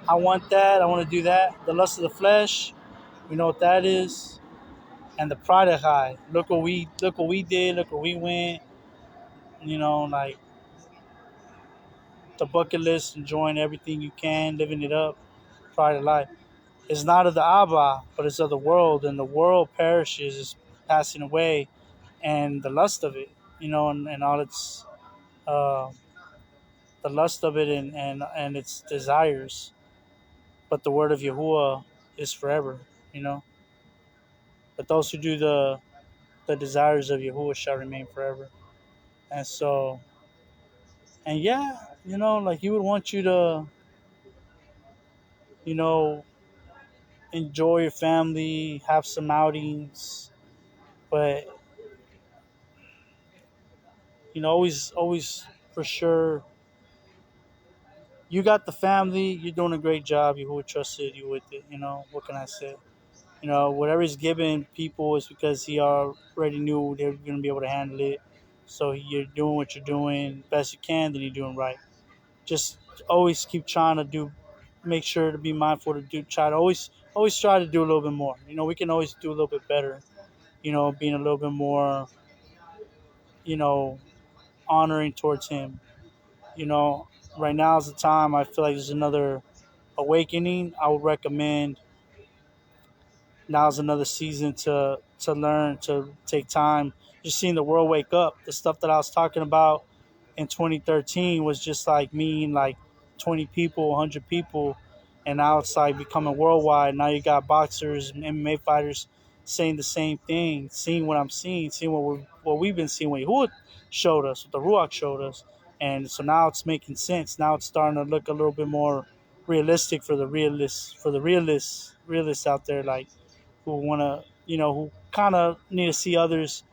I want that, I want to do that. The lust of the flesh, we know what that is. And the pride of high. Look what we did, look where we went, like the bucket list, enjoying everything you can, living it up, pride of life. It's not of the Abba, but it's of the world, and the world perishes, is passing away, and the lust of it, and all its uh, the lust of it and its desires. But the word of Yahuwah is forever, you know. But those who do the desires of Yahuwah shall remain forever. And so, and yeah, like he would want you to, you know, enjoy your family, have some outings, but always for sure, you got the family. You're doing a great job. Yahuwah trusted you with it. What can I say? Whatever he's giving people is because he already knew they were going to be able to handle it. So you're doing what you're doing best you can, then you're doing right. Just always keep trying to make sure to be mindful to try to always try to do a little bit more. We can always do a little bit better. Being a little bit more, you know, honoring towards him. You know, right now is the time. I feel like there's another awakening. I would recommend now's another season to learn, to take time, just seeing the world wake up. The stuff that I was talking about in 2013 was just like me and like 20 people, 100 people, and now it's like becoming worldwide. Now you got boxers and MMA fighters saying the same thing, seeing what I'm seeing what we've been seeing, what Yahuwah showed us, what the Ruach showed us, and so now it's making sense. Now it's starting to look a little bit more realistic for the realists out there, like who want to, who kind of need to see others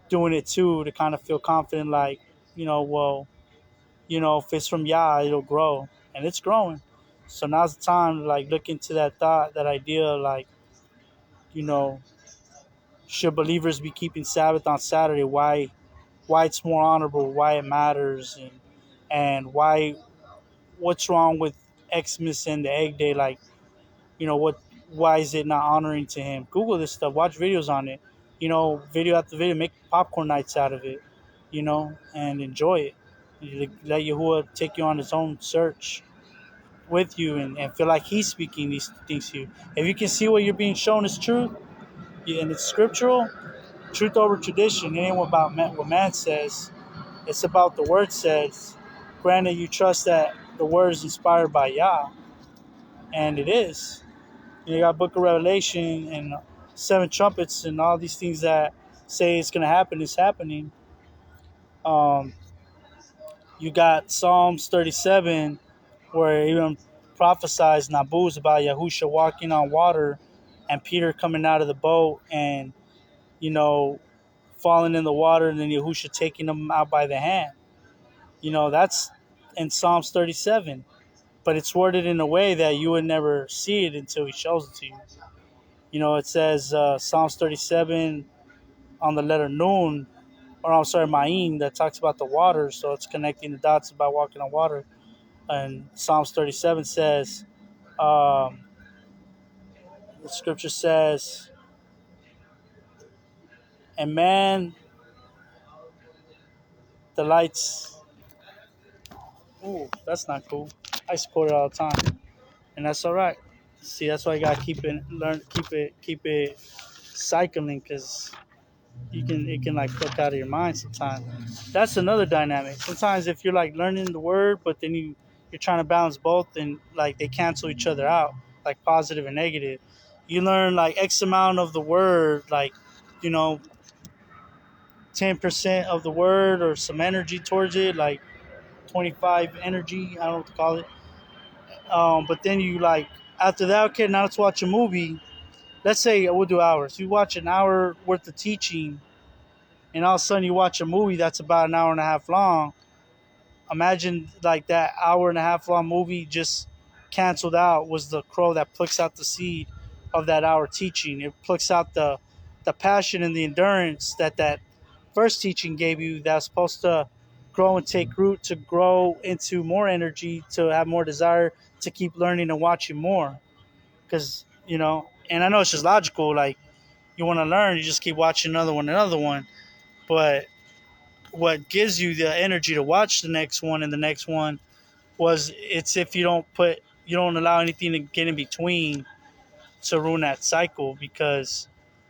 doing it too to kind of feel confident, like, well, if it's from Yah, it'll grow, and it's growing. So now's the time to like look into that thought, that idea, like, you know, should believers be keeping Sabbath on Saturday? Why it's more honorable? Why it matters? And what's wrong with Xmas and the Egg Day? Like, what? Why is it not honoring to him? Google this stuff. Watch videos on it. Video after video. Make popcorn nights out of it. And enjoy it. Let Yahuwah take you on his own search with you, and feel like he's speaking these things to you. If you can see what you're being shown is truth, and it's scriptural, truth over tradition. It ain't about what man says. It's about the word says. Granted, you trust that the word is inspired by Yah, and it is. You got Book of Revelation and seven trumpets and all these things that say it's gonna happen, it's happening. Um, you got Psalms 37 where it even prophesies Nabuz about Yahusha walking on water and Peter coming out of the boat and, you know, falling in the water and then Yahusha taking him out by the hand. That's in Psalms 37. But it's worded in a way that you would never see it until he shows it to you. It says Psalms 37 on the letter Nun, or I'm sorry, Ma'in, that talks about the water. So it's connecting the dots about walking on water. And Psalms 37 says, um, the scripture says, and man delights. Ooh, that's not cool. I used to quote it all the time, and that's all right. See, that's why you gotta keep it cycling, because it can like click out of your mind sometimes. That's another dynamic. Sometimes if you're like learning the word, but then you're trying to balance both, and like they cancel each other out, like positive and negative. You learn like X amount of the word, like you know 10% of the word or some energy towards it, like 25 energy. I don't know what to call it. But then you like after that, okay, now let's watch a movie. Let's say we'll do hours. You watch an hour worth of teaching, and all of a sudden you watch a movie that's about an hour and a half long. Imagine like that hour and a half long movie just canceled out was the crow that plucks out the seed of that hour teaching. It plucks out the passion and the endurance that first teaching gave you, that's supposed to grow and take root to grow into more energy, to have more desire to keep learning and watching more. Because, and I know it's just logical, like you want to learn, you just keep watching another one. But what gives you the energy to watch the next one and the next one was it's if you don't allow anything to get in between to ruin that cycle, because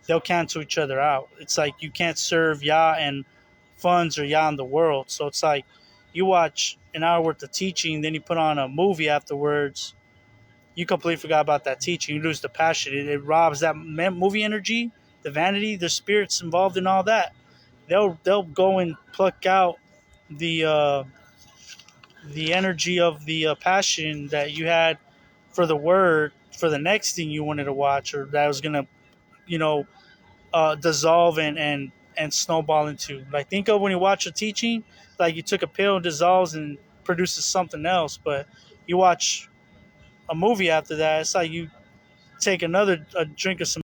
they'll cancel each other out. It's like you can't serve Yah and funds or Yah in the world. So it's like you watch an hour worth of teaching, then you put on a movie afterwards. You completely forgot about that teaching. You lose the passion. It robs that movie energy, the vanity, the spirits involved in all that. They'll go and pluck out the the energy of the passion that you had for the word, for the next thing you wanted to watch, or that was gonna you know dissolve and snowball into. Like think of when you watch a teaching, like you took a pill and dissolves and produces something else. But you watch a movie after that, it's like you take another a drink of some